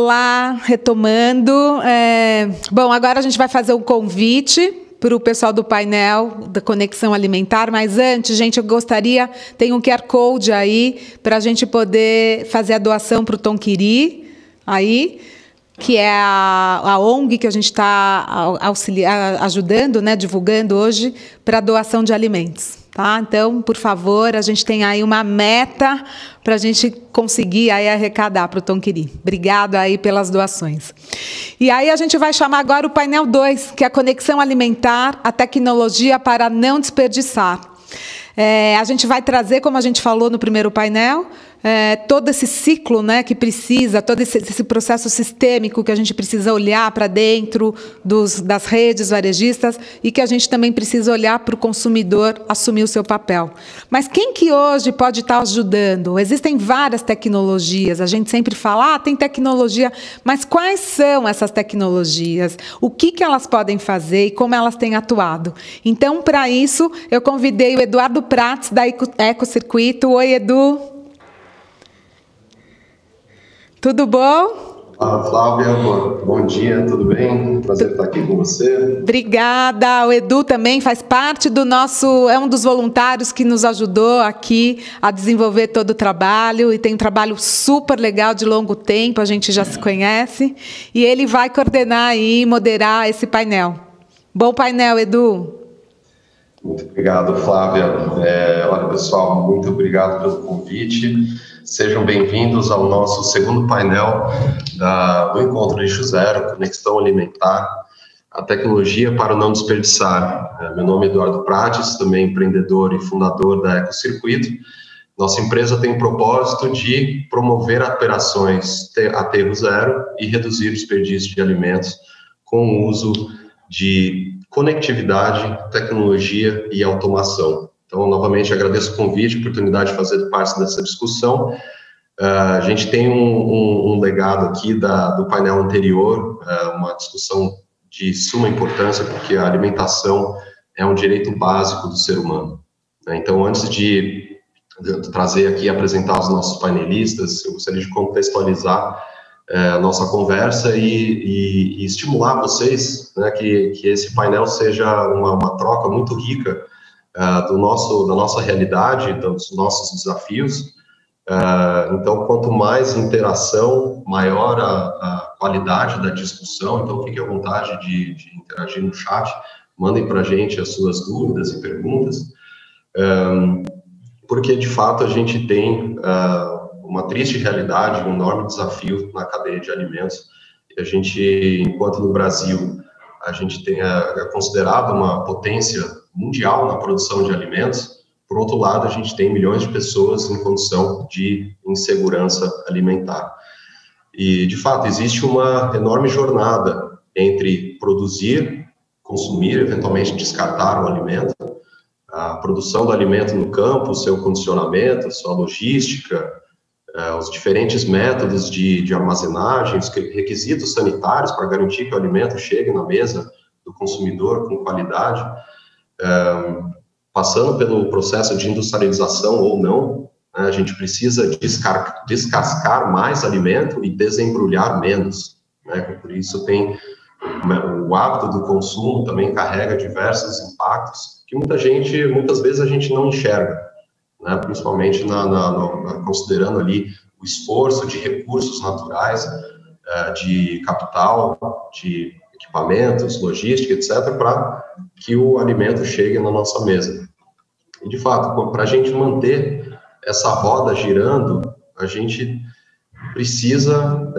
Olá, retomando. Bom, agora a gente vai fazer um convite para o pessoal do painel da Conexão Alimentar, mas antes, gente, eu gostaria, tem um QR Code aí para a gente poder fazer a doação para o Tonquiri, aí, que é a ONG que a gente está ajudando, né, divulgando hoje, para a doação de alimentos. Tá? Então, por favor, a gente tem aí uma meta para a gente conseguir aí arrecadar para o Tonquiri. Obrigada aí pelas doações. E aí a gente vai chamar agora o painel 2, que é a Conexão Alimentar, a tecnologia para não desperdiçar. A gente vai trazer, como a gente falou no primeiro painel, todo esse ciclo, né, que precisa, todo esse processo sistêmico que a gente precisa olhar para dentro das redes varejistas e que a gente também precisa olhar para o consumidor assumir o seu papel. Mas quem que hoje pode estar ajudando? Existem várias tecnologias, a gente sempre fala, tem tecnologia, mas quais são essas tecnologias? O que elas podem fazer e como elas têm atuado? Então, para isso, eu convidei o Eduardo Prats, da Ecocircuito. Oi, Edu. Tudo bom? Olá, Flávia. Bom dia, tudo bem? Prazer estar aqui com você. Obrigada. O Edu também faz parte do nosso... É um dos voluntários que nos ajudou aqui a desenvolver todo o trabalho e tem um trabalho super legal de longo tempo, a gente já se conhece. E ele vai coordenar e moderar esse painel. Bom painel, Edu. Muito obrigado, Flávia. Olha, pessoal, muito obrigado pelo convite. Sejam bem-vindos ao nosso segundo painel do Encontro Lixo Zero, Conexão Alimentar, a tecnologia para o não desperdiçar. Meu nome é Eduardo Prates, também empreendedor e fundador da Ecocircuito. Nossa empresa tem o propósito de promover operações aterro zero e reduzir o desperdício de alimentos com o uso de conectividade, tecnologia e automação. Então, novamente, agradeço o convite, a oportunidade de fazer parte dessa discussão. A gente tem um legado aqui do painel anterior, uma discussão de suma importância, porque a alimentação é um direito básico do ser humano. Então, antes de trazer aqui e apresentar os nossos painelistas, eu gostaria de contextualizar a nossa conversa e estimular vocês, né, que esse painel seja uma troca muito rica da nossa realidade, dos nossos desafios. Então, quanto mais interação, maior a qualidade da discussão. Então, fiquem à vontade de interagir no chat, mandem para a gente as suas dúvidas e perguntas, porque, de fato, a gente tem uma triste realidade, um enorme desafio na cadeia de alimentos. A gente, enquanto no Brasil, a gente é considerado uma potência mundial na produção de alimentos, por outro lado, a gente tem milhões de pessoas em condição de insegurança alimentar. E, de fato, existe uma enorme jornada entre produzir, consumir, eventualmente descartar o alimento, a produção do alimento no campo, seu condicionamento, sua logística, os diferentes métodos de armazenagem, os requisitos sanitários para garantir que o alimento chegue na mesa do consumidor com qualidade, passando pelo processo de industrialização ou não, a gente precisa descascar mais alimento e desembrulhar menos, né? Por isso tem o hábito do consumo também carrega diversos impactos que muitas vezes a gente não enxerga, né? Principalmente considerando ali o esforço de recursos naturais, de capital, de equipamentos, logística, etc., para que o alimento chegue na nossa mesa. E, de fato, para a gente manter essa roda girando, a gente precisa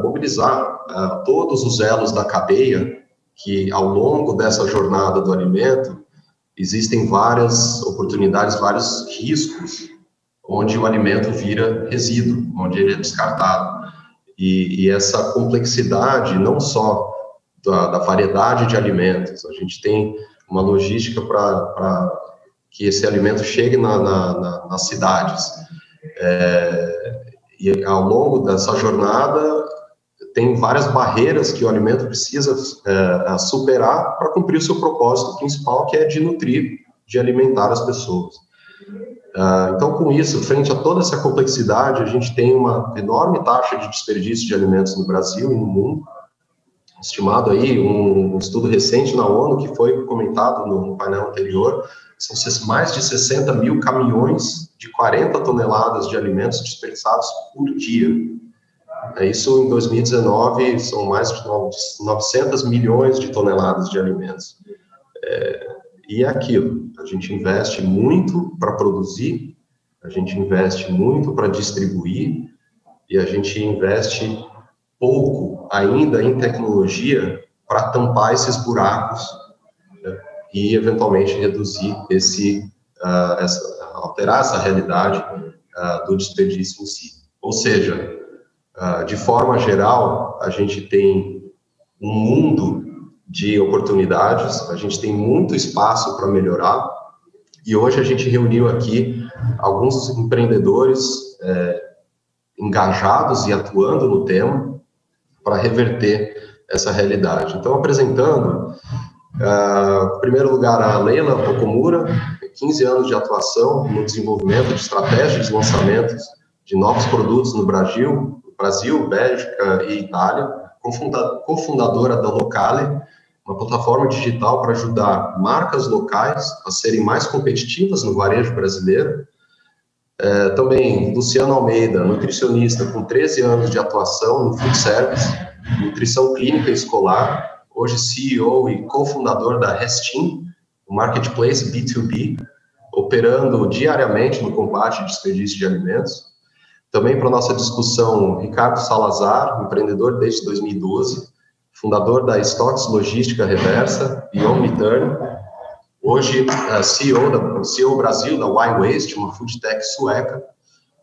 mobilizar todos os elos da cadeia, que ao longo dessa jornada do alimento, existem várias oportunidades, vários riscos, onde o alimento vira resíduo, onde ele é descartado. E essa complexidade, não só da variedade de alimentos, a gente tem uma logística para que esse alimento chegue nas cidades. E ao longo dessa jornada, tem várias barreiras que o alimento precisa superar para cumprir o seu propósito principal, que é de nutrir, de alimentar as pessoas. Então, com isso, frente a toda essa complexidade, a gente tem uma enorme taxa de desperdício de alimentos no Brasil e no mundo, estimado aí, um estudo recente na ONU, que foi comentado no painel anterior, são mais de 60 mil caminhões de 40 toneladas de alimentos desperdiçados por dia. Isso, em 2019, são mais de 900 milhões de toneladas de alimentos. E é aquilo, a gente investe muito para produzir, a gente investe muito para distribuir, e a gente investe pouco ainda em tecnologia para tampar esses buracos, né, e eventualmente reduzir alterar essa realidade do desperdício em si. Ou seja, de forma geral, a gente tem um mundo de oportunidades, a gente tem muito espaço para melhorar, e hoje a gente reuniu aqui alguns empreendedores engajados e atuando no tema para reverter essa realidade. Então, apresentando, em primeiro lugar, a Leila Okumura, 15 anos de atuação no desenvolvimento de estratégias de lançamentos de novos produtos no Brasil, Bélgica e Itália, cofundadora da Locale, uma plataforma digital para ajudar marcas locais a serem mais competitivas no varejo brasileiro. Também Luciano Almeida, nutricionista com 13 anos de atuação no food service, nutrição clínica escolar, hoje CEO e cofundador da Restin, um marketplace B2B, operando diariamente no combate ao desperdício de alimentos. Também para a nossa discussão, Ricardo Salazar, empreendedor desde 2012, fundador da Stocks Logística Reversa e OmniTurn, hoje CEO Brasil da Y-Waste, uma food tech sueca,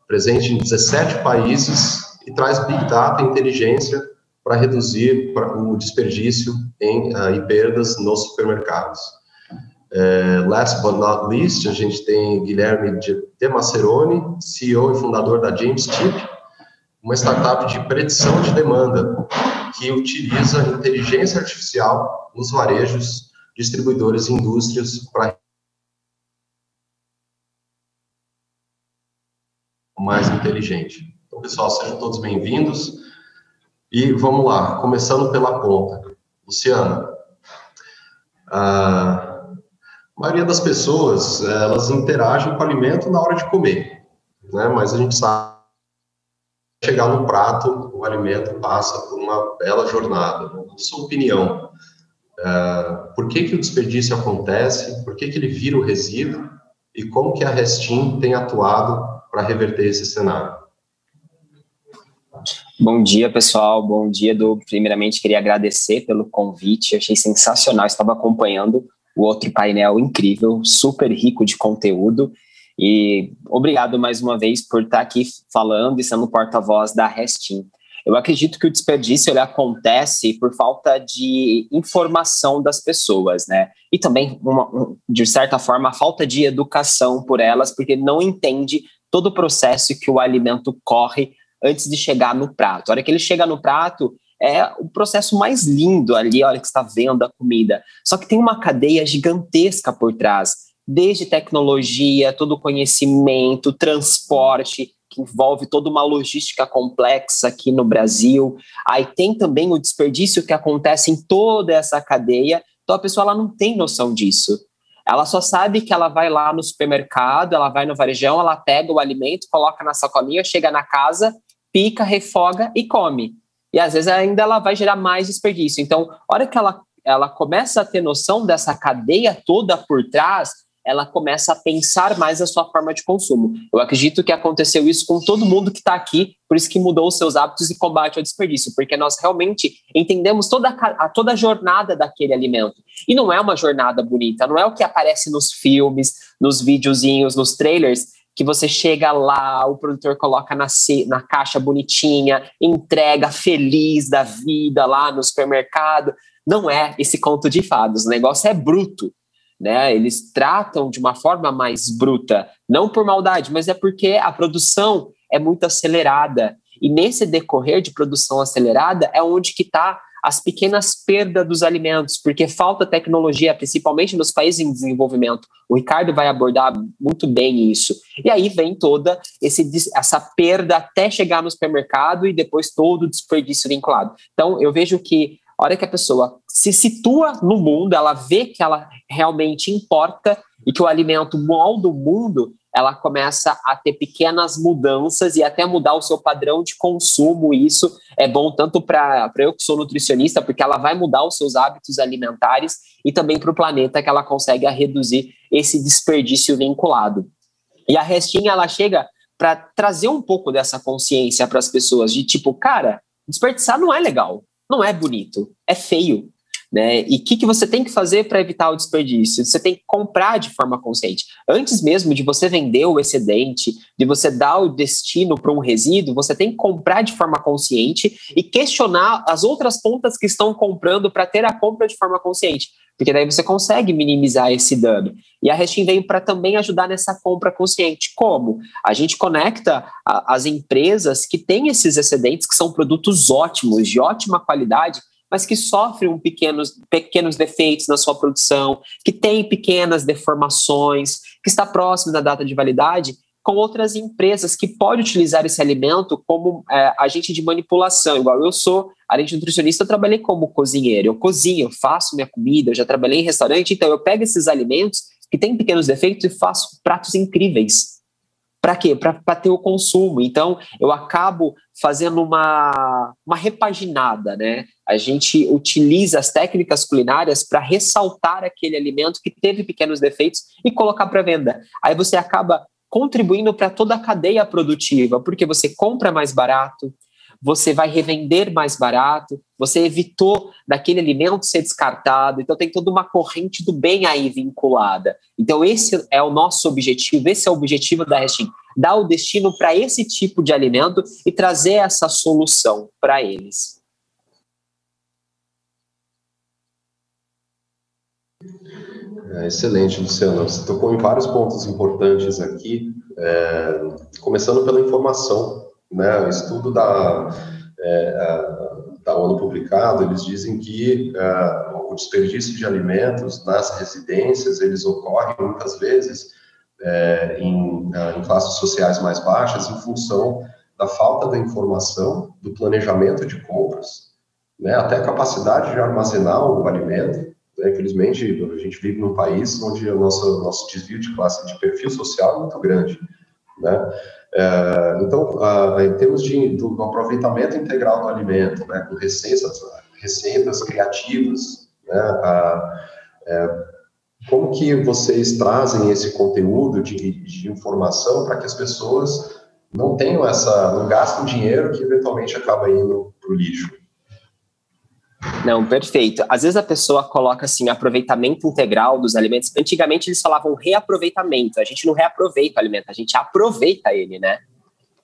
presente em 17 países e traz Big Data e inteligência para reduzir o desperdício e perdas nos supermercados. Last but not least, a gente tem Guilherme De Maceroni, CEO e fundador da James Chip, uma startup de predição de demanda que utiliza inteligência artificial nos varejos, distribuidores e indústrias para mais inteligente. Então, pessoal, sejam todos bem-vindos. E vamos lá, começando pela ponta. Luciana, a maioria das pessoas, elas interagem com o alimento na hora de comer, né? Mas a gente sabe que chegar no prato, o alimento passa por uma bela jornada. Na sua opinião, por que o desperdício acontece, por que ele vira o resíduo e como que a Restin tem atuado para reverter esse cenário? Bom dia, pessoal. Bom dia, Edu. Primeiramente, queria agradecer pelo convite. Achei sensacional. Estava acompanhando o outro painel incrível, super rico de conteúdo. E obrigado mais uma vez por estar aqui falando e sendo porta-voz da Restin. Eu acredito que o desperdício ele acontece por falta de informação das pessoas, né? E também, de certa forma, a falta de educação por elas, porque não entende todo o processo que o alimento corre antes de chegar no prato. A hora que ele chega no prato, é o processo mais lindo ali, a hora que você está vendo a comida. Só que tem uma cadeia gigantesca por trás, desde tecnologia, todo o conhecimento, transporte, que envolve toda uma logística complexa aqui no Brasil. Aí tem também o desperdício que acontece em toda essa cadeia, então a pessoa ela não tem noção disso. Ela só sabe que ela vai lá no supermercado, ela vai no varejão, ela pega o alimento, coloca na sacolinha, chega na casa, pica, refoga e come. E às vezes ainda ela vai gerar mais desperdício. Então, a hora que ela começa a ter noção dessa cadeia toda por trás, ela começa a pensar mais a sua forma de consumo. Eu acredito que aconteceu isso com todo mundo que está aqui, por isso que mudou os seus hábitos e combate ao desperdício, porque nós realmente entendemos toda a jornada daquele alimento. E não é uma jornada bonita, não é o que aparece nos filmes, nos videozinhos, nos trailers, que você chega lá, o produtor coloca na caixa bonitinha, entrega feliz da vida lá no supermercado. Não é esse conto de fadas, o negócio é bruto. Né? Eles tratam de uma forma mais bruta, não por maldade, mas é porque a produção é muito acelerada. E nesse decorrer de produção acelerada é onde que está as pequenas perdas dos alimentos, porque falta tecnologia, principalmente nos países em desenvolvimento. O Ricardo vai abordar muito bem isso. E aí vem toda essa perda até chegar no supermercado e depois todo o desperdício vinculado. Então, eu vejo que a hora que a pessoa se situa no mundo, ela vê que ela realmente importa e que o alimento molda o mundo, ela começa a ter pequenas mudanças e até mudar o seu padrão de consumo. E isso é bom tanto para eu que sou nutricionista, porque ela vai mudar os seus hábitos alimentares, e também para o planeta, que ela consegue reduzir esse desperdício vinculado. E a Resting, ela chega para trazer um pouco dessa consciência para as pessoas, de tipo, cara, desperdiçar não é legal, não é bonito, é feio. Né? E o que você tem que fazer para evitar o desperdício? Você tem que comprar de forma consciente. Antes mesmo de você vender o excedente, de você dar o destino para um resíduo, você tem que comprar de forma consciente e questionar as outras pontas que estão comprando para ter a compra de forma consciente. Porque daí você consegue minimizar esse dano. E a Resting veio para também ajudar nessa compra consciente. Como? A gente conecta as empresas que têm esses excedentes, que são produtos ótimos, de ótima qualidade, mas que sofrem pequenos defeitos na sua produção, que tem pequenas deformações, que está próximo da data de validade, com outras empresas que podem utilizar esse alimento como agente de manipulação. Igual eu sou, além de nutricionista, eu trabalhei como cozinheiro. Eu cozinho, eu faço minha comida, eu já trabalhei em restaurante, então eu pego esses alimentos que têm pequenos defeitos e faço pratos incríveis. Para quê? Para ter o consumo. Então, eu acabo fazendo uma repaginada, né? A gente utiliza as técnicas culinárias para ressaltar aquele alimento que teve pequenos defeitos e colocar para venda. Aí você acaba contribuindo para toda a cadeia produtiva, porque você compra mais barato, você vai revender mais barato, você evitou daquele alimento ser descartado, então tem toda uma corrente do bem aí vinculada. Então esse é o nosso objetivo, esse é o objetivo da Resting, dar o destino para esse tipo de alimento e trazer essa solução para eles. Excelente, Luciano. Você tocou em vários pontos importantes aqui, começando pela informação, né? O estudo da ONU publicado, eles dizem que o desperdício de alimentos nas residências, eles ocorrem muitas vezes em classes sociais mais baixas em função da falta da informação, do planejamento de compras, né? Até a capacidade de armazenar o alimento. Infelizmente, a gente vive num país onde o nosso desvio de classe, de perfil social é muito grande, né? Então, em termos do aproveitamento integral do alimento, né, com receitas criativas, né, como que vocês trazem esse conteúdo de informação para que as pessoas não gastem dinheiro que eventualmente acaba indo para o lixo? Não, perfeito. Às vezes a pessoa coloca assim, aproveitamento integral dos alimentos. Antigamente eles falavam reaproveitamento. A gente não reaproveita o alimento, a gente aproveita ele, né?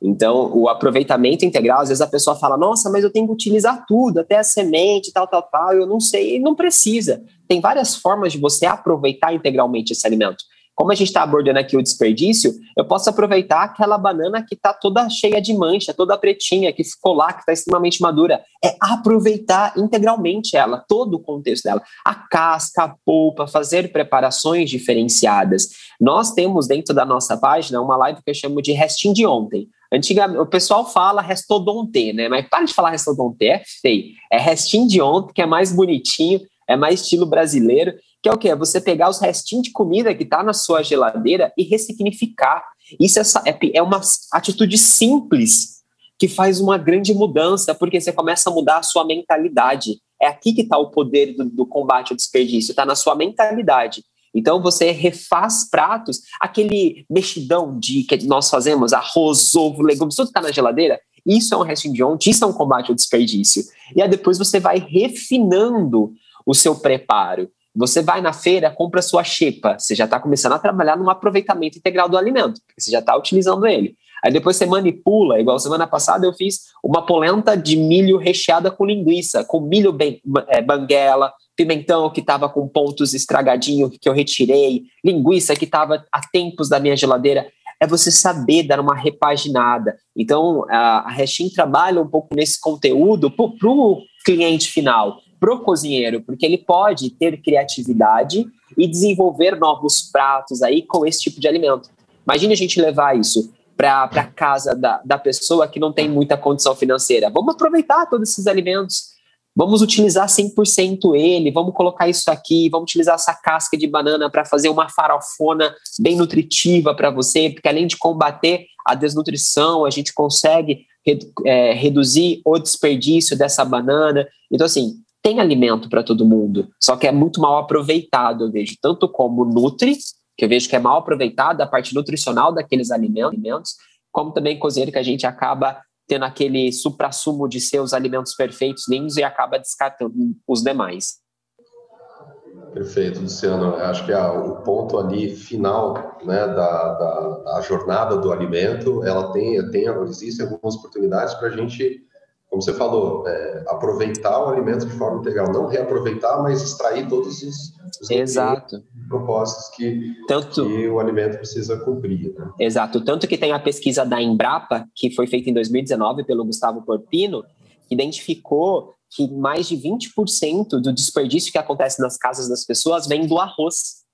Então, o aproveitamento integral, às vezes a pessoa fala, nossa, mas eu tenho que utilizar tudo, até a semente, tal, eu não sei, e não precisa. Tem várias formas de você aproveitar integralmente esse alimento. Como a gente está abordando aqui o desperdício, eu posso aproveitar aquela banana que está toda cheia de mancha, toda pretinha, que ficou lá, que está extremamente madura. É aproveitar integralmente ela, todo o contexto dela. A casca, a polpa, fazer preparações diferenciadas. Nós temos dentro da nossa página uma live que eu chamo de Resting de Ontem. Antigamente, o pessoal fala restodonte, né? Mas para de falar restodonte, é feio. É Resting de Ontem, que é mais bonitinho, é mais estilo brasileiro. Que é o quê? É você pegar os restinhos de comida que está na sua geladeira e ressignificar. Isso é uma atitude simples que faz uma grande mudança, porque você começa a mudar a sua mentalidade. É aqui que está o poder do combate ao desperdício, está na sua mentalidade. Então você refaz pratos, aquele mexidão que nós fazemos, arroz, ovo, legumes, tudo que está na geladeira, isso é um resting de ontem, isso é um combate ao desperdício. E aí depois você vai refinando o seu preparo. Você vai na feira, compra sua xepa, você já está começando a trabalhar num aproveitamento integral do alimento, porque você já está utilizando ele. Aí depois você manipula, igual semana passada eu fiz uma polenta de milho recheada com linguiça, com milho banguela, pimentão que estava com pontos estragadinhos que eu retirei, linguiça que estava há tempos da minha geladeira. é você saber dar uma repaginada. Então, a Restin trabalha um pouco nesse conteúdo para o cliente final, para o cozinheiro, porque ele pode ter criatividade e desenvolver novos pratos aí com esse tipo de alimento. Imagina a gente levar isso para a casa da pessoa que não tem muita condição financeira. Vamos aproveitar todos esses alimentos, vamos utilizar 100% ele, vamos colocar isso aqui, vamos utilizar essa casca de banana para fazer uma farofona bem nutritiva para você, porque além de combater a desnutrição, a gente consegue reduzir o desperdício dessa banana. Então, assim, tem alimento para todo mundo, só que é muito mal aproveitado, eu vejo, tanto como nutri, que eu vejo que é mal aproveitado a parte nutricional daqueles alimentos, como também cozinheiro que a gente acaba tendo aquele suprassumo de ser os alimentos perfeitos, lindos, e acaba descartando os demais. Perfeito, Luciano. Acho que o ponto ali final, né, da jornada do alimento, existem algumas oportunidades para a gente, como você falou, aproveitar o alimento de forma integral, não reaproveitar, mas extrair todos os propósitos que o alimento precisa cumprir. Né? Exato. Tanto que tem a pesquisa da Embrapa, que foi feita em 2019 pelo Gustavo Porpino, que identificou que mais de 20% do desperdício que acontece nas casas das pessoas vem do arroz.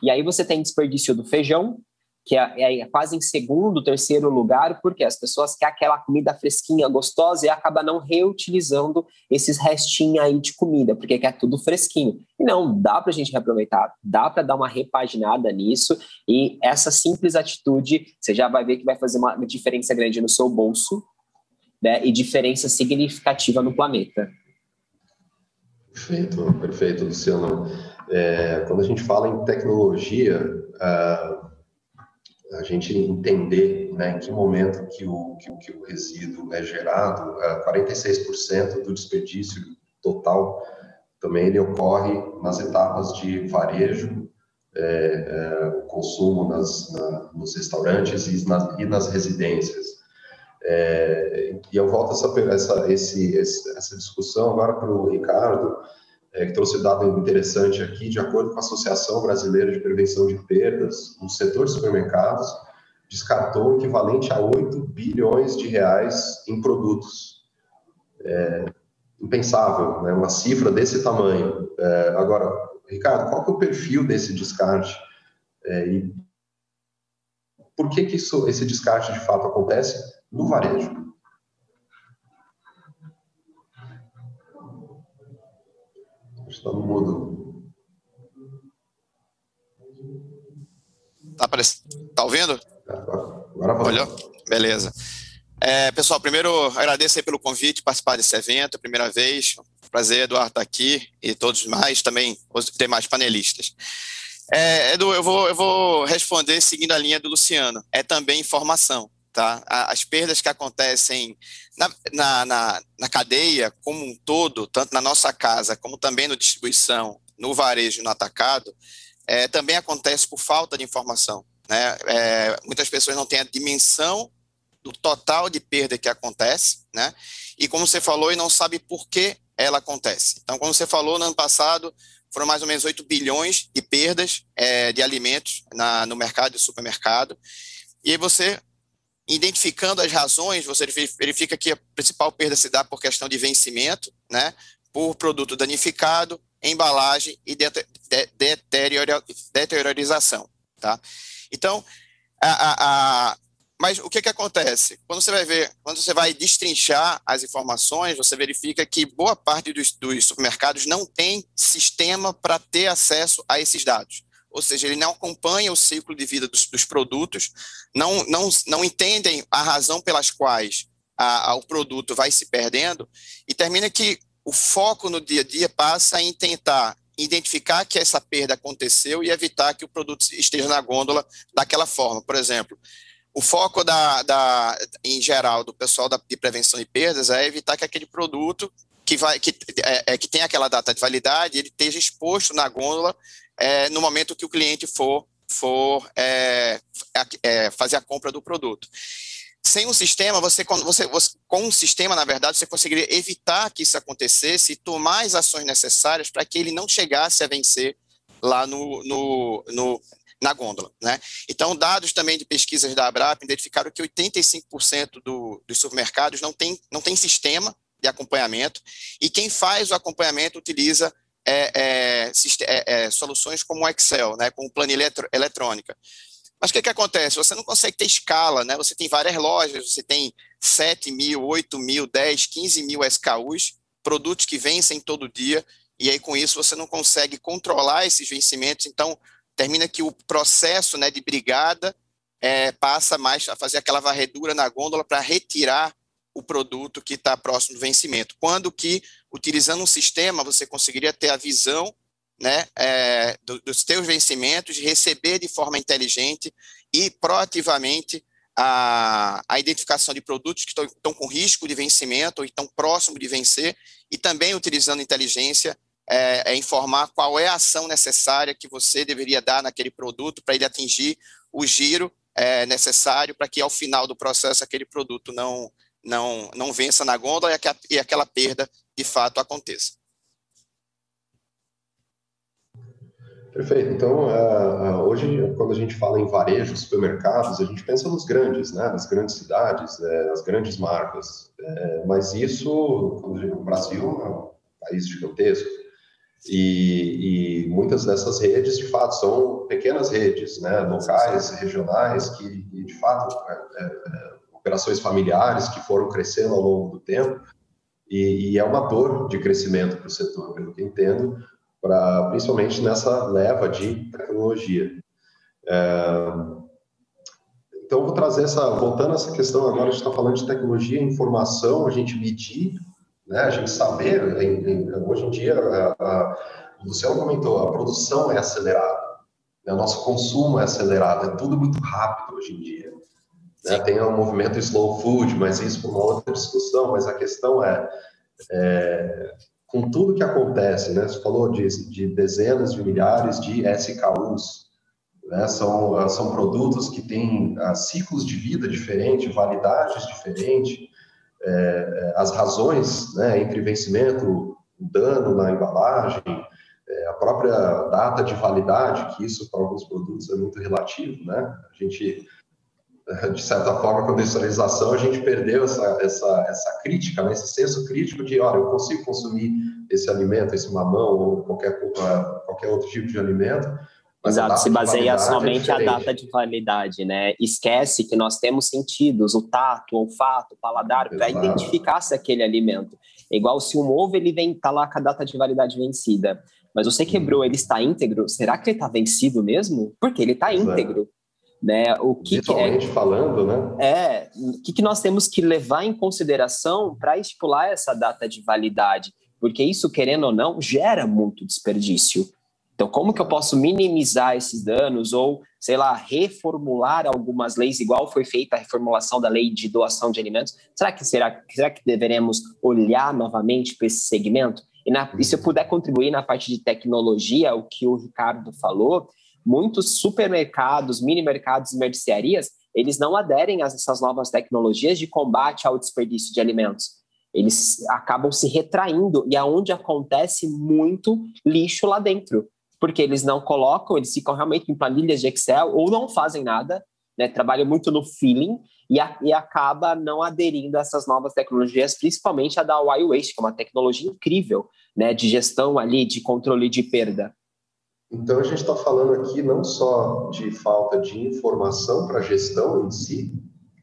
E aí você tem desperdício do feijão, que é quase em segundo, terceiro lugar, porque as pessoas querem aquela comida fresquinha, gostosa, e acaba não reutilizando esses restinhos aí de comida, porque quer tudo fresquinho. E não, dá para a gente reaproveitar, dá para dar uma repaginada nisso, e essa simples atitude, você já vai ver que vai fazer uma diferença grande no seu bolso, né, e diferença significativa no planeta. Perfeito, Luciano. Quando a gente fala em tecnologia, a gente entender, né, em que momento que o resíduo é gerado, 46% do desperdício total também ele ocorre nas etapas de varejo, o consumo nos restaurantes e nas residências. E eu volto essa discussão agora para o Ricardo, que trouxe um dado interessante aqui. De acordo com a Associação Brasileira de Prevenção de Perdas, o setor de supermercados descartou o equivalente a 8 bilhões de reais em produtos. Impensável, né? Uma cifra desse tamanho. Agora, Ricardo, qual que é o perfil desse descarte? E por que esse descarte de fato acontece no varejo? Está no mudo. Tá ouvindo? Agora vamos. Olhou? Beleza. Pessoal, primeiro agradeço aí pelo convite, participar desse evento, primeira vez. Prazer, Eduardo, estar aqui e todos mais, também os demais panelistas. Edu, eu vou responder seguindo a linha do Luciano. É também informação, tá? As perdas que acontecem na cadeia como um todo, tanto na nossa casa como também na distribuição, no varejo e no atacado, também acontece por falta de informação, né? Muitas pessoas não têm a dimensão do total de perda que acontece, né? E como você falou, e não sabe por que ela acontece. Então, como você falou, no ano passado, foram mais ou menos 8 bilhões de perdas de alimentos no mercado e supermercado. E aí você, identificando as razões, você verifica que a principal perda se dá por questão de vencimento, né? Por produto danificado, embalagem e deteriorização, tá? Então, mas o que acontece? Quando você vai destrinchar as informações, você verifica que boa parte dos supermercados não tem sistema para ter acesso a esses dados. Ou seja, ele não acompanha o ciclo de vida dos produtos, não entendem a razão pelas quais o produto vai se perdendo, e termina que o foco no dia a dia passa em tentar identificar que essa perda aconteceu e evitar que o produto esteja na gôndola daquela forma. Por exemplo, o foco em geral do pessoal de prevenção de perdas é evitar que aquele produto que tem aquela data de validade, ele esteja exposto na gôndola no momento que o cliente for fazer a compra do produto. Sem um sistema, com um sistema, na verdade, você conseguiria evitar que isso acontecesse e tomar as ações necessárias para que ele não chegasse a vencer lá na gôndola, né? Então, dados também de pesquisas da Abrap identificaram que 85% dos supermercados não tem sistema de acompanhamento, e quem faz o acompanhamento utiliza soluções como o Excel, né, com planilha eletrônica. Mas o que acontece? Você não consegue ter escala, né? Você tem várias lojas, você tem 7 mil, 8 mil, 10, 15 mil SKUs, produtos que vencem todo dia, e aí com isso você não consegue controlar esses vencimentos, então termina que o processo, né, de brigada passa mais a fazer aquela varredura na gôndola para retirar o produto que está próximo do vencimento. Quando que, utilizando um sistema, você conseguiria ter a visão, né, dos teus vencimentos, de receber de forma inteligente e proativamente a identificação de produtos que estão com risco de vencimento ou estão próximo de vencer, e também utilizando inteligência, informar qual é a ação necessária que você deveria dar naquele produto para ele atingir o giro necessário para que ao final do processo aquele produto não vença na gôndola e aquela perda de fato aconteça. Perfeito. Então, hoje, quando a gente fala em varejo, supermercados, a gente pensa nos grandes, né? Nas grandes cidades, as grandes marcas. Mas isso, o Brasil é um país gigantesco e muitas dessas redes, de fato, são pequenas redes, né? Locais, regionais, que de fato, operações familiares que foram crescendo ao longo do tempo, e é uma dor de crescimento para o setor, pelo que entendo, principalmente nessa leva de tecnologia. Então, vou trazer voltando a essa questão, agora a gente está falando de tecnologia, informação, a gente medir, né, a gente saber, hoje em dia, o Luciano comentou, a produção é acelerada, né, o nosso consumo é acelerado, é tudo muito rápido hoje em dia. Né, tem um movimento slow food, mas isso é uma outra discussão, mas a questão com tudo que acontece, né? Você falou de dezenas de milhares de SKUs, né? São produtos que têm ciclos de vida diferentes, validades diferentes, as razões, né, entre vencimento, o dano na embalagem, a própria data de validade, que isso para alguns produtos é muito relativo, né? A gente, de certa forma, com a industrialização, a gente perdeu essa crítica, né? Esse senso crítico de, olha, eu consigo consumir esse alimento, esse mamão ou qualquer outro tipo de alimento. Mas exato, se baseia somente a data de validade, né? Esquece que nós temos sentidos, o tato, o olfato, o paladar, para identificar se aquele alimento. É igual se um ovo, ele está lá com a data de validade vencida, mas você quebrou, ele está íntegro, será que ele está vencido mesmo? Porque ele está íntegro. Né? Visualmente falando, né? O que nós temos que levar em consideração para estipular essa data de validade? Porque isso, querendo ou não, gera muito desperdício. Então, como que eu posso minimizar esses danos ou, sei lá, reformular algumas leis, igual foi feita a reformulação da lei de doação de alimentos? Será que deveremos olhar novamente para esse segmento? E se eu puder contribuir na parte de tecnologia, o que o Ricardo falou, muitos supermercados, mini-mercados e mercearias, eles não aderem a essas novas tecnologias de combate ao desperdício de alimentos. Eles acabam se retraindo e é onde acontece muito lixo lá dentro, porque eles não colocam, eles ficam realmente em planilhas de Excel ou não fazem nada, né, trabalham muito no feeling e acaba não aderindo a essas novas tecnologias, principalmente a da Y-Waste, que é uma tecnologia incrível, né, de gestão ali, de controle de perda. Então, a gente está falando aqui não só de falta de informação para a gestão em si,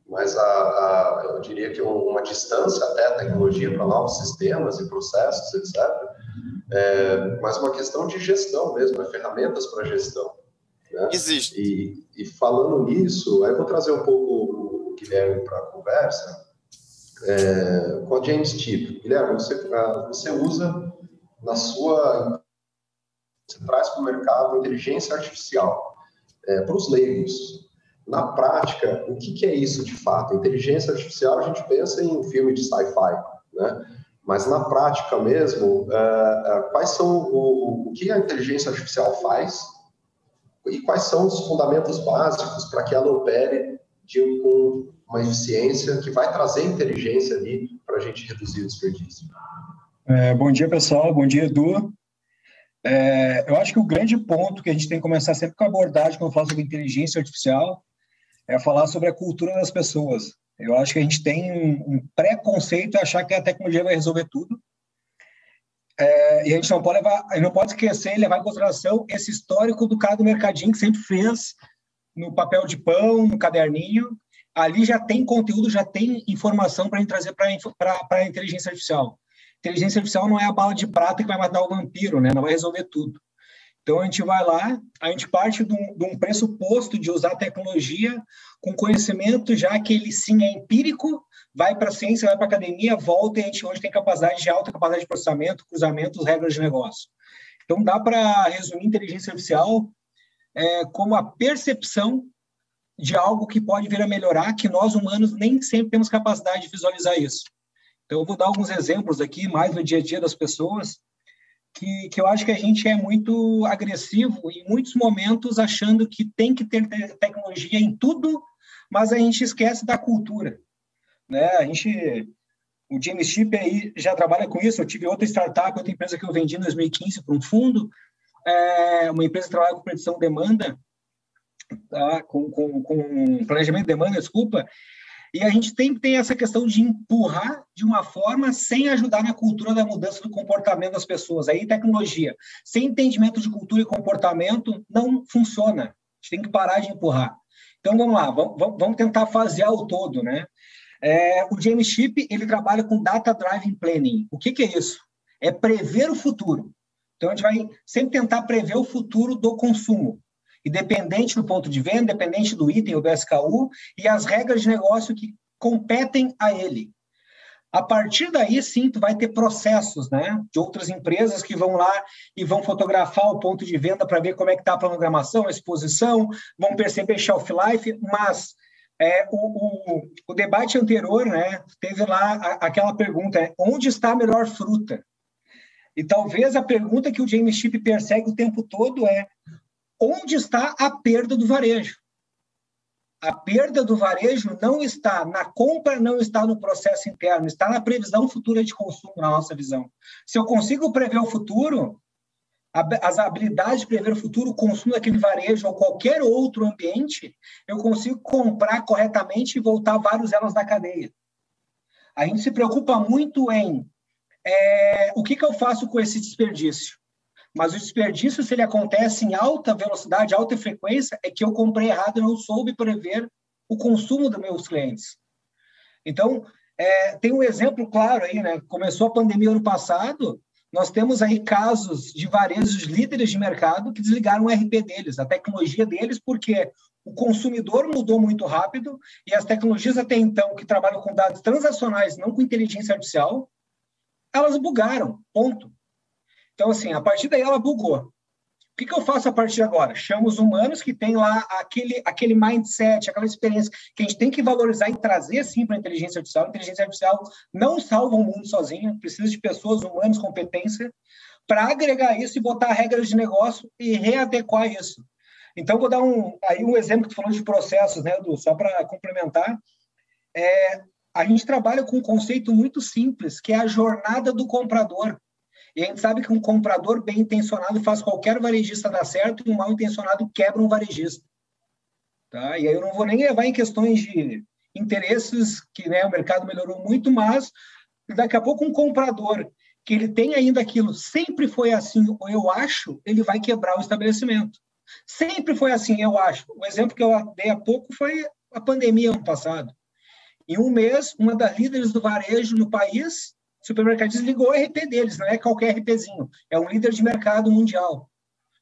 mas eu diria que uma distância até a tecnologia para novos sistemas e processos, etc. Mas uma questão de gestão mesmo, ferramentas para gestão. Né? Existe. E falando nisso, aí eu vou trazer um pouco o Guilherme para a conversa, com a James Tip. Guilherme, você usa na sua... Você traz para o mercado inteligência artificial. Para os leigos, na prática, o que é isso de fato? Inteligência artificial, a gente pensa em um filme de sci-fi, né? Mas na prática mesmo, quais são o que a inteligência artificial faz e quais são os fundamentos básicos para que ela opere com uma eficiência que vai trazer inteligência ali para a gente reduzir o desperdício? Bom dia, pessoal. Bom dia, Edu. Eu acho que o grande ponto que a gente tem que começar sempre com a abordagem quando fala sobre inteligência artificial é falar sobre a cultura das pessoas. Eu acho que a gente tem um preconceito de achar que a tecnologia vai resolver tudo. E a gente não pode esquecer e levar em consideração esse histórico do cara do mercadinho que sempre fez no papel de pão, no caderninho. Ali já tem conteúdo, já tem informação para a gente trazer para a inteligência artificial. Inteligência artificial não é a bala de prata que vai matar o vampiro, né? Não vai resolver tudo. Então, a gente vai lá, a gente parte de um pressuposto de usar tecnologia com conhecimento, já que ele sim é empírico, vai para a ciência, vai para a academia, volta e a gente hoje tem alta capacidade de processamento, cruzamentos, regras de negócio. Então, dá para resumir inteligência artificial como a percepção de algo que pode vir a melhorar, que nós humanos nem sempre temos capacidade de visualizar isso. Então, eu vou dar alguns exemplos aqui, mais no dia a dia das pessoas, que eu acho que a gente é muito agressivo em muitos momentos, achando que tem que ter tecnologia em tudo, mas a gente esquece da cultura, né? O James Chip aí já trabalha com isso. Eu tive outra startup, outra empresa que eu vendi em 2015 para um fundo, uma empresa que trabalha com predição de demanda, tá? com planejamento de demanda, desculpa. E a gente tem que ter essa questão de empurrar de uma forma sem ajudar na cultura da mudança do comportamento das pessoas. Aí, tecnologia, sem entendimento de cultura e comportamento, não funciona. A gente tem que parar de empurrar. Então, vamos lá, vamos tentar fasear o todo, né? O James Chip, ele trabalha com Data Driven Planning. O que é isso? É prever o futuro. Então, a gente vai sempre tentar prever o futuro do consumo. Independente do ponto de venda, independente do item ou do SKU, e as regras de negócio que competem a ele. A partir daí, sim, tu vai ter processos, né, de outras empresas que vão lá e vão fotografar o ponto de venda para ver como é que está a programação, a exposição, vão perceber shelf life, mas o debate anterior, né, teve lá aquela pergunta, onde está a melhor fruta? E talvez a pergunta que o James Chip persegue o tempo todo é: onde está a perda do varejo? A perda do varejo não está na compra, não está no processo interno, está na previsão futura de consumo, na nossa visão. Se eu consigo prever o futuro, as habilidades de prever o futuro, o consumo daquele varejo ou qualquer outro ambiente, eu consigo comprar corretamente e voltar vários elos da cadeia. A gente se preocupa muito em o que eu faço com esse desperdício? Mas o desperdício, se ele acontece em alta velocidade, alta frequência, é que eu comprei errado e não soube prever o consumo dos meus clientes. Então, tem um exemplo claro aí, né? Começou a pandemia ano passado, nós temos aí casos de varejos líderes de mercado que desligaram o RP deles, a tecnologia deles, porque o consumidor mudou muito rápido e as tecnologias até então, que trabalham com dados transacionais, não com inteligência artificial, elas bugaram, ponto. Então, assim, a partir daí ela bugou. O que eu faço a partir de agora? Chamo os humanos que têm lá aquele mindset, aquela experiência que a gente tem que valorizar e trazer, sim, para a inteligência artificial. A inteligência artificial não salva o mundo sozinha, precisa de pessoas, humanos, competência, para agregar isso e botar regras de negócio e readequar isso. Então, vou dar um exemplo que tu falou de processos, né, Edu? Só para complementar. A gente trabalha com um conceito muito simples, que é a jornada do comprador. E a gente sabe que um comprador bem intencionado faz qualquer varejista dar certo e um mal intencionado quebra um varejista. Tá? E aí eu não vou nem levar em questões de interesses, que, né, o mercado melhorou muito, mas daqui a pouco um comprador que ele tem ainda aquilo, sempre foi assim, ou eu acho, ele vai quebrar o estabelecimento. Sempre foi assim, eu acho. O exemplo que eu dei há pouco foi a pandemia ano passado. Em um mês, uma das líderes do varejo no país, o supermercado desligou o RP deles, não é qualquer RPzinho, é um líder de mercado mundial.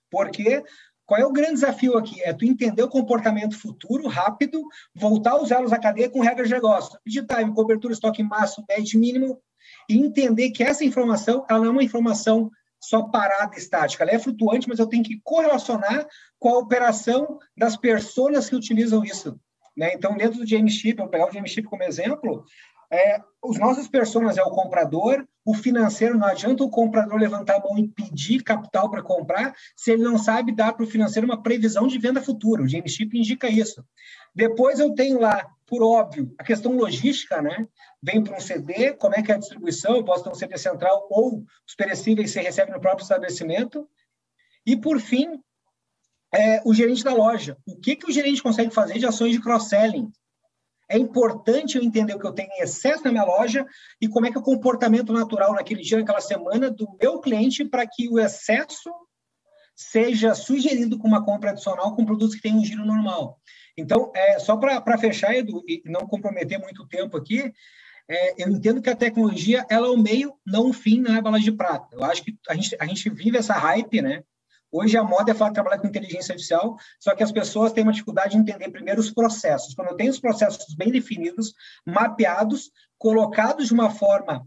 Porque qual é o grande desafio aqui? É tu entender o comportamento futuro, rápido, voltar os elos da cadeia com regras de negócio. Pedir time, cobertura, estoque máximo, médio mínimo, e entender que essa informação, ela não é uma informação só parada, estática, ela é flutuante, mas eu tenho que correlacionar com a operação das pessoas que utilizam isso. Né? Então, dentro do James Chip, eu vou pegar o James Chip como exemplo, os nossos personas é o comprador, o financeiro, não adianta o comprador levantar a mão e pedir capital para comprar se ele não sabe dar para o financeiro uma previsão de venda futura. O James Chip indica isso. Depois eu tenho lá, por óbvio, a questão logística, né? Vem para um CD, como é que é a distribuição, eu posso ter um CD central ou os perecíveis você recebe no próprio estabelecimento, E, por fim, o gerente da loja. O que o gerente consegue fazer de ações de cross-selling? É importante eu entender o que eu tenho em excesso na minha loja e como é que é o comportamento natural naquele dia, naquela semana do meu cliente para que o excesso seja sugerido com uma compra adicional com produtos que têm um giro normal. Então, só para fechar, Edu, e não comprometer muito tempo aqui, eu entendo que a tecnologia ela é o meio, não o fim na bala de prata. Eu acho que a gente vive essa hype, né? Hoje a moda é falar de trabalhar com inteligência artificial, só que as pessoas têm uma dificuldade de entender primeiro os processos. Quando eu tenho os processos bem definidos, mapeados, colocados de uma forma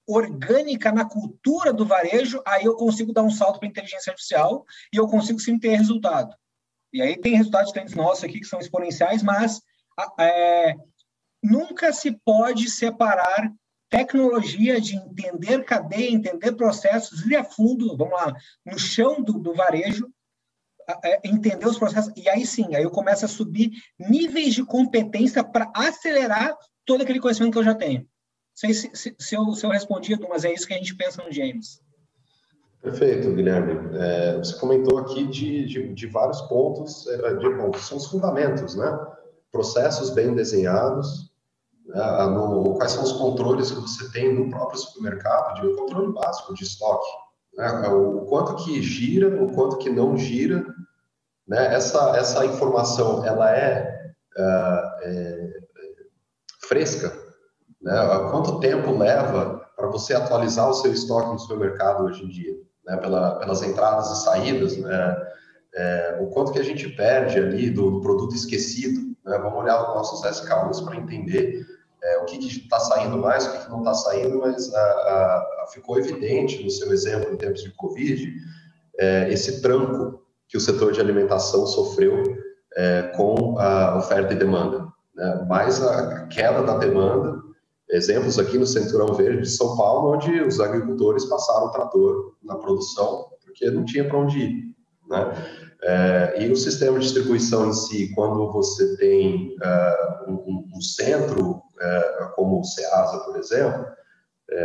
orgânica na cultura do varejo, aí eu consigo dar um salto para a inteligência artificial e eu consigo sim ter resultado. E aí tem resultados clientes nossos aqui que são exponenciais, mas nunca se pode separar tecnologia de entender cadeia, entender processos, ir a fundo, vamos lá, no chão do varejo, entender os processos, e aí sim, aí eu começo a subir níveis de competência para acelerar todo aquele conhecimento que eu já tenho. Não sei se eu respondi, Edu, mas é isso que a gente pensa no James. Perfeito, Guilherme. Você comentou aqui de vários pontos, são os fundamentos, né? Processos bem desenhados, quais são os controles que você tem no próprio supermercado, de controle básico de estoque, né? O quanto que gira, o quanto que não gira, né? Essa informação, ela é fresca, né? Quanto tempo leva para você atualizar o seu estoque no supermercado hoje em dia, né? Pelas entradas e saídas, né? O quanto que a gente perde ali do produto esquecido, né? Vamos olhar os nossos SKUs para entender o que está saindo mais, o que não está saindo, mas ficou evidente no seu exemplo em tempos de Covid, esse tranco que o setor de alimentação sofreu com a oferta e demanda, né? Mais a queda da demanda, exemplos aqui no Cinturão Verde de São Paulo, onde os agricultores passaram o trator na produção, porque não tinha para onde ir, né? E o sistema de distribuição em si, quando você tem um centro, como o Ceasa, por exemplo,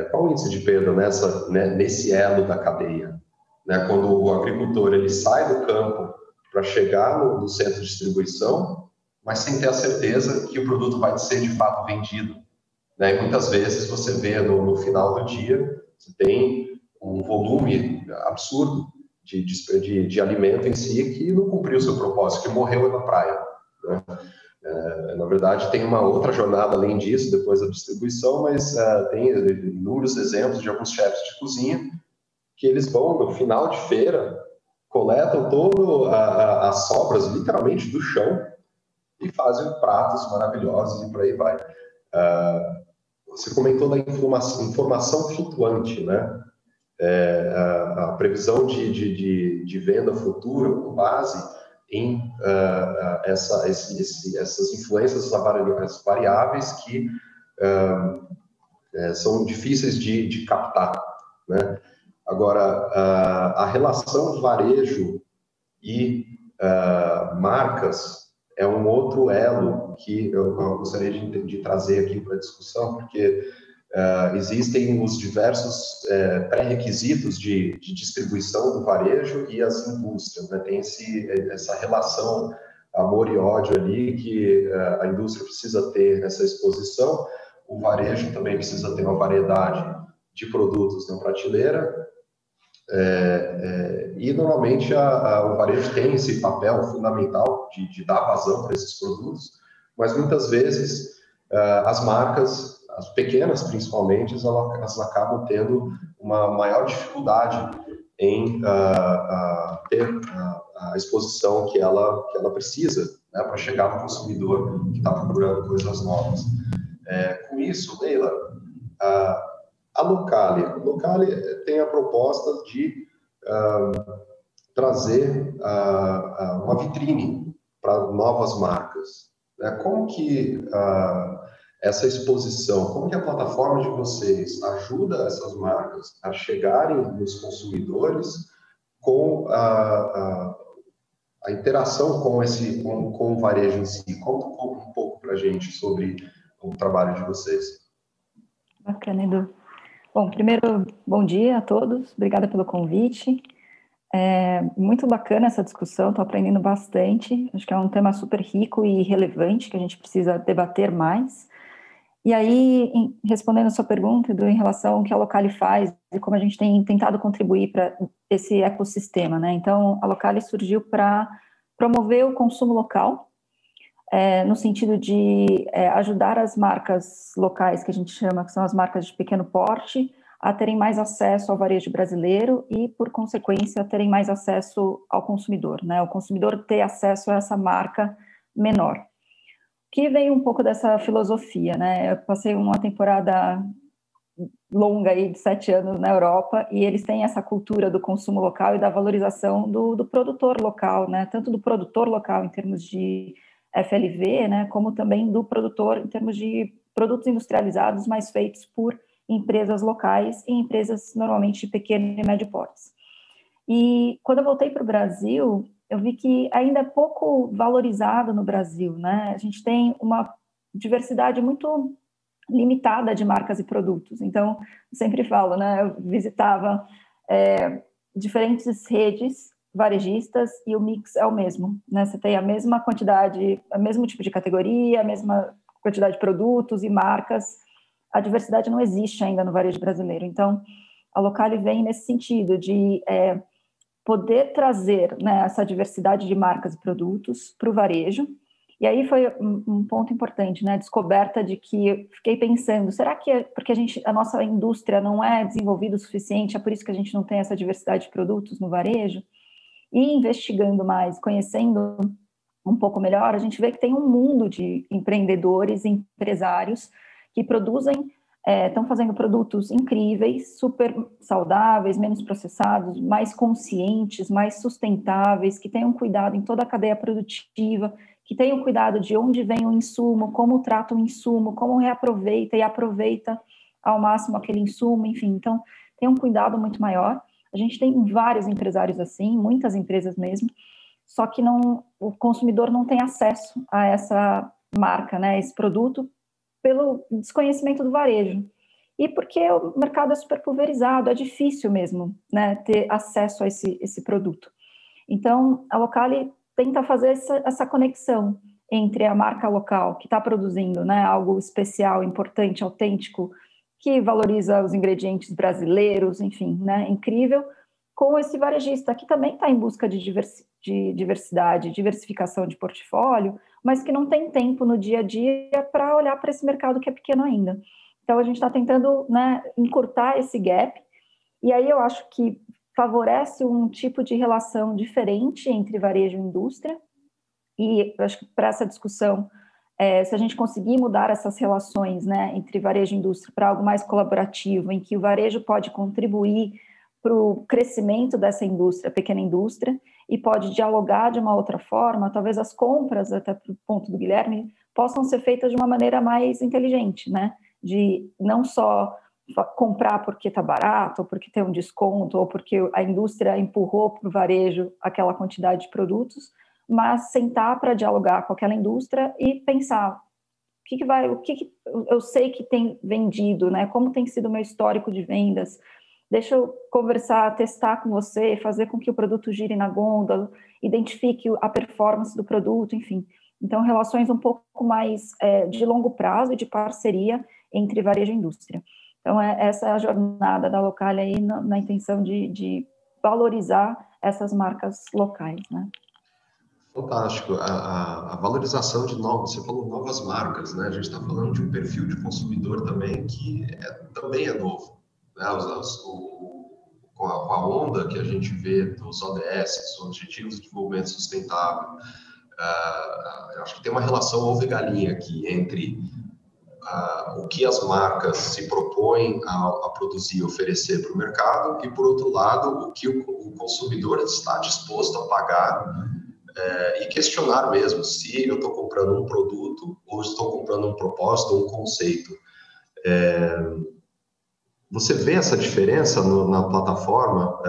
qual o índice de perda nesse elo da cadeia? Né? Quando o agricultor ele sai do campo para chegar no centro de distribuição, mas sem ter a certeza que o produto vai ser de fato vendido, né? E muitas vezes você vê no final do dia, você tem um volume absurdo de alimento em si que não cumpriu o seu propósito, que morreu na praia, né? Na verdade, tem uma outra jornada além disso, depois da distribuição, mas tem inúmeros exemplos de alguns chefes de cozinha que eles vão, no final de feira, coletam todas as sobras, literalmente, do chão e fazem pratos maravilhosos e por aí vai. Você comentou da informação flutuante, né? A previsão de venda futura com base em essas influências variáveis que são difíceis de captar, né? Agora, a relação varejo e marcas é um outro elo que eu gostaria de trazer aqui para a discussão, porque existem os diversos pré-requisitos de distribuição do varejo e as indústrias, né? Tem essa relação amor e ódio ali, que a indústria precisa ter essa exposição, o varejo também precisa ter uma variedade de produtos na prateleira, e normalmente o varejo tem esse papel fundamental de dar vazão para esses produtos, mas muitas vezes as marcas, as pequenas principalmente, elas acabam tendo uma maior dificuldade em ter a exposição que ela precisa, né, para chegar no consumidor que está procurando coisas novas. Com isso, Leila, a Locali tem a proposta de trazer uma vitrine para novas marcas, né? Como que essa exposição, como que a plataforma de vocês ajuda essas marcas a chegarem nos consumidores com a interação com o varejo em si? Conta um pouco para a gente sobre o trabalho de vocês. Bacana, Edu. Bom, primeiro, bom dia a todos. Obrigada pelo convite. Muito bacana essa discussão, estou aprendendo bastante. Acho que é um tema super rico e relevante que a gente precisa debater mais. E aí, respondendo a sua pergunta, Edu, em relação ao que a Locali faz e como a gente tem tentado contribuir para esse ecossistema, né? Então, a Locali surgiu para promover o consumo local, no sentido de ajudar as marcas locais, que a gente chama, que são as marcas de pequeno porte, a terem mais acesso ao varejo brasileiro e, por consequência, a terem mais acesso ao consumidor, né? O consumidor ter acesso a essa marca menor. Que vem um pouco dessa filosofia, né? Eu passei uma temporada longa aí de 7 anos na Europa e eles têm essa cultura do consumo local e da valorização do produtor local, né? Tanto do produtor local em termos de FLV, né? Como também do produtor em termos de produtos industrializados, mas feitos por empresas locais e empresas normalmente de pequeno e médio porte. E quando eu voltei para o Brasil, eu vi que ainda é pouco valorizado no Brasil, né? A gente tem uma diversidade muito limitada de marcas e produtos. Então, eu sempre falo, né? Eu visitava diferentes redes varejistas e o mix é o mesmo, né? Você tem a mesma quantidade, o mesmo tipo de categoria, a mesma quantidade de produtos e marcas. A diversidade não existe ainda no varejo brasileiro. Então, a Locali vem nesse sentido de poder trazer, né, essa diversidade de marcas e produtos para o varejo. E aí foi um ponto importante, né, a descoberta de que eu fiquei pensando, será que é porque a nossa indústria não é desenvolvida o suficiente, é por isso que a gente não tem essa diversidade de produtos no varejo? E investigando mais, conhecendo um pouco melhor, a gente vê que tem um mundo de empreendedores, empresários que produzem, estão fazendo produtos incríveis, super saudáveis, menos processados, mais conscientes, mais sustentáveis, que tenham cuidado em toda a cadeia produtiva, que tenham cuidado de onde vem o insumo, como trata o insumo, como reaproveita e aproveita ao máximo aquele insumo, enfim. Então, tem um cuidado muito maior. A gente tem vários empresários assim, muitas empresas mesmo, só que o consumidor não tem acesso a essa marca, né, esse produto, pelo desconhecimento do varejo. E porque o mercado é super pulverizado, é difícil mesmo, né, ter acesso a esse produto. Então, a Locali tenta fazer essa conexão entre a marca local, que está produzindo, né, algo especial, importante, autêntico, que valoriza os ingredientes brasileiros, enfim, né, incrível, com esse varejista que também está em busca de diversidade, diversificação de portfólio, mas que não tem tempo no dia a dia para olhar para esse mercado que é pequeno ainda. Então, a gente está tentando, né, encurtar esse gap, e aí eu acho que favorece um tipo de relação diferente entre varejo e indústria, e eu acho que para essa discussão, se a gente conseguir mudar essas relações, né, entre varejo e indústria para algo mais colaborativo, em que o varejo pode contribuir para o crescimento dessa indústria, pequena indústria, e pode dialogar de uma outra forma, talvez as compras, até para o ponto do Guilherme, possam ser feitas de uma maneira mais inteligente, né? De não só comprar porque está barato, ou porque tem um desconto, ou porque a indústria empurrou para o varejo aquela quantidade de produtos, mas sentar para dialogar com aquela indústria e pensar o que eu sei que tem vendido, né? Como tem sido o meu histórico de vendas. Deixa eu conversar, testar com você, fazer com que o produto gire na gôndola, identifique a performance do produto, enfim. Então, relações um pouco mais de longo prazo e de parceria entre varejo e indústria. Então, essa é a jornada da Locali aí na intenção de valorizar essas marcas locais, né? Fantástico. A valorização de novos, você falou novas marcas, né? A gente está falando de um perfil de consumidor também que também é novo. Né? Com a onda que a gente vê dos ODS, os Objetivos de Desenvolvimento Sustentável, eu acho que tem uma relação ovo e galinha aqui entre o que as marcas se propõem a produzir e oferecer para o mercado e, por outro lado, o que o consumidor está disposto a pagar e questionar mesmo se eu estou comprando um produto ou estou comprando um propósito ou um conceito. Você vê essa diferença na plataforma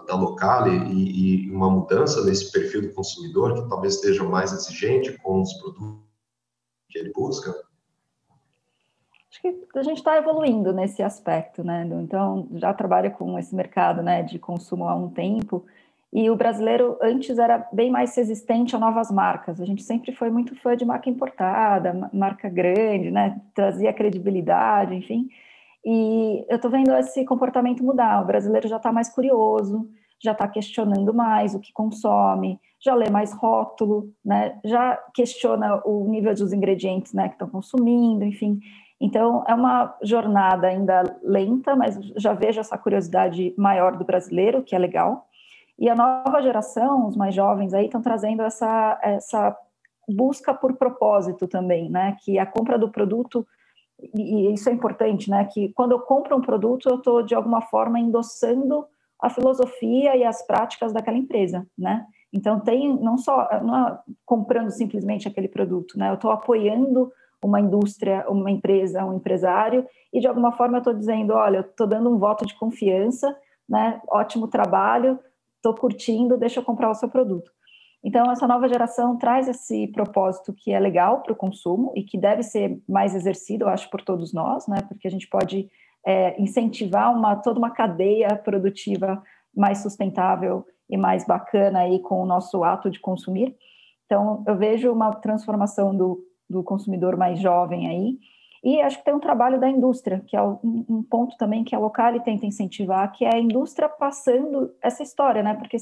da Locali e uma mudança nesse perfil do consumidor que talvez esteja mais exigente com os produtos que ele busca? Acho que a gente está evoluindo nesse aspecto, né? Então, já trabalho com esse mercado, né, de consumo há um tempo, e o brasileiro antes era bem mais resistente a novas marcas. A gente sempre foi muito fã de marca importada, marca grande, né? Trazia credibilidade, enfim. E eu estou vendo esse comportamento mudar. O brasileiro já está mais curioso, já está questionando mais o que consome, já lê mais rótulo, né? Já questiona o nível dos ingredientes, né, que estão consumindo, enfim. Então, é uma jornada ainda lenta, mas já vejo essa curiosidade maior do brasileiro, que é legal. E a nova geração, os mais jovens aí, estão trazendo essa busca por propósito também, né? Que a compra do produto, e isso é importante, né? Que quando eu compro um produto, eu estou, de alguma forma, endossando a filosofia e as práticas daquela empresa, né? Então, não é comprando simplesmente aquele produto, né? Eu estou apoiando uma indústria, uma empresa, um empresário, e de alguma forma eu estou dizendo, olha, eu estou dando um voto de confiança, né? Ótimo trabalho, estou curtindo, deixa eu comprar o seu produto. Então, essa nova geração traz esse propósito que é legal para o consumo e que deve ser mais exercido, eu acho, por todos nós, né? Porque a gente pode incentivar toda uma cadeia produtiva mais sustentável e mais bacana aí com o nosso ato de consumir. Então, eu vejo uma transformação do consumidor mais jovem aí, e acho que tem um trabalho da indústria, que é um ponto também que a Locali tenta incentivar, que é a indústria passando essa história, né? Porque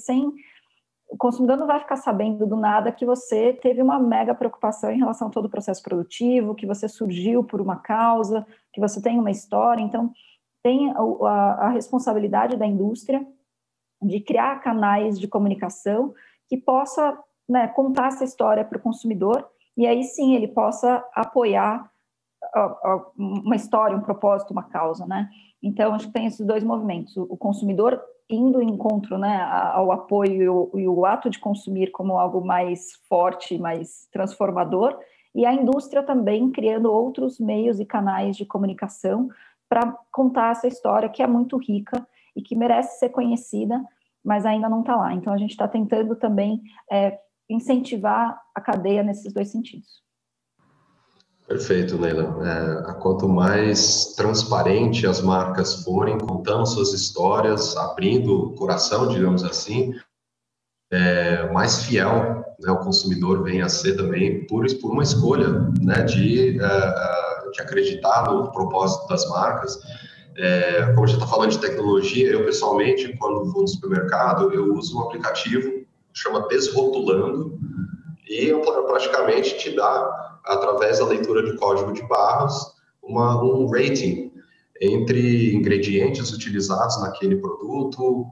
o consumidor não vai ficar sabendo do nada que você teve uma mega preocupação em relação a todo o processo produtivo, que você surgiu por uma causa, que você tem uma história. Então, tem a responsabilidade da indústria de criar canais de comunicação que possa, né, contar essa história para o consumidor, e aí sim ele possa apoiar uma história, um propósito, uma causa, né? Então, acho que tem esses dois movimentos. O consumidor indo em encontro, né, ao apoio e o ato de consumir como algo mais forte, mais transformador, e a indústria também criando outros meios e canais de comunicação para contar essa história que é muito rica e que merece ser conhecida, mas ainda não está lá. Então, a gente está tentando também incentivar a cadeia nesses dois sentidos. Perfeito, Neila. Quanto mais transparente as marcas forem, contando suas histórias, abrindo o coração, digamos assim, mais fiel, né, o consumidor vem a ser também por uma escolha, né, de acreditar no propósito das marcas. Como a gente está falando de tecnologia, eu pessoalmente, quando vou no supermercado, eu uso um aplicativo que chama Desrotulando, e praticamente te dá, através da leitura de código de barras, um rating entre ingredientes utilizados naquele produto,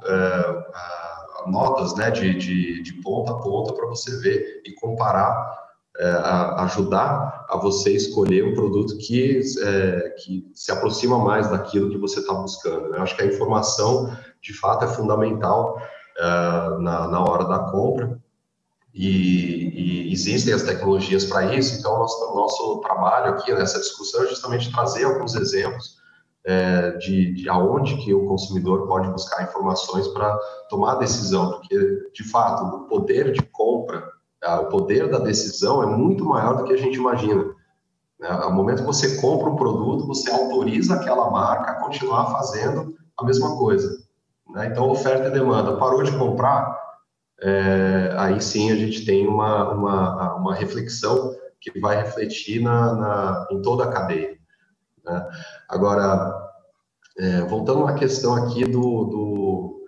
notas, né, de ponta a ponta para você ver e comparar, ajudar a você escolher um produto que se aproxima mais daquilo que você está buscando, né? Eu acho que a informação, de fato, é fundamental na hora da compra. E existem as tecnologias para isso. Então, nosso trabalho aqui nessa discussão é justamente trazer alguns exemplos de aonde que o consumidor pode buscar informações para tomar a decisão, porque, de fato, o poder de compra, o poder da decisão é muito maior do que a gente imagina. Ao momento que você compra um produto, você autoriza aquela marca a continuar fazendo a mesma coisa, né? Então, oferta e demanda. Parou de comprar, aí sim a gente tem uma reflexão que vai refletir em toda a cadeia, né? Agora, voltando à questão aqui do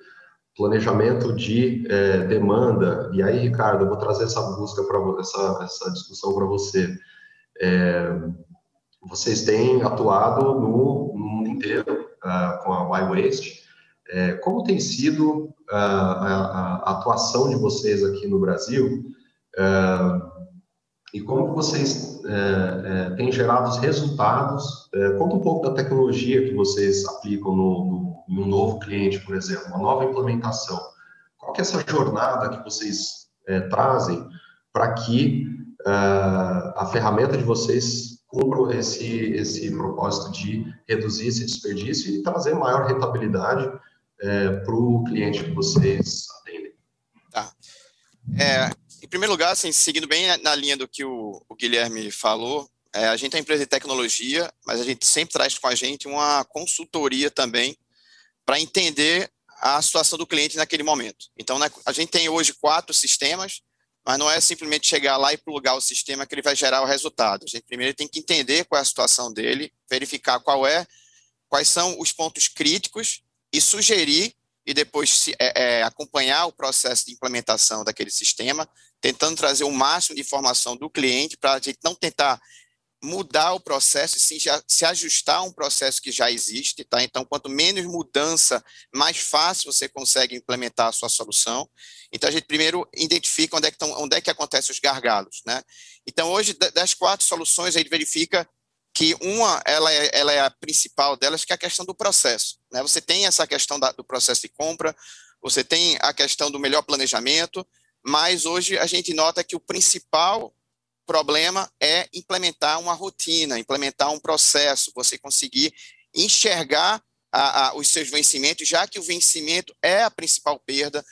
planejamento de demanda, e aí, Ricardo, eu vou trazer essa discussão para você. Vocês têm atuado no mundo inteiro com a Y-Waste. Como tem sido a atuação de vocês aqui no Brasil, e como vocês têm gerado os resultados? Conta um pouco da tecnologia que vocês aplicam em um novo cliente, por exemplo, uma nova implementação. Qual que é essa jornada que vocês trazem para que a ferramenta de vocês cumpra esse propósito de reduzir esse desperdício e trazer maior rentabilidade para o cliente que vocês atendem? Tá. Em primeiro lugar, assim, seguindo bem na linha do que o Guilherme falou, A gente é uma empresa de tecnologia, mas a gente sempre traz com a gente uma consultoria também para entender a situação do cliente naquele momento. Então, a gente tem hoje 4 sistemas, mas não é simplesmente chegar lá e plugar o sistema que ele vai gerar o resultado. A gente primeiro tem que entender qual é a situação dele, verificar quais são os pontos críticos e sugerir e depois acompanhar o processo de implementação daquele sistema, tentando trazer o máximo de informação do cliente para a gente não tentar mudar o processo, sim, se ajustar a um processo que já existe, tá? Então, quanto menos mudança, mais fácil você consegue implementar a sua solução. Então, a gente primeiro identifica onde é que acontecem os gargalos, né? Então, hoje, das 4 soluções, a gente verifica que ela é a principal delas, que é a questão do processo, né? Você tem essa questão do processo de compra, você tem a questão do melhor planejamento, mas hoje a gente nota que o principal problema é implementar uma rotina, implementar um processo, você conseguir enxergar os seus vencimentos, já que o vencimento é a principal perda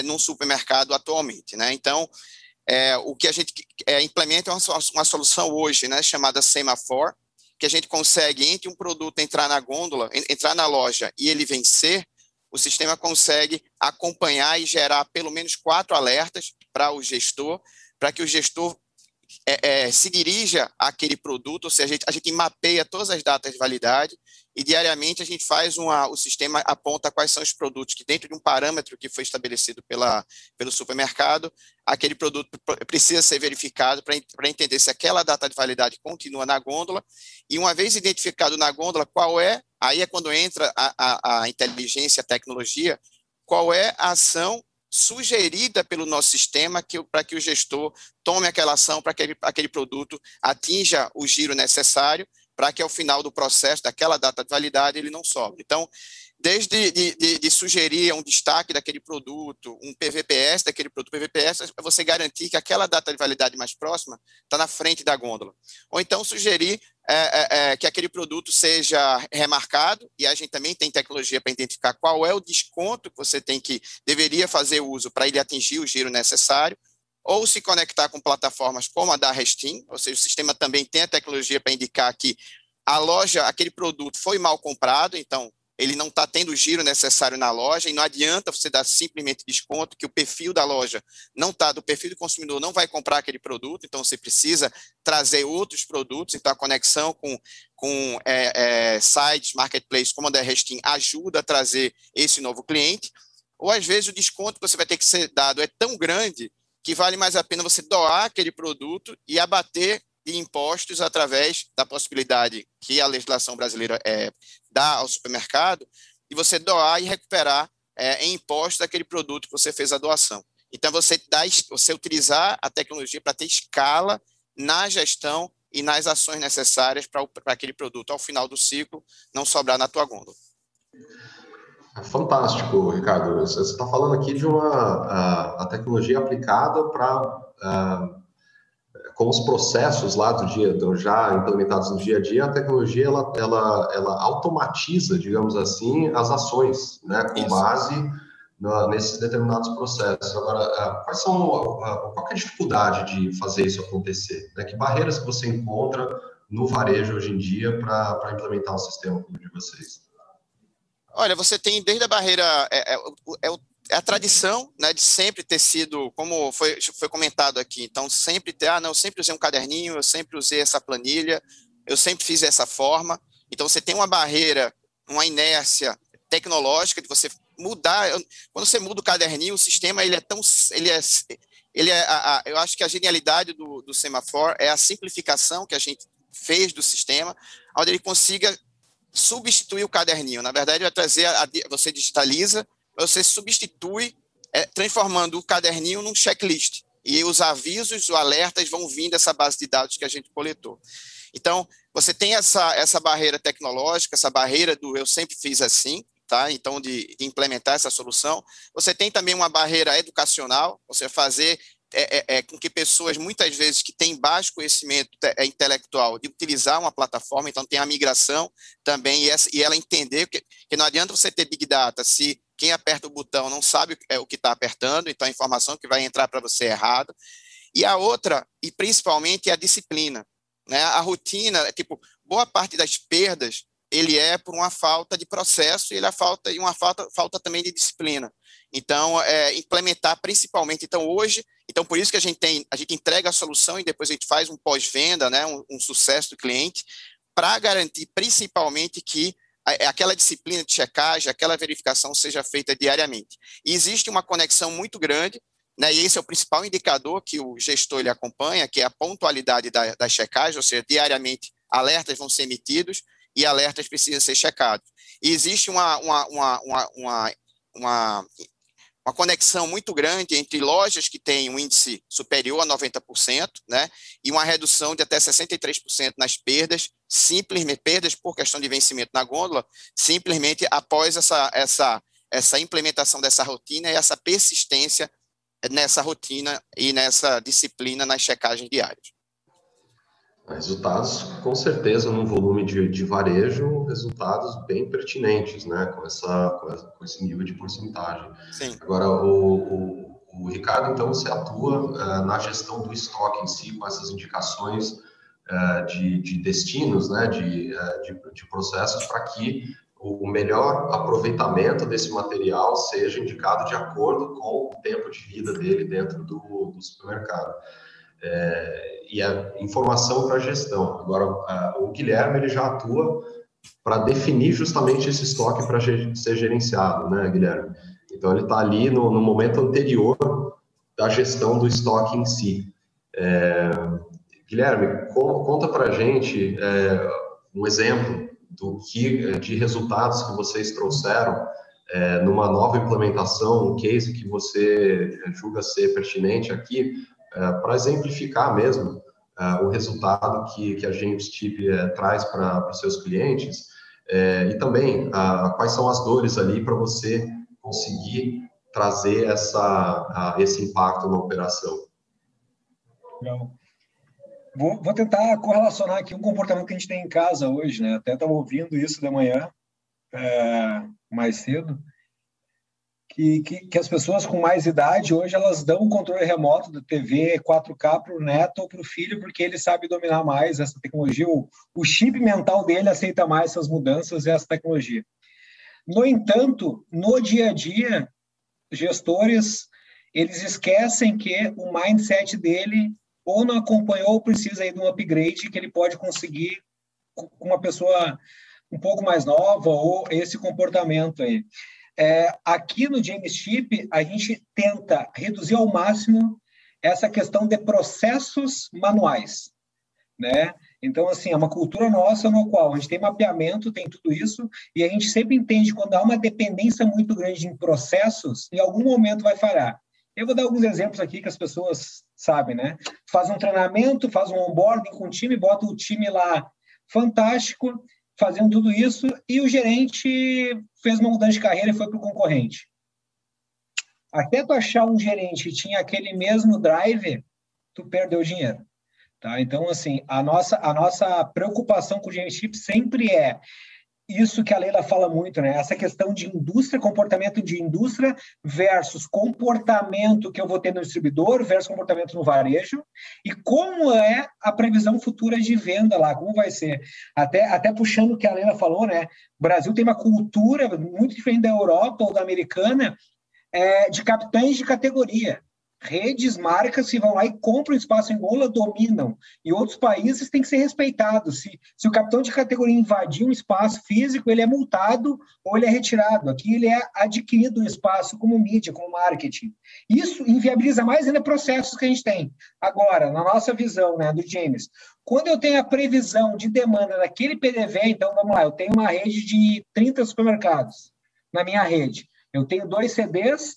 num supermercado atualmente, né? Então, o que a gente implementa é uma solução hoje, né, chamada Semaphore, que a gente consegue, entre um produto entrar na gôndola, entrar na loja e ele vencer, o sistema consegue acompanhar e gerar pelo menos 4 alertas para o gestor, para que o gestor se dirija àquele produto, ou seja, a gente mapeia todas as datas de validade e diariamente a gente faz o sistema aponta quais são os produtos que dentro de um parâmetro que foi estabelecido pelo supermercado, aquele produto precisa ser verificado para entender se aquela data de validade continua na gôndola e uma vez identificado na gôndola aí é quando entra a inteligência, a tecnologia, qual é a ação sugerida pelo nosso sistema para que o gestor tome aquela ação para que aquele produto atinja o giro necessário para que ao final do processo, daquela data de validade, ele não sobre. Então, desde de sugerir um destaque daquele produto, um PVPS daquele produto, PVPS é você garantir que aquela data de validade mais próxima está na frente da gôndola. Ou então sugerir que aquele produto seja remarcado, e a gente também tem tecnologia para identificar qual é o desconto que você deveria fazer uso para ele atingir o giro necessário, ou se conectar com plataformas como a da Restin, ou seja, o sistema também tem a tecnologia para indicar que a loja, aquele produto foi mal comprado, então ele não está tendo o giro necessário na loja, e não adianta você dar simplesmente desconto, que o perfil da loja não está, do perfil do consumidor não vai comprar aquele produto, então você precisa trazer outros produtos, então a conexão com sites, marketplace, como a da Restin, ajuda a trazer esse novo cliente, ou às vezes o desconto que você vai ter que ser dado é tão grande que vale mais a pena você doar aquele produto e abater de impostos através da possibilidade que a legislação brasileira dá ao supermercado, e você doar e recuperar em impostos aquele produto que você fez a doação. Então, você utilizar a tecnologia para ter escala na gestão e nas ações necessárias para aquele produto, ao final do ciclo, não sobrar na tua gôndola. Fantástico, Ricardo. Você está falando aqui de a tecnologia aplicada com os processos lá do dia, já implementados no dia a dia, a tecnologia ela automatiza, digamos assim, as ações, né, com base nesses determinados processos. Agora, qual que é a dificuldade de fazer isso acontecer? Né? Que barreiras que você encontra no varejo hoje em dia para implementar um sistema como o de vocês? Olha, você tem desde a barreira, a tradição, né, de sempre ter sido, como foi comentado aqui, então sempre eu sempre usei um caderninho, eu sempre usei essa planilha, eu sempre fiz dessa forma, então você tem uma barreira, uma inércia tecnológica de você mudar, quando você muda o caderninho, o sistema eu acho que a genialidade do Semaphore é a simplificação que a gente fez do sistema, onde ele consiga substituir o caderninho. Na verdade, vai trazer você digitaliza, você substitui, transformando o caderninho num checklist. E os avisos, os alertas vão vir dessa base de dados que a gente coletou. Então, você tem essa barreira tecnológica, essa barreira do eu sempre fiz assim, tá? Então, de implementar essa solução. Você tem também uma barreira educacional, você fazer com que pessoas, muitas vezes, que têm baixo conhecimento intelectual, de utilizar uma plataforma, então tem a migração também, e ela entender que não adianta você ter Big Data se quem aperta o botão não sabe o que está apertando, então a informação que vai entrar para você é errada. E a outra, e principalmente, é a disciplina. né? A rotina, boa parte das perdas, ele é por uma falta de processo e uma falta também de disciplina. Então, implementar principalmente, então por isso que a gente entrega a solução e depois a gente faz um pós-venda, né, um sucesso do cliente, para garantir principalmente que aquela disciplina de checagem, aquela verificação seja feita diariamente. E existe uma conexão muito grande, né, e esse é o principal indicador que o gestor ele acompanha, que é a pontualidade da checagem, ou seja, diariamente alertas vão ser emitidos e alertas precisam ser checados. E existe uma conexão muito grande entre lojas que têm um índice superior a 90%, né, e uma redução de até 63% nas perdas, simplesmente perdas por questão de vencimento na gôndola, simplesmente após essa implementação dessa rotina e essa persistência nessa rotina e nessa disciplina nas checagens diárias. Resultados, com certeza, num volume de varejo, resultados bem pertinentes, né, com esse nível de porcentagem. Sim. Agora, o Ricardo, então, você atua na gestão do estoque em si, com essas indicações de destinos, né, de processos, para que o melhor aproveitamento desse material seja indicado de acordo com o tempo de vida dele dentro do supermercado. E a informação para a gestão. Agora, o Guilherme ele já atua para definir justamente esse estoque para ser gerenciado, né, Guilherme? Então, ele está ali no momento anterior da gestão do estoque em si. Guilherme, conta para a gente um exemplo de resultados que vocês trouxeram numa nova implementação, um case que você julga ser pertinente aqui, para exemplificar mesmo o resultado que a GameStip traz para os seus clientes, e também quais são as dores ali para você conseguir trazer esse impacto na operação. Não. Vou tentar correlacionar aqui um comportamento que a gente tem em casa hoje, né? Até estava ouvindo isso de manhã, mais cedo, que as pessoas com mais idade hoje elas dão o controle remoto da TV 4K para o neto ou para o filho, porque ele sabe dominar mais essa tecnologia, o chip mental dele aceita mais essas mudanças e essa tecnologia. No entanto, no dia a dia, gestores, eles esquecem que o mindset dele ou não acompanhou ou precisa aí de um upgrade que ele pode conseguir com uma pessoa um pouco mais nova ou esse comportamento aí. Aqui no GameStip, a gente tenta reduzir ao máximo essa questão de processos manuais, né? Então, assim, é uma cultura nossa no qual a gente tem mapeamento, tem tudo isso, e a gente sempre entende quando há uma dependência muito grande em processos, em algum momento vai falhar. Eu vou dar alguns exemplos aqui que as pessoas sabem, né? Faz um treinamento, faz um onboarding com o time, bota o time lá fantástico, fazendo tudo isso, e o gerente fez uma mudança de carreira e foi para o concorrente. Até tu achar um gerente que tinha aquele mesmo drive, tu perdeu dinheiro. Tá? Então, assim, a nossa preocupação com o GameStip sempre é isso que a Leila fala muito, né? Essa questão de indústria, comportamento de indústria versus comportamento que eu vou ter no distribuidor versus comportamento no varejo e como é a previsão futura de venda lá, como vai ser. Até puxando o que a Leila falou, né? O Brasil tem uma cultura muito diferente da Europa ou da americana de capitães de categoria. Redes, marcas que vão lá e compram espaço em gôndola, dominam. Em outros países tem que ser respeitado. Se o capitão de categoria invadir um espaço físico, ele é multado ou ele é retirado. Aqui ele é adquirido um espaço como mídia, como marketing. Isso inviabiliza mais ainda processos que a gente tem. Agora, na nossa visão, né, do James, quando eu tenho a previsão de demanda daquele PDV, então vamos lá, eu tenho uma rede de 30 supermercados na minha rede. Eu tenho 2 CDs.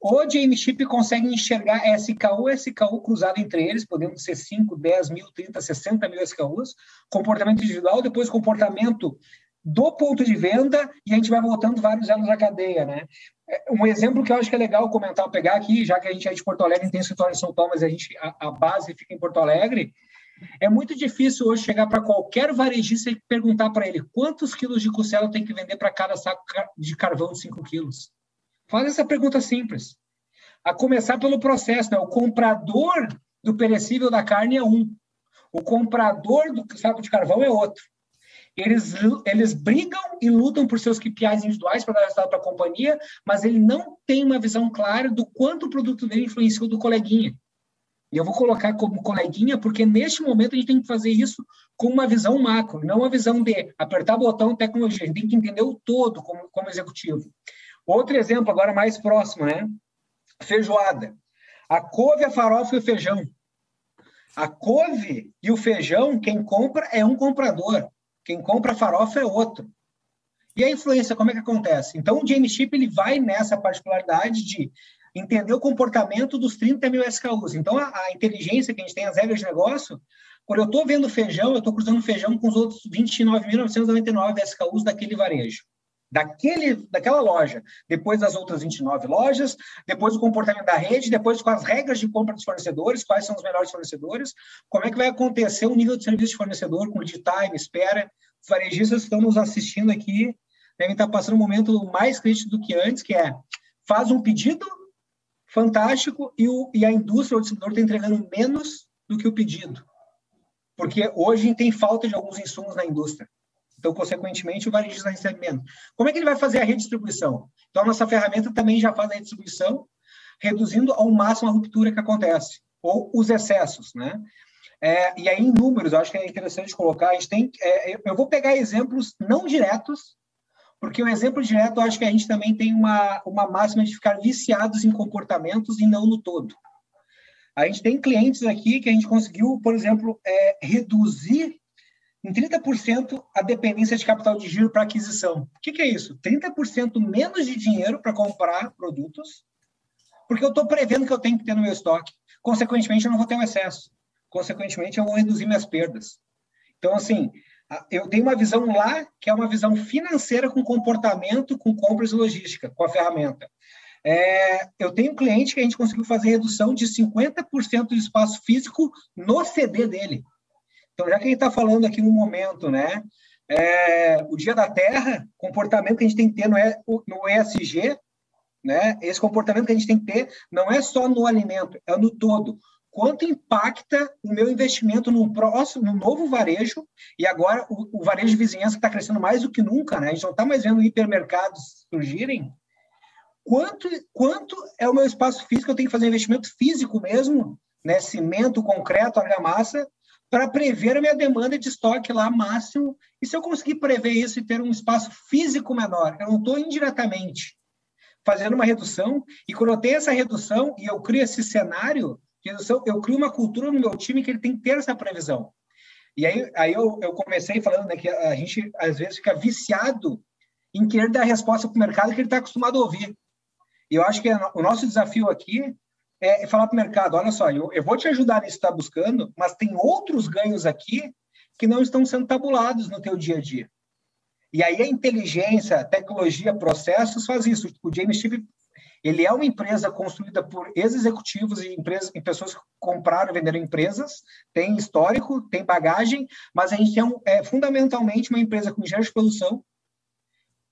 O GameStip consegue enxergar SKU e SKU cruzado entre eles, podendo ser 5, 10 mil, 30, 60 mil SKUs, comportamento individual, depois comportamento do ponto de venda, e a gente vai voltando vários anos na cadeia, né? Um exemplo que eu acho que é legal comentar, pegar aqui, já que a gente é de Porto Alegre, tem escritório em São Paulo, mas a base fica em Porto Alegre, é muito difícil hoje chegar para qualquer varejista e perguntar para ele quantos quilos de costela tem que vender para cada saco de carvão de 5 quilos. Faz essa pergunta simples. A começar pelo processo, né? O comprador do perecível da carne é um. O comprador do saco de carvão é outro. Eles brigam e lutam por seus KPIs individuais para dar resultado para a companhia, mas ele não tem uma visão clara do quanto o produto dele influenciou do coleguinha. E eu vou colocar como coleguinha, porque neste momento a gente tem que fazer isso com uma visão macro, não uma visão de apertar botão tecnologia. A gente tem que entender o todo como executivo. Outro exemplo, agora mais próximo, né? Feijoada. A couve, a farofa e o feijão. A couve e o feijão, quem compra é um comprador. Quem compra a farofa é outro. E a influência, como é que acontece? Então, o James Chip ele vai nessa particularidade de entender o comportamento dos 30 mil SKUs. Então, a inteligência que a gente tem, as regras de negócio, quando eu estou vendo feijão, eu estou cruzando feijão com os outros 29.999 SKUs daquele varejo. Daquela loja. Depois das outras 29 lojas, depois o comportamento da rede, depois com as regras de compra dos fornecedores, quais são os melhores fornecedores, como é que vai acontecer o nível de serviço de fornecedor, com lead time, espera. Os varejistas que estão nos assistindo aqui devem estar passando um momento mais crítico do que antes, que é, faz um pedido fantástico e a indústria, o distribuidor, está entregando menos do que o pedido. Porque hoje a gente tem falta de alguns insumos na indústria. Então, consequentemente, o varejista recebe menos. Como é que ele vai fazer a redistribuição? Então, a nossa ferramenta também já faz a redistribuição, reduzindo ao máximo a ruptura que acontece, ou os excessos, né? E aí, em números, eu acho que é interessante colocar, a gente tem, eu vou pegar exemplos não diretos, porque o exemplo direto, eu acho que a gente também tem uma máxima de ficar viciados em comportamentos e não no todo. A gente tem clientes aqui que a gente conseguiu, por exemplo, reduzir em 30% a dependência de capital de giro para aquisição. O que é isso? 30% menos de dinheiro para comprar produtos, porque eu estou prevendo que eu tenho que ter no meu estoque. Consequentemente, eu não vou ter um excesso. Consequentemente, eu vou reduzir minhas perdas. Então, assim, eu tenho uma visão lá, que é uma visão financeira com comportamento, com compras e logística, com a ferramenta. Eu tenho um cliente que a gente conseguiu fazer redução de 50% do espaço físico no CD dele. Então, já que a gente está falando aqui no momento, né, o Dia da Terra, comportamento que a gente tem que ter no ESG, né, esse comportamento que a gente tem que ter não é só no alimento, é no todo. Quanto impacta o meu investimento no novo varejo, e agora o varejo de vizinhança está crescendo mais do que nunca, né? A gente não está mais vendo hipermercados surgirem. Quanto é o meu espaço físico? Eu tenho que fazer investimento físico mesmo, né? Cimento, concreto, argamassa, para prever a minha demanda de estoque lá máximo. E se eu conseguir prever isso e ter um espaço físico menor, eu não estou indiretamente fazendo uma redução, e quando eu tenho essa redução e eu crio esse cenário, eu crio uma cultura no meu time que ele tem que ter essa previsão. E aí eu comecei falando, né, que a gente, às vezes, fica viciado em querer dar resposta para o mercado que ele está acostumado a ouvir. E eu acho que o nosso desafio aqui é falar para o mercado, olha só, eu vou te ajudar nisso que está buscando, mas tem outros ganhos aqui que não estão sendo tabulados no teu dia a dia. E aí a inteligência, a tecnologia, processos faz isso. O James Chip, ele é uma empresa construída por ex-executivos e pessoas que compraram e venderam empresas, tem histórico, tem bagagem, mas a gente tem fundamentalmente uma empresa com engenheiro de produção,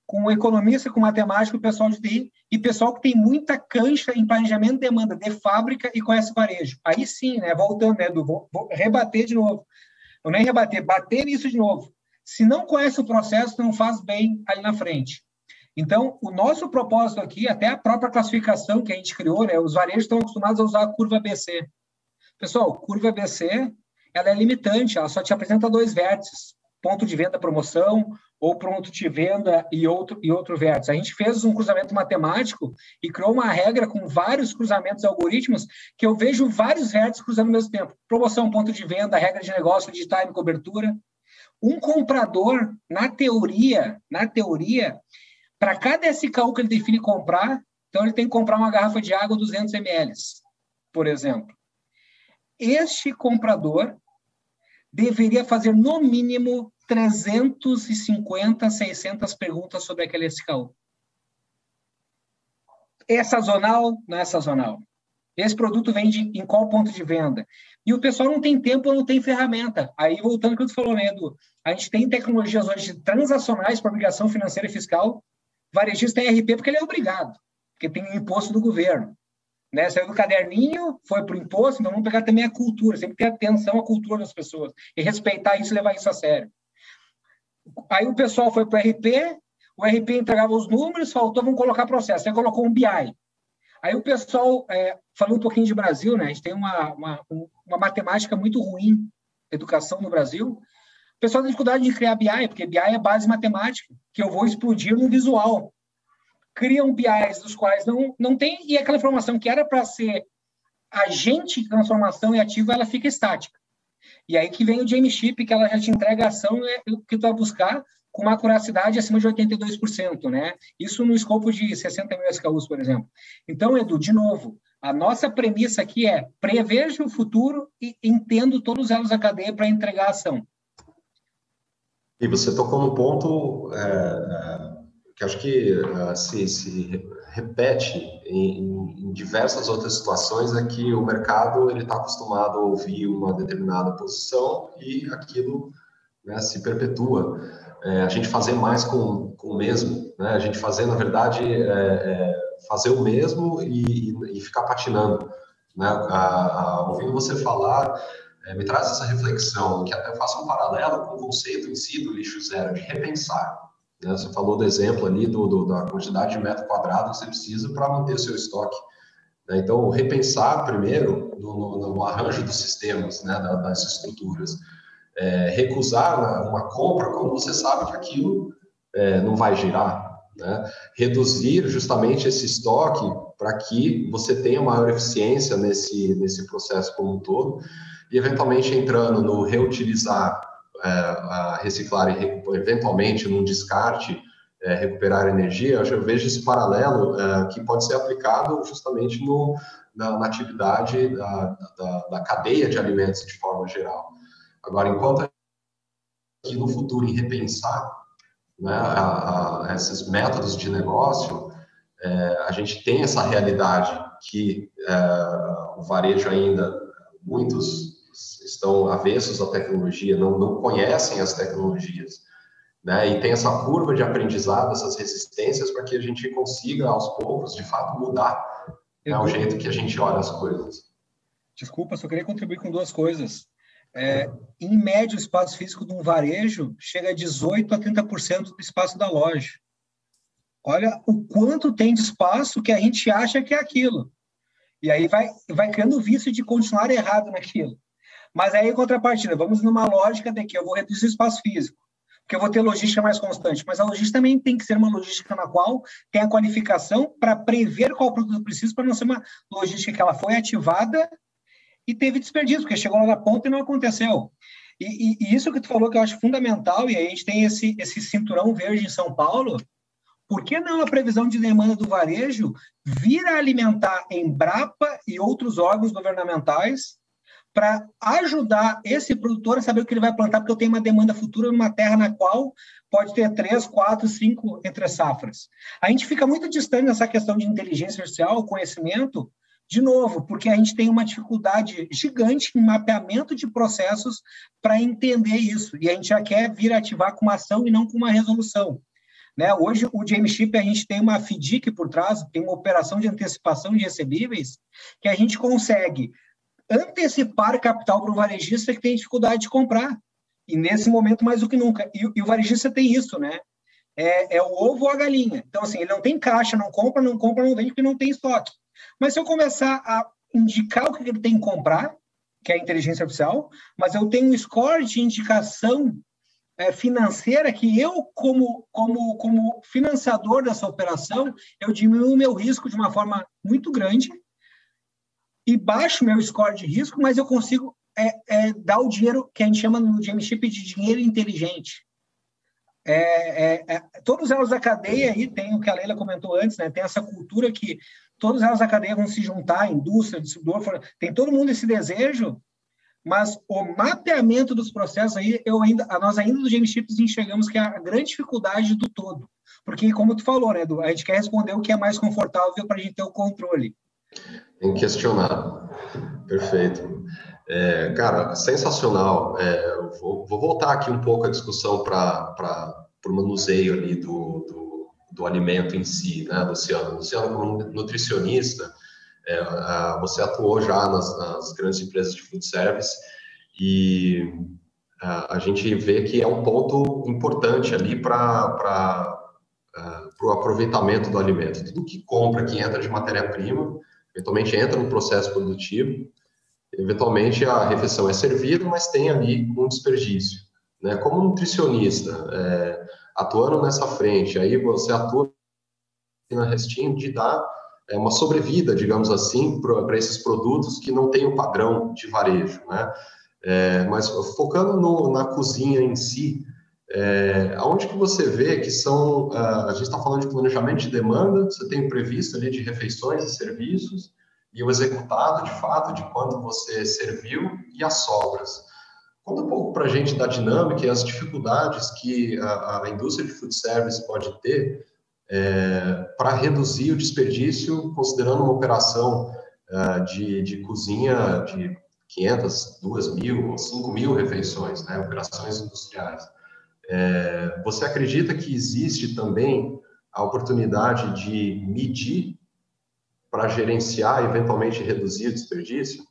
com economista, com matemático, pessoal de TI, e pessoal que tem muita cancha em planejamento de demanda de fábrica e conhece varejo. Aí sim, né, voltando, né, vou rebater de novo. Eu nem rebater, bater nisso de novo. Se não conhece o processo, não faz bem ali na frente. Então, o nosso propósito aqui, até a própria classificação que a gente criou, né, os varejos estão acostumados a usar a curva ABC. Pessoal, curva ABC, ela é limitante, ela só te apresenta 2 vértices, ponto de venda, promoção, ou ponto de venda e outro vértice. A gente fez um cruzamento matemático e criou uma regra com vários cruzamentos algoritmos que eu vejo vários vértices cruzando ao mesmo tempo. Promoção, ponto de venda, regra de negócio, lead time, cobertura. Um comprador, na teoria, para cada SKU que ele define comprar, então ele tem que comprar uma garrafa de água 200 ml, por exemplo. Este comprador deveria fazer, no mínimo, 350, 600 perguntas sobre aquele SKU. É sazonal? Não é sazonal. Esse produto vende em qual ponto de venda? E o pessoal não tem tempo ou não tem ferramenta. Aí, voltando ao que tu falou, né, Edu? A gente tem tecnologias hoje transacionais para obrigação financeira e fiscal. Varejista tem RP porque ele é obrigado, porque tem o imposto do governo. né? Saiu do caderninho, foi para o imposto, então vamos pegar também a cultura, sempre ter atenção à cultura das pessoas e respeitar isso e levar isso a sério. Aí o pessoal foi para o RP entregava os números, faltou, vamos colocar processo. Aí colocou um BI. Aí o pessoal, falando um pouquinho de Brasil, né? A gente tem uma matemática muito ruim, educação no Brasil. O pessoal tem dificuldade de criar BI, porque BI é base matemática, que eu vou explodir no visual. Criam BIs dos quais não tem, e aquela informação que era para ser agente de transformação e ativo, ela fica estática. E aí que vem o Jamesheep, que ela já te entrega a ação que tu vai buscar com uma acuracidade acima de 82%, né? Isso no escopo de 60 mil SKUs, por exemplo. Então, Edu, de novo, a nossa premissa aqui é preveja o futuro e entendo todos os elos da cadeia para entregar a ação. E você tocou num ponto que acho que se repete em diversas outras situações, é que o mercado ele está acostumado a ouvir uma determinada posição e aquilo, né, se perpetua. A gente fazer mais com o mesmo, né? A gente fazer, na verdade, fazer o mesmo e ficar patinando, né? Ouvindo você falar, me traz essa reflexão, que até faça um paralelo com o conceito em si do lixo zero, de repensar. Né? Você falou do exemplo ali da quantidade de metro quadrado que você precisa para manter o seu estoque. Né? Então, repensar primeiro no arranjo dos sistemas, né? Das estruturas. Recusar uma compra quando você sabe que aquilo não vai girar, né? Reduzir justamente esse estoque para que você tenha maior eficiência nesse processo como um todo e, eventualmente, entrando no reutilizar, reciclar e, eventualmente, num descarte, recuperar energia. Eu vejo esse paralelo que pode ser aplicado justamente na atividade da cadeia de alimentos de forma geral. Agora, enquanto aqui no futuro em repensar, né, esses métodos de negócio, a gente tem essa realidade que o varejo ainda, muitos estão avessos à tecnologia, não conhecem as tecnologias, né, e tem essa curva de aprendizado, essas resistências para que a gente consiga, aos poucos, de fato, mudar, né, o jeito que a gente olha as coisas. Desculpa, só queria contribuir com duas coisas. Em média, o espaço físico de um varejo chega a 18% a 30% do espaço da loja. Olha o quanto tem de espaço que a gente acha que é aquilo. E aí vai criando o vício de continuar errado naquilo. Mas aí, em contrapartida, vamos numa lógica de que eu vou reduzir o espaço físico, porque eu vou ter logística mais constante. Mas a logística também tem que ser uma logística na qual tem a qualificação para prever qual produto eu preciso, para não ser uma logística que ela foi ativada e teve desperdício, porque chegou lá na ponta e não aconteceu. E isso que tu falou que eu acho fundamental, e aí a gente tem esse cinturão verde em São Paulo, por que não a previsão de demanda do varejo vir a alimentar Embrapa e outros órgãos governamentais para ajudar esse produtor a saber o que ele vai plantar, porque eu tenho uma demanda futura numa terra na qual pode ter 3, 4, 5 entre safras. A gente fica muito distante nessa questão de inteligência artificial, conhecimento, de novo, porque a gente tem uma dificuldade gigante em mapeamento de processos para entender isso. E a gente já quer vir ativar com uma ação e não com uma resolução. Né? Hoje, o Jamesheep, a gente tem uma FDIC por trás, tem uma operação de antecipação de recebíveis, que a gente consegue antecipar capital para o varejista que tem dificuldade de comprar. E nesse momento, mais do que nunca. E o varejista tem isso, né? É o ovo ou a galinha. Então, assim, ele não tem caixa, não compra, não vende, porque não tem estoque. Mas se eu começar a indicar o que ele tem que comprar, que é a inteligência artificial, mas eu tenho um score de indicação financeira que eu, como financiador dessa operação, eu diminuo o meu risco de uma forma muito grande e baixo o meu score de risco, mas eu consigo dar o dinheiro que a gente chama no Jamesheep de dinheiro inteligente. Todos elas da cadeia aí, tem o que a Leila comentou antes, né? Tem essa cultura que todos elas da cadeia vão se juntar, indústria, distribuidor, tem todo mundo esse desejo, mas o mapeamento dos processos aí, nós ainda do Jamesheep enxergamos que é a grande dificuldade do todo, porque como tu falou, né, Edu, a gente quer responder o que é mais confortável para a gente ter o controle. Inquestionável. Perfeito. Cara, sensacional. Eu vou voltar aqui um pouco a discussão para o manuseio ali do alimento em si, né, Luciano? Luciano, como nutricionista, Você atuou já nas grandes empresas de food service e a gente vê que é um ponto importante ali para o aproveitamento do alimento. Tudo que compra, que entra de matéria-prima, eventualmente entra no processo produtivo, eventualmente a refeição é servida, mas tem ali um desperdício, né? Como nutricionista, atuando nessa frente, aí você atua na Resting de dar uma sobrevida, digamos assim, para esses produtos que não têm o padrão de varejo, né? Mas focando na cozinha em si, aonde que você vê que são... a gente está falando de planejamento de demanda, você tem o previsto ali de refeições e serviços, e o executado, de fato, de quanto você serviu e as sobras. Conta um pouco para a gente da dinâmica e as dificuldades que a indústria de food service pode ter para reduzir o desperdício, considerando uma operação de cozinha de 500, 2.000, 5.000 refeições, né? Operações industriais. Você acredita que existe também a oportunidade de medir para gerenciar e eventualmente reduzir o desperdício?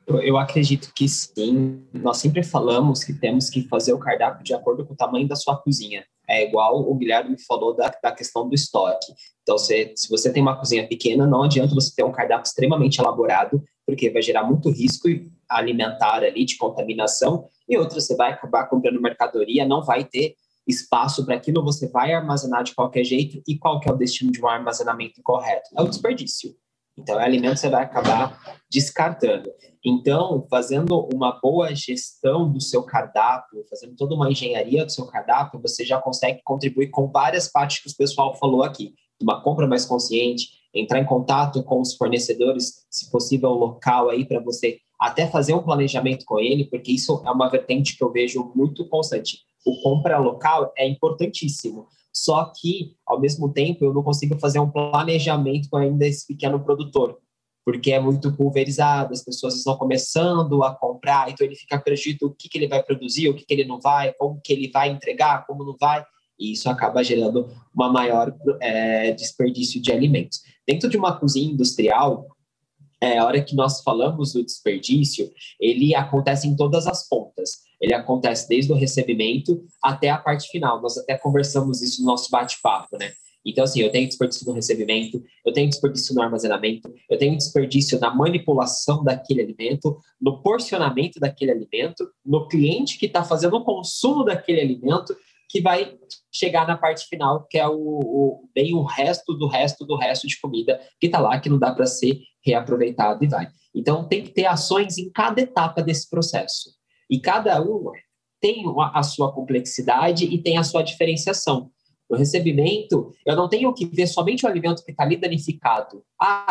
Eu acredito que sim. Nós sempre falamos que temos que fazer o cardápio de acordo com o tamanho da sua cozinha. É igual o Guilherme falou da questão do estoque. Então, se você tem uma cozinha pequena, não adianta você ter um cardápio extremamente elaborado, porque vai gerar muito risco alimentar ali de contaminação, e outra, você vai acabar comprando mercadoria, não vai ter espaço para aquilo, você vai armazenar de qualquer jeito, e qual que é o destino de um armazenamento incorreto? É o desperdício. Então, é alimento que você vai acabar descartando. Então, fazendo uma boa gestão do seu cardápio, fazendo toda uma engenharia do seu cardápio, você já consegue contribuir com várias partes que o pessoal falou aqui. Uma compra mais consciente, entrar em contato com os fornecedores, se possível local aí, para você até fazer um planejamento com ele, porque isso é uma vertente que eu vejo muito constante. O compra local é importantíssimo. Só que, ao mesmo tempo, eu não consigo fazer um planejamento com ainda esse pequeno produtor, porque é muito pulverizado, as pessoas estão começando a comprar, então ele fica perdido o que ele vai produzir, o que ele não vai, como que ele vai entregar, como não vai, e isso acaba gerando uma maior desperdício de alimentos. Dentro de uma cozinha industrial, a hora que nós falamos do desperdício, ele acontece em todas as pontas. Ele acontece desde o recebimento até a parte final. Nós até conversamos isso no nosso bate-papo, né? Então, assim, eu tenho desperdício no recebimento, eu tenho desperdício no armazenamento, eu tenho desperdício na manipulação daquele alimento, no porcionamento daquele alimento, no cliente que está fazendo o consumo daquele alimento, que vai chegar na parte final, que é bem o resto de comida que está lá, que não dá para ser reaproveitado e vai. Então, tem que ter ações em cada etapa desse processo. E cada uma tem a sua complexidade e tem a sua diferenciação. No recebimento, eu não tenho que ver somente o alimento que está ali danificado.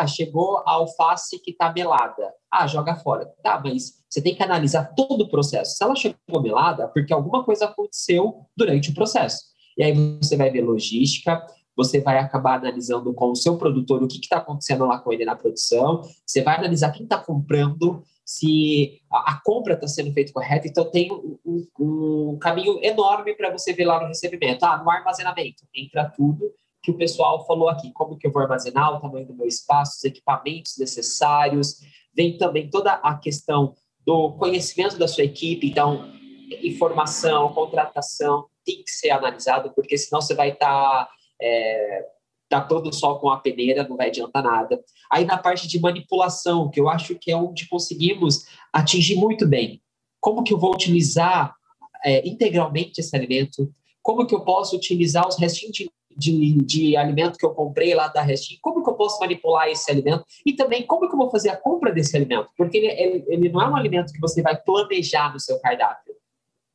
Chegou a alface que está melada. Joga fora. Tá, mas você tem que analisar todo o processo. Se ela chegou melada, porque alguma coisa aconteceu durante o processo. E aí você vai ver logística, você vai acabar analisando com o seu produtor o que está acontecendo lá com ele na produção, você vai analisar quem está comprando, se a compra está sendo feita correta. Então, tem um caminho enorme para você ver lá no recebimento. No armazenamento, entra tudo que o pessoal falou aqui. Como que eu vou armazenar, o tamanho do meu espaço, os equipamentos necessários. Vem também toda a questão do conhecimento da sua equipe. Então, informação, contratação, tem que ser analisado, porque senão você vai estar... Tá todo sol com a peneira, não vai adiantar nada. Aí na parte de manipulação, que eu acho que é onde conseguimos atingir muito bem. Como que eu vou utilizar integralmente esse alimento? Como que eu posso utilizar os restinhos de alimento que eu comprei lá da Resting? Como que eu posso manipular esse alimento? E também como que eu vou fazer a compra desse alimento? Porque ele não é um alimento que você vai planejar no seu cardápio.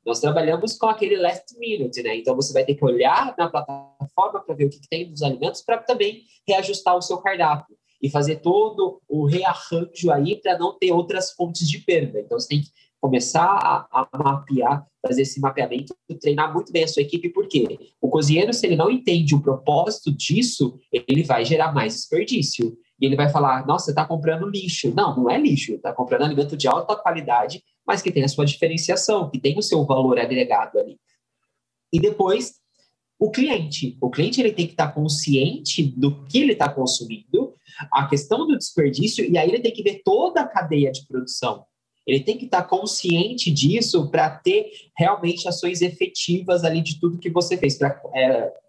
Nós trabalhamos com aquele last minute, né? Então, você vai ter que olhar na plataforma para ver o que tem nos alimentos para também reajustar o seu cardápio e fazer todo o rearranjo aí para não ter outras fontes de perda. Então, você tem que começar a mapear, fazer esse mapeamento, treinar muito bem a sua equipe, porque o cozinheiro, se ele não entende o propósito disso, ele vai gerar mais desperdício. E ele vai falar, nossa, você está comprando lixo. Não é lixo, está comprando alimento de alta qualidade, mas que tem a sua diferenciação, que tem o seu valor agregado ali. E depois, o cliente. O cliente ele tem que estar consciente do que ele está consumindo, a questão do desperdício, e aí ele tem que ver toda a cadeia de produção. Ele tem que estar consciente disso para ter realmente ações efetivas ali de tudo que você fez, para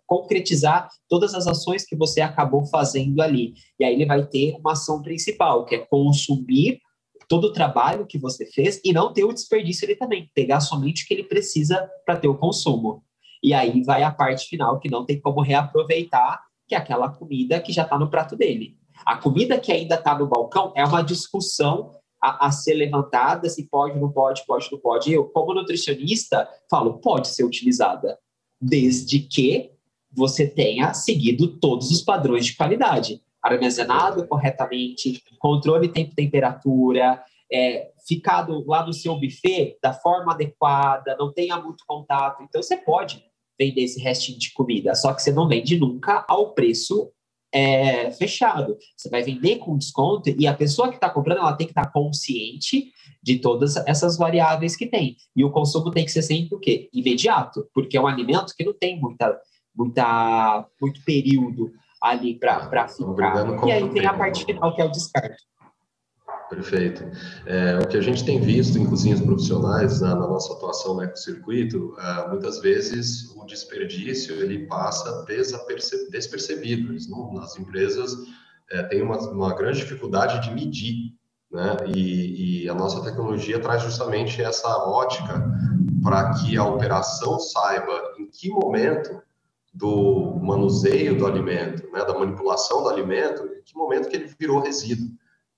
concretizar todas as ações que você acabou fazendo ali. E aí ele vai ter uma ação principal, que é consumir todo o trabalho que você fez e não ter o desperdício ali também, pegar somente o que ele precisa para ter o consumo. E aí vai a parte final, que não tem como reaproveitar, que é aquela comida que já está no prato dele. A comida que ainda está no balcão é uma discussão a ser levantada, se pode, não pode, pode, não pode. Eu, como nutricionista, falo, pode ser utilizada, desde que você tenha seguido todos os padrões de qualidade. Armazenado corretamente, controle tempo e temperatura, ficado lá no seu buffet da forma adequada, não tenha muito contato. Então, você pode vender esse restinho de comida, só que você não vende nunca ao preço fechado. Você vai vender com desconto e a pessoa que está comprando, ela tem que estar consciente de todas essas variáveis que tem. E o consumo tem que ser sempre o quê? Imediato, porque é um alimento que não tem muito período ali para ficar. E aí tem a parte final, que é o descarte. Perfeito. O que a gente tem visto em cozinhas profissionais, na nossa atuação no ecocircuito, muitas vezes o desperdício ele passa despercebido. As empresas têm uma grande dificuldade de medir, né? E a nossa tecnologia traz justamente essa ótica para que a operação saiba em que momento do manuseio do alimento, né, da manipulação do alimento, em que momento que ele virou resíduo.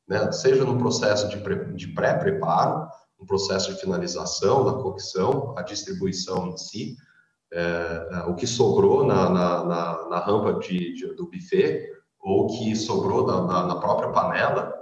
Né, seja no processo de pré-preparo, no processo de finalização, da cocção, a distribuição em si, o que sobrou na rampa do buffet, ou o que sobrou na própria panela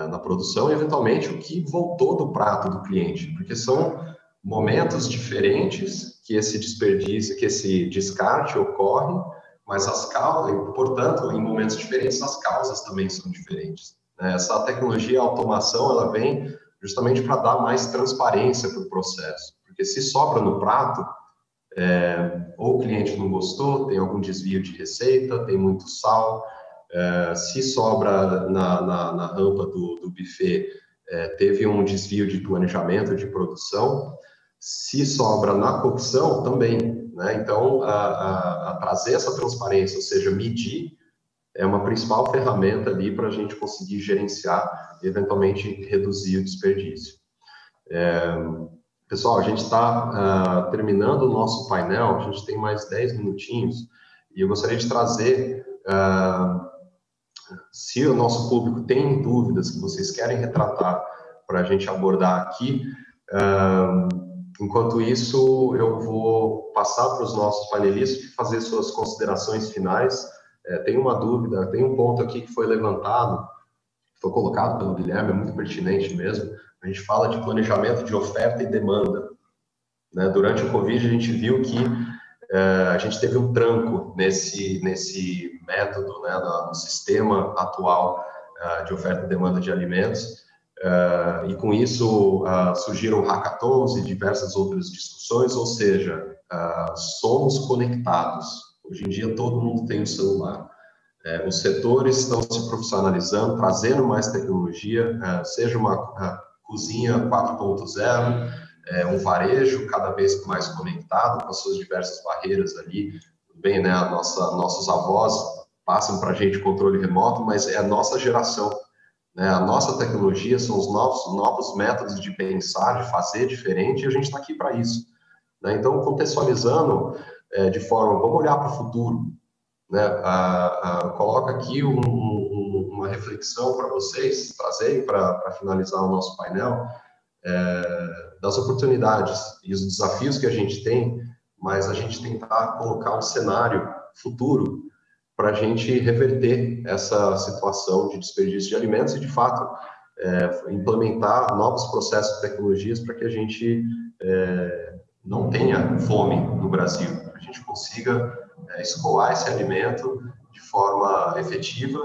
na produção, e eventualmente o que voltou do prato do cliente, porque são momentos diferentes que esse desperdício, que esse descarte ocorre, mas as causas, portanto, em momentos diferentes, as causas também são diferentes. Essa tecnologia, a automação, ela vem justamente para dar mais transparência para o processo, porque se sobra no prato, ou o cliente não gostou, tem algum desvio de receita, tem muito sal, se sobra na rampa do buffet, teve um desvio de planejamento de produção, se sobra na cocção, também. Né? Então, a trazer essa transparência, ou seja, medir, é uma principal ferramenta ali para a gente conseguir gerenciar e, eventualmente, reduzir o desperdício. Pessoal, a gente está terminando o nosso painel, a gente tem mais 10 minutinhos, e eu gostaria de trazer, se o nosso público tem dúvidas que vocês querem retratar para a gente abordar aqui, enquanto isso, eu vou passar para os nossos panelistas fazer suas considerações finais. Tem uma dúvida, tem um ponto aqui que foi levantado, foi colocado pelo Guilherme, é muito pertinente mesmo. A gente fala de planejamento de oferta e demanda. Né? Durante o Covid, a gente viu que a gente teve um tranco nesse método, né, no sistema atual de oferta e demanda de alimentos. E com isso surgiram hackathons e diversas outras discussões, ou seja, somos conectados. Hoje em dia todo mundo tem um celular. Os setores estão se profissionalizando, trazendo mais tecnologia, seja uma cozinha 4.0, um varejo cada vez mais conectado, com as suas diversas barreiras ali. Bem, né, nossos avós passam para a gente controle remoto, mas é a nossa geração. A nossa tecnologia são os novos métodos de pensar, de fazer diferente, e a gente está aqui para isso. Então, contextualizando de forma, vamos olhar para o futuro. Coloco aqui uma reflexão para vocês trazerem para finalizar o nosso painel, das oportunidades e os desafios que a gente tem, mas a gente tentar colocar um cenário futuro para a gente reverter essa situação de desperdício de alimentos e, de fato, implementar novos processos e tecnologias para que a gente não tenha fome no Brasil, a gente consiga escoar esse alimento de forma efetiva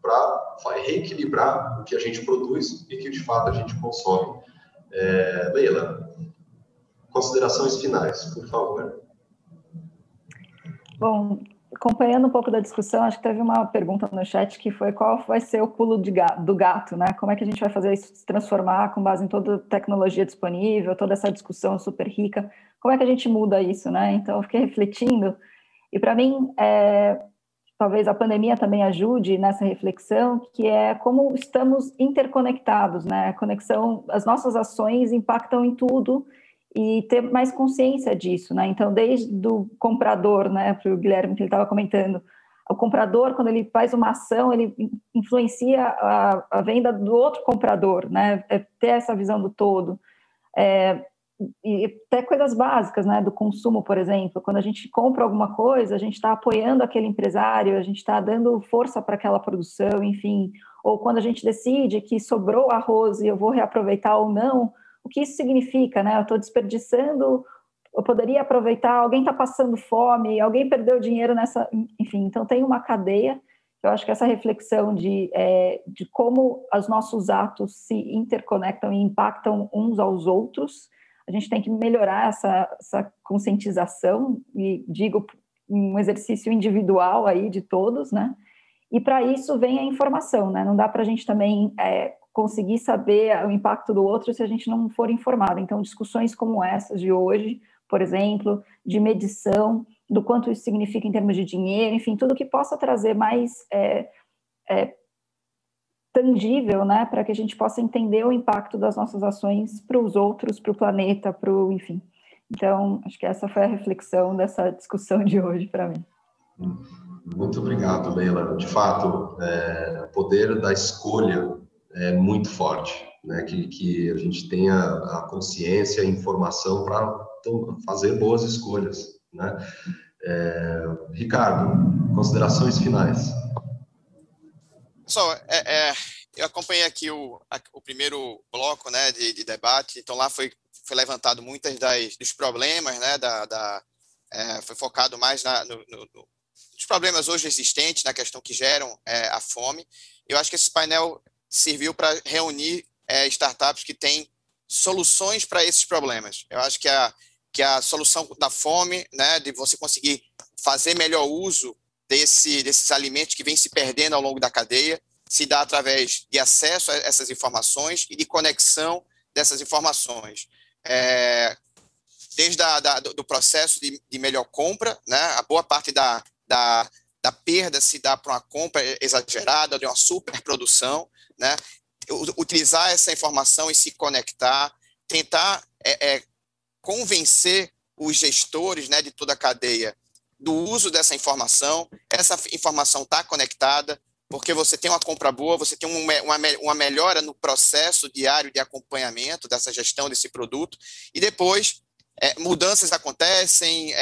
para reequilibrar o que a gente produz e que, de fato, a gente consome. Leila, considerações finais, por favor. Bom, acompanhando um pouco da discussão, acho que teve uma pergunta no chat que foi qual vai ser o pulo do gato, né? Como é que a gente vai fazer isso se transformar com base em toda a tecnologia disponível, toda essa discussão super rica? Como é que a gente muda isso, né? Então, eu fiquei refletindo e, para mim, talvez a pandemia também ajude nessa reflexão, que é como estamos interconectados, né? A conexão, as nossas ações impactam em tudo e ter mais consciência disso, né? Então, desde o comprador, né, para o Guilherme que ele estava comentando, o comprador, quando ele faz uma ação, ele influencia a venda do outro comprador, né? Ter essa visão do todo. E até coisas básicas, né, do consumo, por exemplo, quando a gente compra alguma coisa, a gente está apoiando aquele empresário, a gente está dando força para aquela produção, enfim, ou quando a gente decide que sobrou arroz e eu vou reaproveitar ou não, o que isso significa, né? Eu estou desperdiçando, eu poderia aproveitar, alguém está passando fome, alguém perdeu dinheiro nessa, enfim, então tem uma cadeia. Eu acho que essa reflexão de como os nossos atos se interconectam e impactam uns aos outros, a gente tem que melhorar essa conscientização, e digo um exercício individual aí de todos, né? E para isso vem a informação, né? Não dá para a gente também conseguir saber o impacto do outro se a gente não for informado. Então, discussões como essas de hoje, por exemplo, de medição, do quanto isso significa em termos de dinheiro, enfim, tudo que possa trazer mais tangível, né, para que a gente possa entender o impacto das nossas ações para os outros, para o planeta, enfim. Então, acho que essa foi a reflexão dessa discussão de hoje para mim. Muito obrigado, Leila. De fato, o poder da escolha é muito forte, né? Que a gente tenha a consciência e a informação para fazer boas escolhas, né? Ricardo, considerações finais. Pessoal, eu acompanhei aqui o primeiro bloco, né, de debate, então lá foi levantado muitas dos problemas, né, foi focado mais nos problemas hoje existentes, na questão que geram a fome. Eu acho que esse painel serviu para reunir startups que têm soluções para esses problemas. Eu acho que a solução da fome, né, de você conseguir fazer melhor uso desses alimentos que vêm se perdendo ao longo da cadeia, se dá através de acesso a essas informações e de conexão dessas informações. Desde do processo de melhor compra, né, a boa parte da perda se dá para uma compra exagerada, de uma superprodução, né, utilizar essa informação e se conectar, tentar convencer os gestores, né, de toda a cadeia do uso dessa informação. Essa informação está conectada, porque você tem uma compra boa, você tem uma melhora no processo diário de acompanhamento dessa gestão desse produto, e depois mudanças acontecem,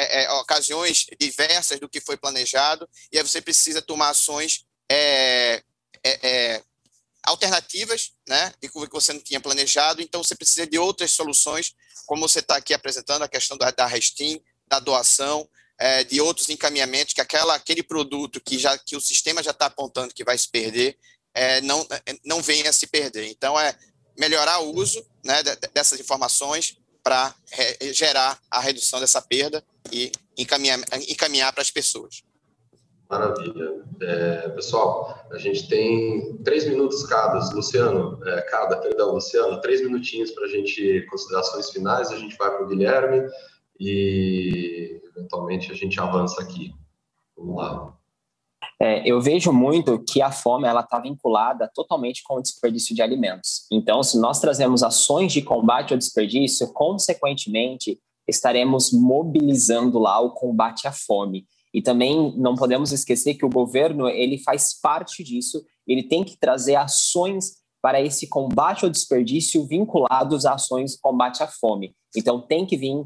ocasiões diversas do que foi planejado, e aí você precisa tomar ações alternativas, né, de que você não tinha planejado, então você precisa de outras soluções, como você está aqui apresentando, a questão da Restim, da doação, de outros encaminhamentos, que aquele produto que o sistema já está apontando que vai se perder, não venha a se perder. Então, melhorar o uso, né, dessas informações para gerar a redução dessa perda e encaminhar para as pessoas. Maravilha. Pessoal, a gente tem 3 minutos Luciano, 3 minutinhos para a gente, considerações finais, a gente vai para o Guilherme e eventualmente a gente avança aqui. Vamos lá. Eu vejo muito que a fome está vinculada totalmente com o desperdício de alimentos. Então, se nós trazemos ações de combate ao desperdício, consequentemente, estaremos mobilizando lá o combate à fome. E também não podemos esquecer que o governo ele faz parte disso, ele tem que trazer ações para esse combate ao desperdício vinculados a ações de combate à fome. Então, tem que vir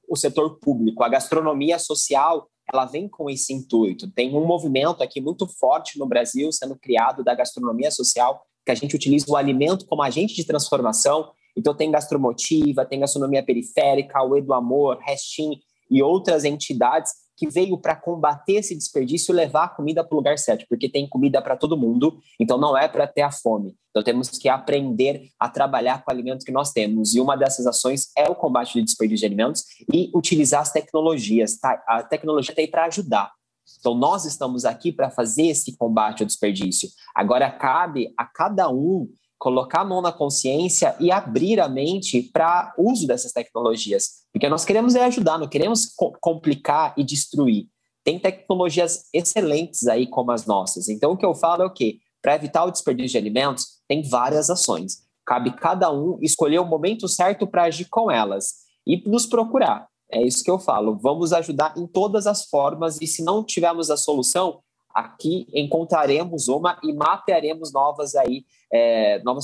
o setor público, a gastronomia social, ela vem com esse intuito. Tem um movimento aqui muito forte no Brasil sendo criado da gastronomia social, que a gente utiliza o alimento como agente de transformação. Então tem Gastromotiva, tem Gastronomia Periférica, o Edo Amor, Restim e outras entidades que veio para combater esse desperdício e levar a comida para o lugar certo, porque tem comida para todo mundo, então não é para ter a fome. Então temos que aprender a trabalhar com alimentos que nós temos, e uma dessas ações é o combate ao desperdício de alimentos e utilizar as tecnologias, tá? A tecnologia está aí para ajudar. Então nós estamos aqui para fazer esse combate ao desperdício. Agora cabe a cada um colocar a mão na consciência e abrir a mente para o uso dessas tecnologias. Porque nós queremos ajudar, não queremos complicar e destruir. Tem tecnologias excelentes aí como as nossas. Então o que eu falo é o quê? Para evitar o desperdício de alimentos, tem várias ações. Cabe cada um escolher o momento certo para agir com elas e nos procurar. É isso que eu falo. Vamos ajudar em todas as formas, e se não tivermos a solução, aqui encontraremos uma e mapearemos novas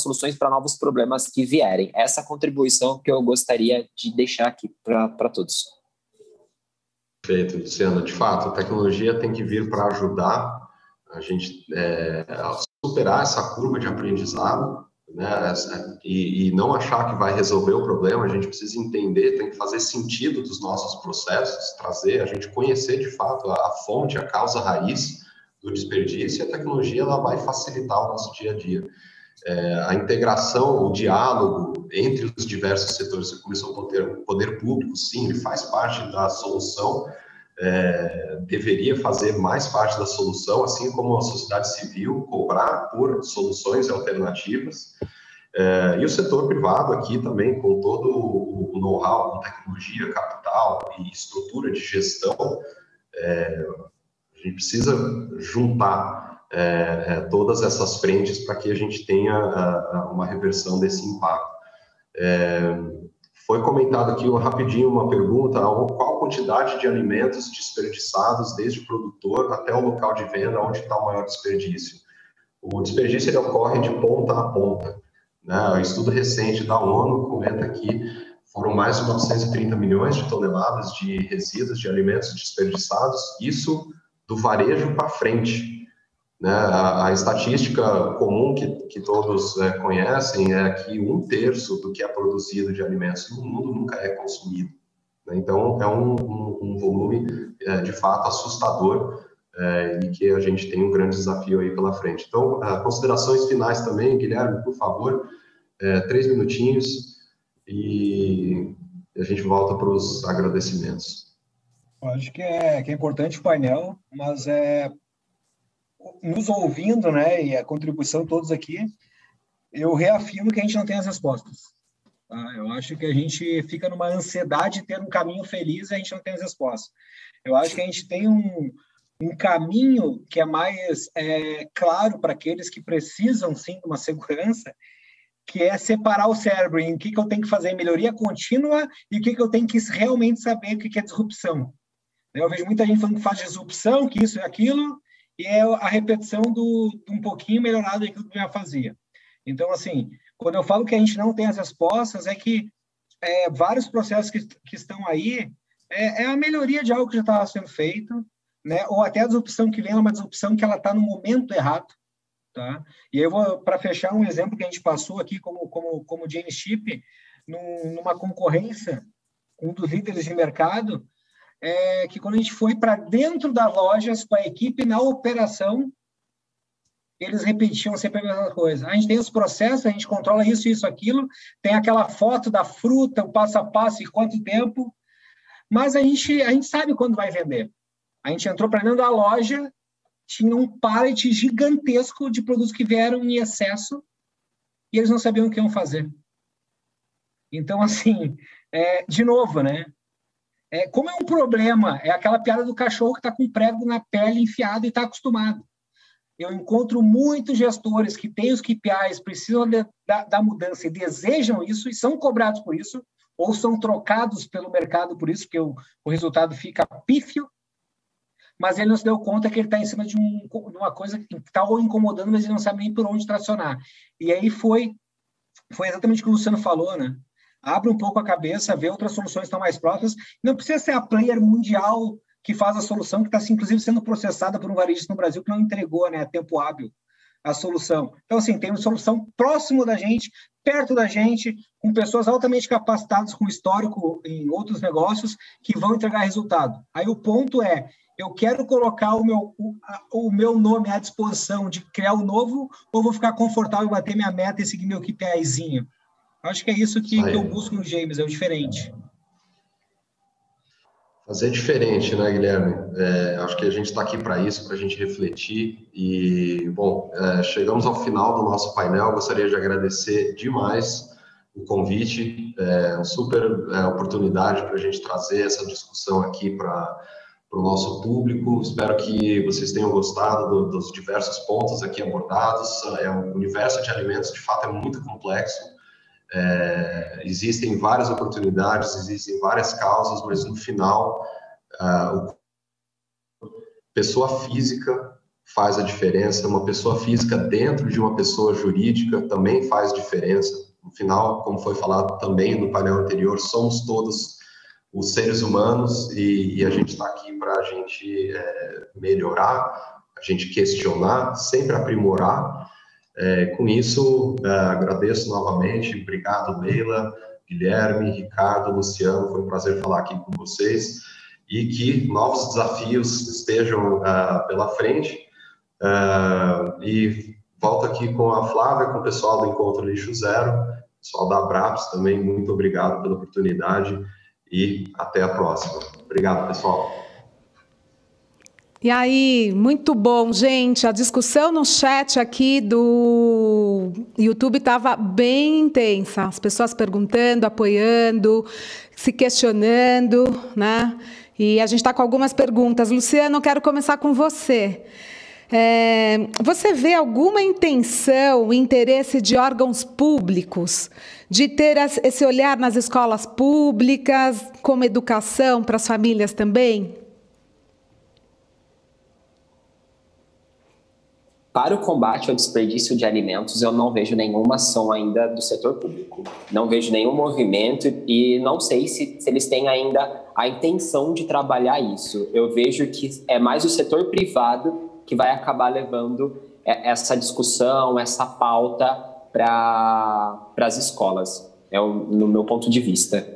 soluções para novos problemas que vierem. Essa contribuição que eu gostaria de deixar aqui para todos. Perfeito, Luciano. De fato, a tecnologia tem que vir para ajudar a gente a superar essa curva de aprendizado, né? E não achar que vai resolver o problema. A gente precisa entender, tem que fazer sentido dos nossos processos, trazer, a gente conhecer de fato a fonte, a causa raiz do desperdício, e a tecnologia ela vai facilitar o nosso dia a dia. A integração, o diálogo entre os diversos setores, você começou a o poder público, sim, ele faz parte da solução, deveria fazer mais parte da solução, assim como a sociedade civil cobrar por soluções alternativas, e o setor privado aqui também, com todo o know-how, com tecnologia, capital e estrutura de gestão, a gente precisa juntar todas essas frentes para que a gente tenha uma reversão desse impacto. Foi comentado aqui rapidinho uma pergunta: qual a quantidade de alimentos desperdiçados desde o produtor até o local de venda, onde está o maior desperdício? O desperdício ele ocorre de ponta a ponta, né? O estudo recente da ONU comenta que foram mais de 930 milhões de toneladas de resíduos de alimentos desperdiçados, isso do varejo para frente, né? A estatística comum que todos conhecem é que 1/3 do que é produzido de alimentos no mundo nunca é consumido, né? Então, é um volume, de fato, assustador, e que a gente tem um grande desafio aí pela frente. Então, considerações finais também, Guilherme, por favor, 3 minutinhos, e a gente volta para os agradecimentos. Acho que é importante o painel, mas nos ouvindo, né, e a contribuição de todos aqui, eu reafirmo que a gente não tem as respostas. Tá? Eu acho que a gente fica numa ansiedade de ter um caminho feliz e a gente não tem as respostas. Eu acho que a gente tem um caminho que é mais claro para aqueles que precisam, sim, de uma segurança, que é separar o cérebro em o que eu tenho que fazer em melhoria contínua e o que eu tenho que realmente saber o que é disrupção. Eu vejo muita gente falando que faz disrupção, que isso e aquilo, e é a repetição de um pouquinho melhorado daquilo que já fazia. Então, assim, quando eu falo que a gente não tem as respostas, é que vários processos que estão aí é a melhoria de algo que já estava sendo feito, né? Ou até a disrupção que vem é uma disrupção que ela está no momento errado. Tá? E eu vou, para fechar, um exemplo que a gente passou aqui como Jane Chip, numa concorrência, um dos líderes de mercado, que quando a gente foi para dentro das lojas com a equipe na operação, eles repetiam sempre a mesma coisa. A gente tem os processos, a gente controla isso, isso, aquilo, tem aquela foto da fruta, o passo a passo e quanto tempo, mas a gente sabe quando vai vender. A gente entrou para dentro da loja, tinha um pallet gigantesco de produtos que vieram em excesso e eles não sabiam o que iam fazer. Então, assim, de novo, né? Como é um problema, é aquela piada do cachorro que está com prego na pele enfiado e está acostumado. Eu encontro muitos gestores que têm os KPIs, precisam da mudança e desejam isso e são cobrados por isso, ou são trocados pelo mercado por isso, porque o resultado fica pífio, mas ele não se deu conta que ele está em cima de uma coisa que está o incomodando, mas ele não sabe nem por onde tracionar. E aí foi exatamente o que o Luciano falou, né? Abre um pouco a cabeça, vê outras soluções que estão mais próximas. Não precisa ser a player mundial que faz a solução, que está, inclusive, sendo processada por um varejista no Brasil que não entregou, né, a tempo hábil. a solução. Então, assim, tem uma solução próximo da gente, perto da gente, com pessoas altamente capacitadas, com histórico em outros negócios, que vão entregar resultado. Aí o ponto é, eu quero colocar o meu nome à disposição de criar o novo, ou vou ficar confortável, bater minha meta e seguir meu KPIzinho? Acho que é isso que eu busco no James, é o diferente. Fazer diferente, né, Guilherme? Acho que a gente está aqui para isso, para a gente refletir. E, bom, chegamos ao final do nosso painel. Gostaria de agradecer demais o convite. Uma super oportunidade para a gente trazer essa discussão aqui para o nosso público. Espero que vocês tenham gostado dos diversos pontos aqui abordados. O universo de alimentos, de fato, é muito complexo. Existem várias oportunidades, existem várias causas, mas no final pessoa física faz a diferença, uma pessoa física dentro de uma pessoa jurídica também faz diferença. No final, como foi falado também no painel anterior, somos todos os seres humanos e a gente está aqui para a gente melhorar, a gente questionar, sempre aprimorar. Com isso, agradeço novamente. Obrigado, Leila, Guilherme, Ricardo, Luciano. Foi um prazer falar aqui com vocês e que novos desafios estejam pela frente. E volto aqui com a Flávia, com o pessoal do Encontro Lixo Zero, pessoal da Abraps também. Muito obrigado pela oportunidade e até a próxima. Obrigado, pessoal. E aí, muito bom, gente. A discussão no chat aqui do YouTube estava bem intensa. As pessoas perguntando, apoiando, se questionando, né? E a gente está com algumas perguntas. Luciano, eu quero começar com você. Você vê alguma intenção, interesse de órgãos públicos de ter esse olhar nas escolas públicas, como educação para as famílias também? Para o combate ao desperdício de alimentos, eu não vejo nenhuma ação ainda do setor público. Não vejo nenhum movimento e não sei se eles têm ainda a intenção de trabalhar isso. Eu vejo que é mais o setor privado que vai acabar levando essa discussão, essa pauta para as escolas, no meu ponto de vista.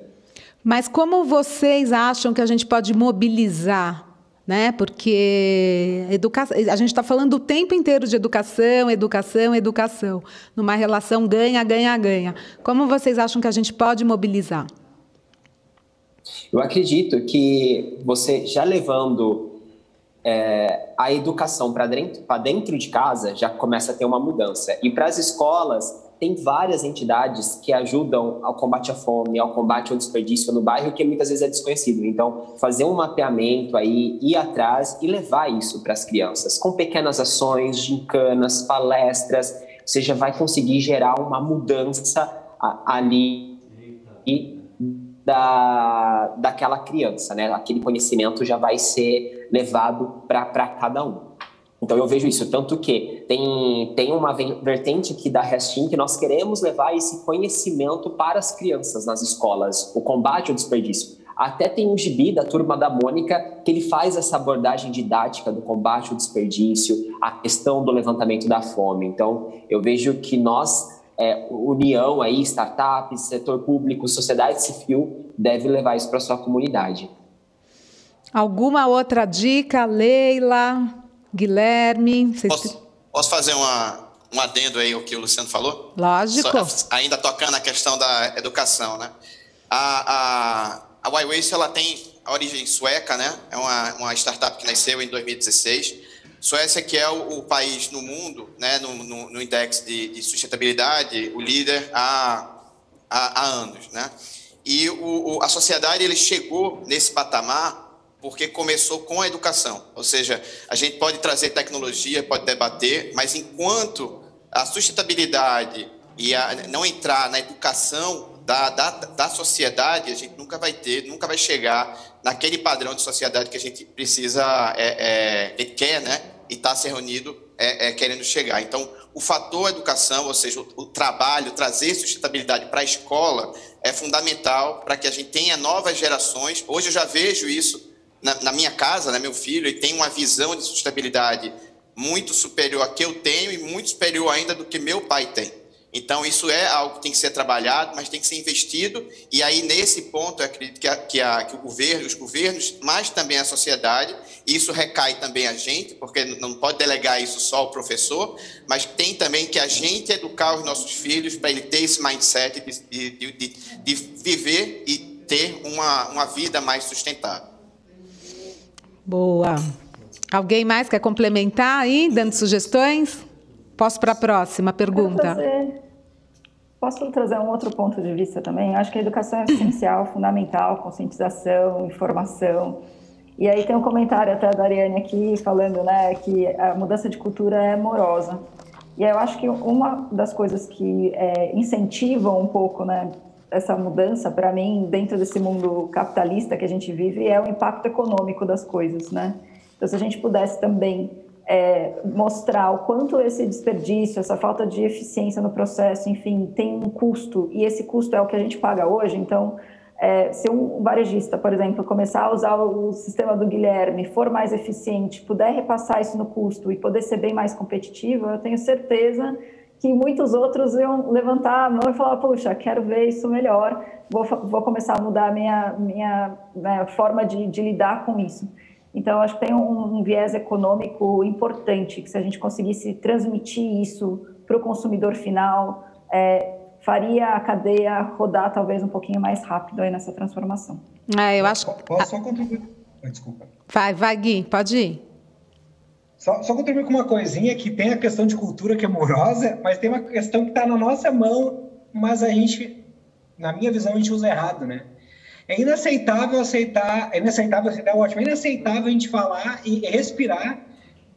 Mas como vocês acham que a gente pode mobilizar? Né? Porque a gente está falando o tempo inteiro de educação, educação, educação, numa relação ganha, ganha, ganha. Como vocês acham que a gente pode mobilizar? Eu acredito que você já levando a educação para dentro de casa já começa a ter uma mudança. E para as escolas, tem várias entidades que ajudam ao combate à fome, ao combate ao desperdício no bairro, que muitas vezes é desconhecido. Então, fazer um mapeamento aí, ir atrás e levar isso para as crianças, com pequenas ações, gincanas, palestras, você já vai conseguir gerar uma mudança ali daquela criança, né? Aquele conhecimento já vai ser levado para cada um. Então, eu vejo isso, tanto que tem uma vertente aqui da Restin que nós queremos levar esse conhecimento para as crianças nas escolas, o combate ao desperdício. Até tem um gibi da Turma da Mônica que ele faz essa abordagem didática do combate ao desperdício, a questão do levantamento da fome. Então, eu vejo que nós, união aí, startups, setor público, sociedade civil, deve levar isso para a sua comunidade. Alguma outra dica, Leila? Guilherme? Posso fazer um adendo aí ao que o Luciano falou? Lógico. Ainda tocando a questão da educação, né? A Y-Waste, ela tem a origem sueca, né? É uma startup que nasceu em 2016. Suécia, que é o país no mundo, né? No index de sustentabilidade, o líder há anos, né? E a sociedade ele chegou nesse patamar porque começou com a educação. Ou seja, a gente pode trazer tecnologia, pode debater, mas enquanto a sustentabilidade e não entrar na educação da sociedade, a gente nunca vai chegar naquele padrão de sociedade que a gente precisa, quer, né? E está se reunido querendo chegar. Então, o fator educação, ou seja, o trabalho, trazer sustentabilidade para a escola é fundamental para que a gente tenha novas gerações. Hoje eu já vejo isso na minha casa, né, meu filho, ele tem uma visão de sustentabilidade muito superior a que eu tenho e muito superior ainda do que meu pai tem. Então, isso é algo que tem que ser trabalhado, mas tem que ser investido. E aí, nesse ponto, eu acredito que o governo, os governos, mas também a sociedade, isso recai também a gente, porque não pode delegar isso só ao professor, mas tem também que a gente educar os nossos filhos para ele ter esse mindset de viver e ter uma vida mais sustentável. Boa. Alguém mais quer complementar aí, dando sugestões? Posso para a próxima pergunta? Posso trazer um outro ponto de vista também? Acho que a educação é essencial, fundamental, conscientização, informação. E aí tem um comentário até da Ariane aqui falando, né, que a mudança de cultura é morosa. E eu acho que uma das coisas que incentivam um pouco, né, essa mudança, para mim, dentro desse mundo capitalista que a gente vive, é o impacto econômico das coisas, né? Então, se a gente pudesse também mostrar o quanto esse desperdício, essa falta de eficiência no processo, enfim, tem um custo, e esse custo é o que a gente paga hoje. Então, se um varejista, por exemplo, começar a usar o sistema do Guilherme, for mais eficiente, puder repassar isso no custo e poder ser bem mais competitivo, eu tenho certeza que muitos outros iam levantar a mão e falar, puxa, quero ver isso melhor, vou começar a mudar a minha forma de lidar com isso. Então, acho que tem um viés econômico importante, que se a gente conseguisse transmitir isso para o consumidor final, faria a cadeia rodar talvez um pouquinho mais rápido aí nessa transformação. Eu acho... Posso só contribuir? Desculpa. Vai, Gui, pode ir. Só contribuir com uma coisinha, que tem a questão de cultura que é morosa, mas tem uma questão que está na nossa mão, mas a gente, na minha visão, a gente usa errado, né? É inaceitável ótimo, é inaceitável a gente falar e respirar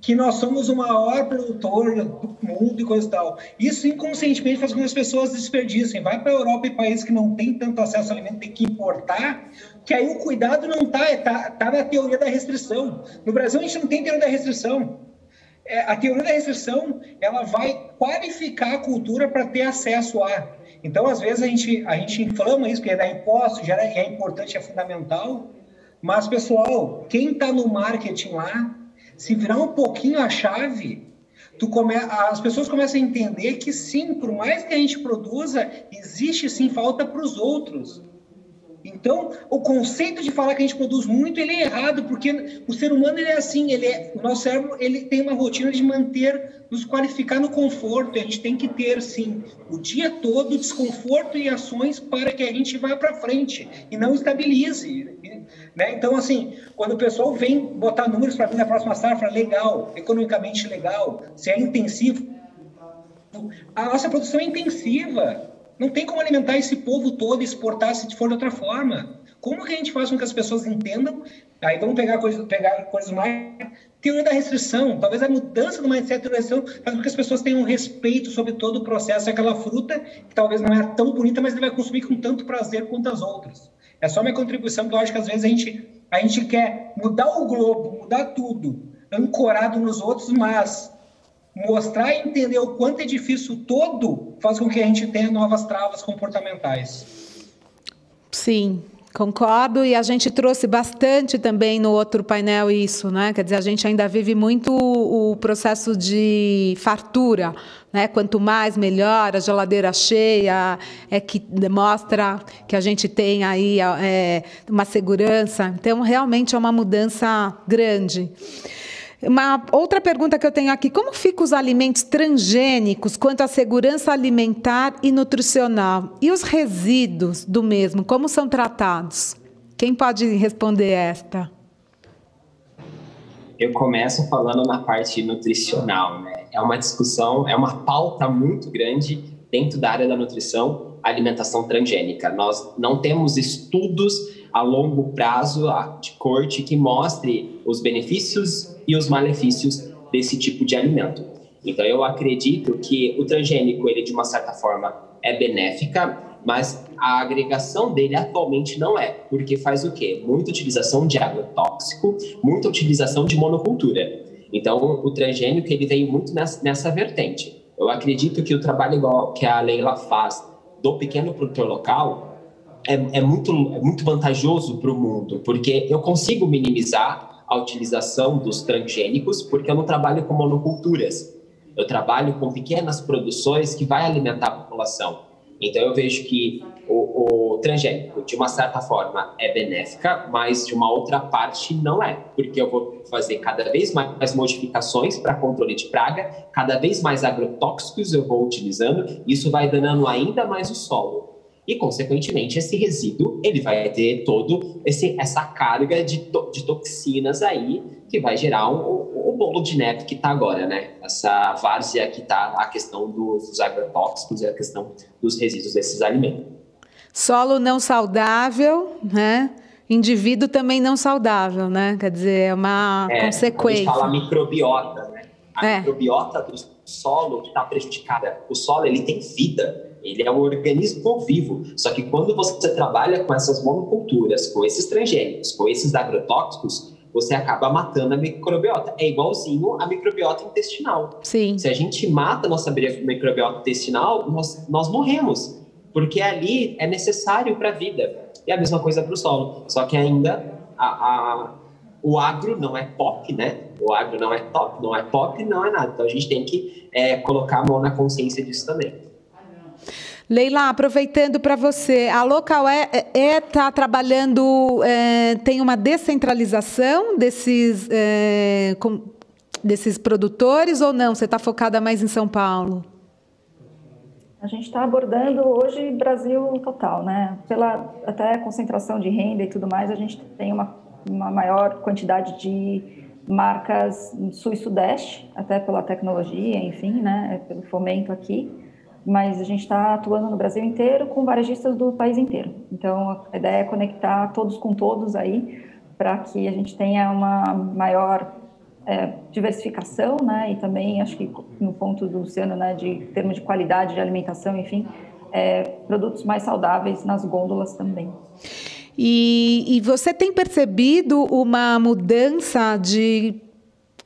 que nós somos o maior produtor do mundo e coisa e tal. Isso inconscientemente faz com que as pessoas desperdicem. Vai para a Europa e países que não têm tanto acesso ao alimento, tem que importar, que aí o cuidado não tá na teoria da restrição. No Brasil a gente não tem teoria da restrição. A teoria da restrição, ela vai qualificar a cultura para ter acesso a. Então, às vezes, a gente inflama isso, porque dá imposto, é importante, é fundamental. Mas, pessoal, quem está no marketing lá, se virar um pouquinho a chave, as pessoas começam a entender que, sim, por mais que a gente produza, existe, sim, falta para os outros. Então, o conceito de falar que a gente produz muito, ele é errado, porque o ser humano, ele é assim, o nosso cérebro, ele tem uma rotina de nos qualificar no conforto. A gente tem que ter, sim, o dia todo desconforto e ações para que a gente vá para frente e não estabilize, né? Então, assim, quando o pessoal vem botar números para mim na próxima safra, legal, economicamente legal, se é intensivo, a nossa produção é intensiva. Não tem como alimentar esse povo todo e exportar se for de outra forma. Como que a gente faz com que as pessoas entendam? Aí vamos pegar coisas mais... Teoria da restrição. Talvez a mudança do mindset da restrição faz com que as pessoas tenham um respeito sobre todo o processo. Aquela fruta que talvez não é tão bonita, mas ele vai consumir com tanto prazer quanto as outras. É só minha contribuição, que eu acho que às vezes a gente quer mudar o globo, mudar tudo, ancorado nos outros, mas... mostrar e entender o quanto é difícil todo faz com que a gente tenha novas travas comportamentais. Sim, concordo, e a gente trouxe bastante também no outro painel isso, né? Quer dizer, a gente ainda vive muito o processo de fartura, né? Quanto mais, melhor, a geladeira cheia que demonstra que a gente tem aí uma segurança. Então, realmente é uma mudança grande. Uma outra pergunta que eu tenho aqui: como ficam os alimentos transgênicos quanto à segurança alimentar e nutricional? E os resíduos do mesmo, como são tratados? Quem pode responder esta? Eu começo falando na parte nutricional, né? É uma discussão, é uma pauta muito grande dentro da área da nutrição, alimentação transgênica. Nós não temos estudos a longo prazo de corte que mostre os benefícios e os malefícios desse tipo de alimento. Então, eu acredito que o transgênico, ele de uma certa forma é benéfica, mas a agregação dele atualmente não é, porque faz o quê? Muita utilização de agrotóxico, muita utilização de monocultura. Então, o transgênico, ele veio muito nessa vertente. Eu acredito que o trabalho igual que a Leila faz do pequeno produtor local é muito vantajoso para o mundo, porque eu consigo minimizar a utilização dos transgênicos, porque eu não trabalho com monoculturas. Eu trabalho com pequenas produções que vai alimentar a população. Então, eu vejo que o transgênico, de uma certa forma, é benéfica, mas de uma outra parte não é, porque eu vou fazer cada vez mais modificações para controle de praga, cada vez mais agrotóxicos eu vou utilizando, isso vai danando ainda mais o solo. E, consequentemente, esse resíduo ele vai ter todo essa carga de toxinas aí que vai gerar o bolo de neve que está agora, né? Essa várzea que está a questão dos agrotóxicos e a questão dos resíduos desses alimentos. Solo não saudável, né? Indivíduo também não saudável, né? Quer dizer, é uma consequência. A gente fala microbiota, né? A microbiota do solo que está prejudicada. O solo, ele tem vida. Ele é um organismo vivo, só que quando você trabalha com essas monoculturas, com esses transgênicos, com esses agrotóxicos, você acaba matando a microbiota. É igualzinho a microbiota intestinal. Sim. Se a gente mata a nossa microbiota intestinal, nós morremos, porque ali é necessário para a vida. E a mesma coisa para o solo, só que ainda o agro não é pop, né? O agro não é top, não é pop, não é nada. Então a gente tem que colocar a mão na consciência disso também. Leila, aproveitando para você, a Local está trabalhando, tem uma descentralização desses produtores ou não? Você está focada mais em São Paulo? A gente está abordando hoje Brasil total, né? Pela até concentração de renda e tudo mais, a gente tem uma maior quantidade de marcas no Sul e Sudeste, até pela tecnologia, enfim, né? Pelo fomento aqui. Mas a gente está atuando no Brasil inteiro com varejistas do país inteiro. Então, a ideia é conectar todos com todos aí, para que a gente tenha uma maior diversificação, né? E também, acho que no ponto do Luciano, né, de termos de qualidade de alimentação, enfim, produtos mais saudáveis nas gôndolas também. E você tem percebido uma mudança de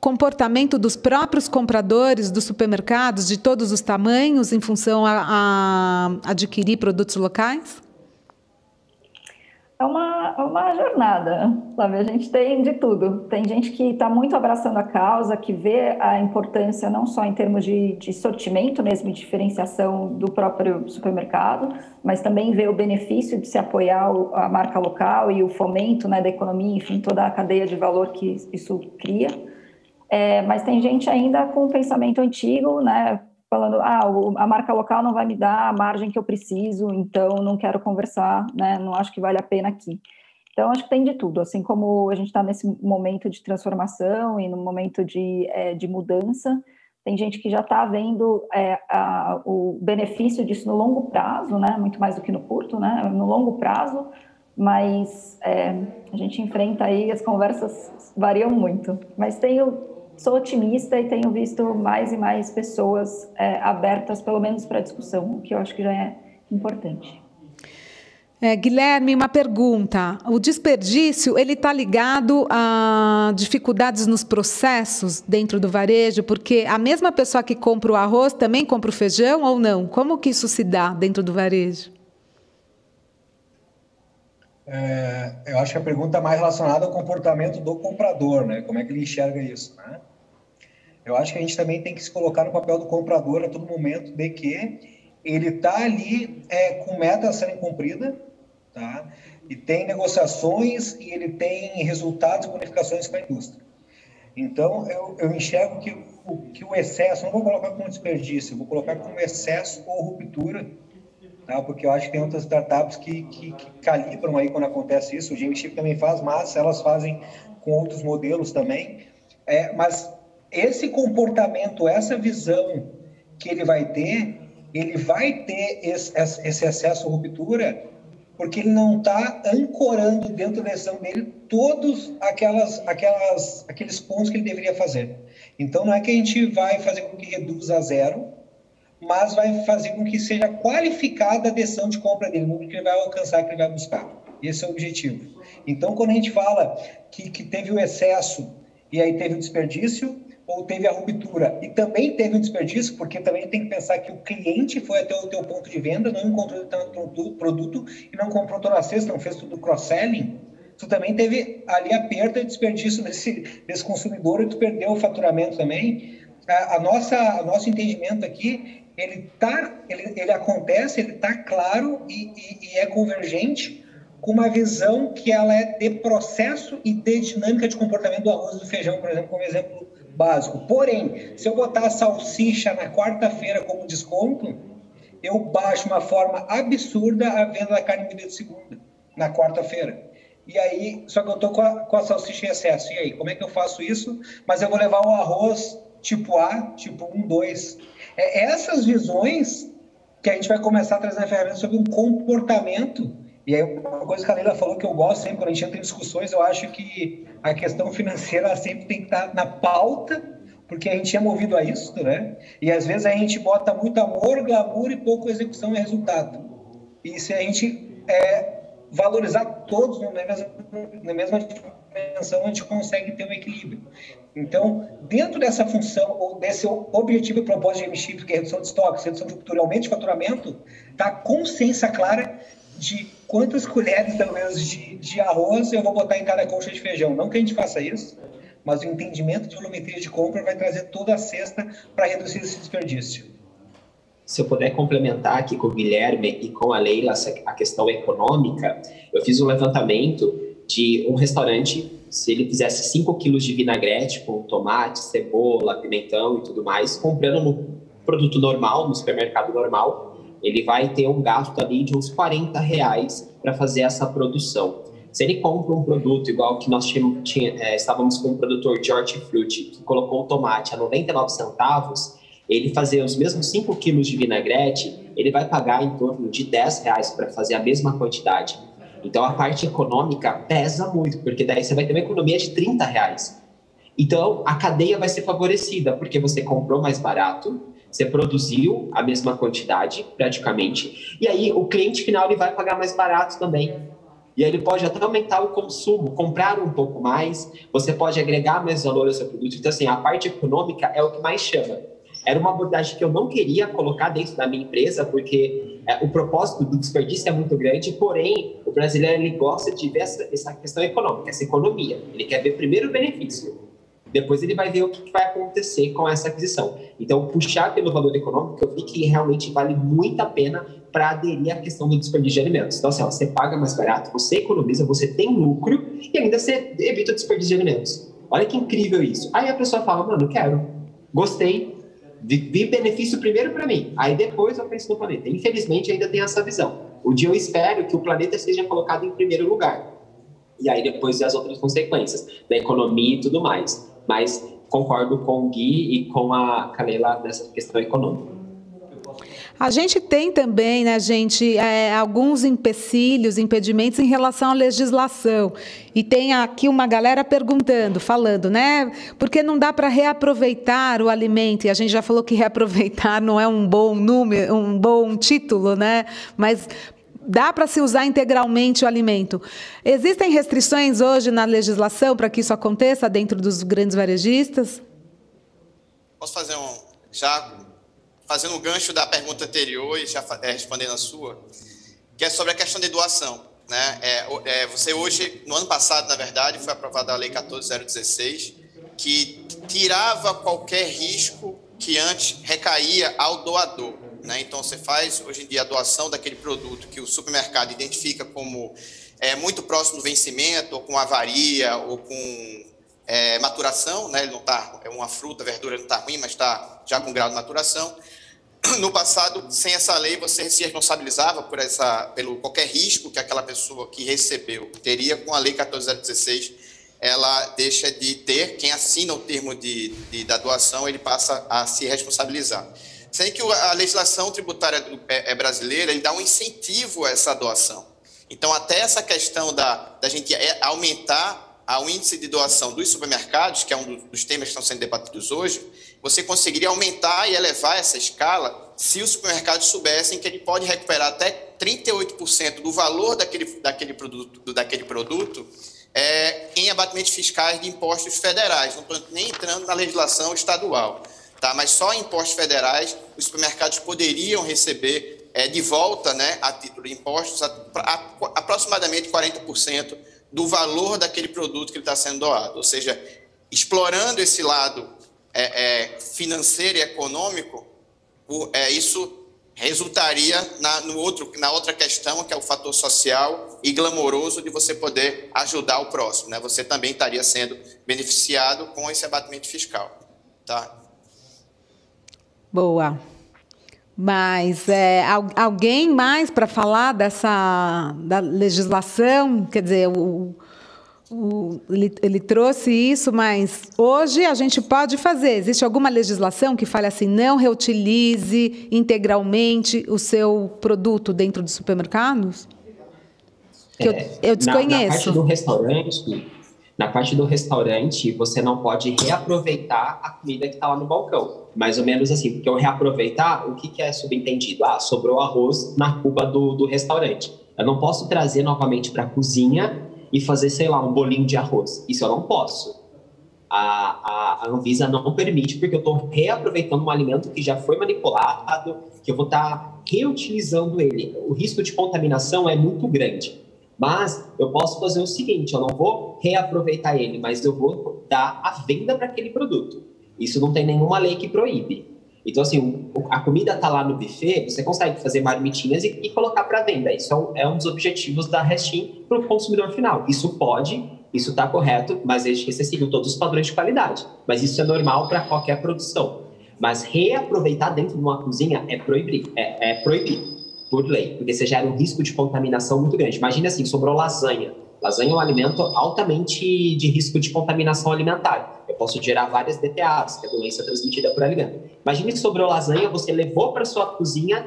comportamento dos próprios compradores dos supermercados, de todos os tamanhos, em função a adquirir produtos locais? É uma jornada, sabe? A gente tem de tudo. Tem gente que está muito abraçando a causa, que vê a importância não só em termos de sortimento mesmo, de diferenciação do próprio supermercado, mas também vê o benefício de se apoiar a marca local e o fomento, né, da economia, enfim, toda a cadeia de valor que isso cria. Mas tem gente ainda com o pensamento antigo, né, falando, a marca local não vai me dar a margem que eu preciso, então não quero conversar, né, não acho que vale a pena aqui. Então, acho que tem de tudo, assim como a gente está nesse momento de transformação e no momento de mudança, tem gente que já está vendo o benefício disso no longo prazo, né, muito mais do que no curto, né, no longo prazo, mas a gente enfrenta aí, as conversas variam muito, mas sou otimista e tenho visto mais e mais pessoas abertas, pelo menos para discussão, o que eu acho que já é importante. Guilherme, uma pergunta. O desperdício, ele está ligado a dificuldades nos processos dentro do varejo? Porque a mesma pessoa que compra o arroz também compra o feijão ou não? Como que isso se dá dentro do varejo? Eu acho que a pergunta é mais relacionada ao comportamento do comprador, né? Como é que ele enxerga isso, né? Eu acho que a gente também tem que se colocar no papel do comprador a todo momento, de que ele está ali com metas a serem cumpridas, tá? E tem negociações e ele tem resultados e bonificações com a indústria. Então, eu enxergo que o excesso, não vou colocar como desperdício, vou colocar como excesso ou ruptura, tá? Porque eu acho que tem outras startups que calibram aí quando acontece isso. O GameShip também faz, mas elas fazem com outros modelos também. Mas esse comportamento, essa visão que ele vai ter esse excesso ou ruptura, porque ele não está ancorando dentro da decisão dele todos aqueles pontos que ele deveria fazer. Então, não é que a gente vai fazer com que reduza a zero, mas vai fazer com que seja qualificada a decisão de compra dele, no que ele vai alcançar, que ele vai buscar. Esse é o objetivo. Então, quando a gente fala que teve o excesso e aí teve o desperdício, ou teve a ruptura e também teve um desperdício, porque também tem que pensar que o cliente foi até o teu ponto de venda, não encontrou tanto produto e não comprou toda a cesta, não fez tudo cross-selling, tu também teve ali a perda e desperdício desse consumidor, e tu perdeu o faturamento também. O nosso entendimento aqui, ele acontece, ele está claro e é convergente com uma visão que ela é de processo e de dinâmica de comportamento do arroz e do feijão, por exemplo, como exemplo básico. Porém, se eu botar a salsicha na quarta-feira como desconto, eu baixo uma forma absurda a venda da carne moída de segunda, na quarta-feira. E aí, só que eu estou com a salsicha em excesso. E aí, como é que eu faço isso? Mas eu vou levar o arroz tipo A, tipo 1, 2. Essas visões que a gente vai começar a trazer na ferramenta sobre um comportamento. E aí, uma coisa que a Leila falou que eu gosto sempre, quando a gente entra em discussões, eu acho que a questão financeira sempre tem que estar na pauta, porque a gente é movido a isso, né? E às vezes a gente bota muito amor, glamour e pouco execução e resultado. E se a gente valorizar todos na mesma dimensão, a gente consegue ter um equilíbrio. Então, dentro dessa função, ou desse objetivo e propósito de MX, que é redução de estoques, redução de ruptura e aumento de faturamento, está a consciência clara de quantas colheres, talvez, de arroz eu vou botar em cada colcha de feijão. Não que a gente faça isso, mas o entendimento de volumetria de compra vai trazer toda a cesta para reduzir esse desperdício. Se eu puder complementar aqui com o Guilherme e com a Leila a questão econômica, eu fiz um levantamento de um restaurante, se ele fizesse 5 quilos de vinagrete com tomate, cebola, pimentão e tudo mais, comprando no produto normal, no supermercado normal, ele vai ter um gasto ali de uns R$40 para fazer essa produção. Se ele compra um produto igual que nós estávamos com um produtor de hortifruti que colocou o tomate a 99 centavos, ele fazer os mesmos 5 quilos de vinagrete, ele vai pagar em torno de R$10 para fazer a mesma quantidade. Então, a parte econômica pesa muito, porque daí você vai ter uma economia de R$30. Então, a cadeia vai ser favorecida, porque você comprou mais barato, você produziu a mesma quantidade, praticamente, e aí o cliente final ele vai pagar mais barato também. E aí ele pode até aumentar o consumo, comprar um pouco mais, você pode agregar mais valor ao seu produto. Então, assim, a parte econômica é o que mais chama. Era uma abordagem que eu não queria colocar dentro da minha empresa, porque o propósito do desperdício é muito grande, porém, o brasileiro ele gosta de ver essa questão econômica, essa economia. Ele quer ver primeiro o benefício, depois ele vai ver o que vai acontecer com essa aquisição. Então, puxar pelo valor econômico, eu vi que realmente vale muito a pena para aderir à questão do desperdício de alimentos. Então, assim, você paga mais barato, você economiza, você tem lucro e ainda você evita o desperdício de alimentos. Olha que incrível isso. Aí a pessoa fala, mano, quero, gostei, vi benefício primeiro para mim, aí depois eu penso no planeta. Infelizmente, ainda tem essa visão. Um dia eu espero que o planeta seja colocado em primeiro lugar. E aí depois as outras consequências, da economia e tudo mais. Mas concordo com o Gui e com a Leila nessa questão econômica. A gente tem também, né, gente, alguns empecilhos, impedimentos em relação à legislação. E tem aqui uma galera falando, né? Porque não dá para reaproveitar o alimento. E a gente já falou que reaproveitar não é um bom número, um bom título, né? Mas dá para se usar integralmente o alimento. Existem restrições hoje na legislação para que isso aconteça dentro dos grandes varejistas? Posso fazer fazendo um gancho da pergunta anterior e já respondendo a sua, que é sobre a questão de doação, né? Você hoje, no ano passado, na verdade, foi aprovada a Lei 14.016, que tirava qualquer risco que antes recaía ao doador, né? Então, você faz, hoje em dia, a doação daquele produto que o supermercado identifica como muito próximo do vencimento, ou com avaria, ou com maturação, né? Ele não tá, uma fruta, verdura não está ruim, mas está já com grau de maturação. No passado, sem essa lei, você se responsabilizava pelo qualquer risco que aquela pessoa que recebeu teria. Com a Lei 14.016, ela deixa de ter, quem assina o termo da doação, ele passa a se responsabilizar. Sendo que a legislação tributária brasileira, ele dá um incentivo a essa doação. Então, até essa questão da gente aumentar o índice de doação dos supermercados, que é um dos temas que estão sendo debatidos hoje, você conseguiria aumentar e elevar essa escala se os supermercados soubessem que ele pode recuperar até 38% do valor daquele produto em abatimentos fiscais de impostos federais. Não estou nem entrando na legislação estadual, tá? Mas só em impostos federais os supermercados poderiam receber de volta, né, a título de impostos, aproximadamente 40% do valor daquele produto que está sendo doado. Ou seja, explorando esse lado financeiro e econômico, isso resultaria na outra questão, que é o fator social e glamouroso de você poder ajudar o próximo, né? Você também estaria sendo beneficiado com esse abatimento fiscal, tá? Boa. Mas alguém mais para falar da legislação? Quer dizer, ele trouxe isso, mas hoje a gente pode fazer. Existe alguma legislação que fale assim, não reutilize integralmente o seu produto dentro dos supermercados? Eu desconheço. Na parte do restaurante, você não pode reaproveitar a comida que está lá no balcão. Mais ou menos assim, porque o reaproveitar, o que é subentendido? Sobrou arroz na cuba do restaurante. Eu não posso trazer novamente para a cozinha e fazer, sei lá, um bolinho de arroz. Isso eu não posso. A Anvisa não permite, porque eu estou reaproveitando um alimento que já foi manipulado, que eu vou estar reutilizando ele. O risco de contaminação é muito grande. Mas eu posso fazer o seguinte, eu não vou reaproveitar ele, mas eu vou dar a venda para aquele produto. Isso não tem nenhuma lei que proíbe. Então, assim, a comida está lá no buffet, você consegue fazer marmitinhas e colocar para venda. Isso é um dos objetivos da Restin para o consumidor final. Isso pode, isso está correto, mas desde que você siga todos os padrões de qualidade. Mas isso é normal para qualquer produção. Mas reaproveitar dentro de uma cozinha é proibido por lei, porque você gera um risco de contaminação muito grande. Imagina assim, sobrou lasanha. Lasanha é um alimento altamente de risco de contaminação alimentar. Eu posso gerar várias DTAs, que é a doença transmitida por alimento. Imagine que sobrou lasanha, você levou para sua cozinha,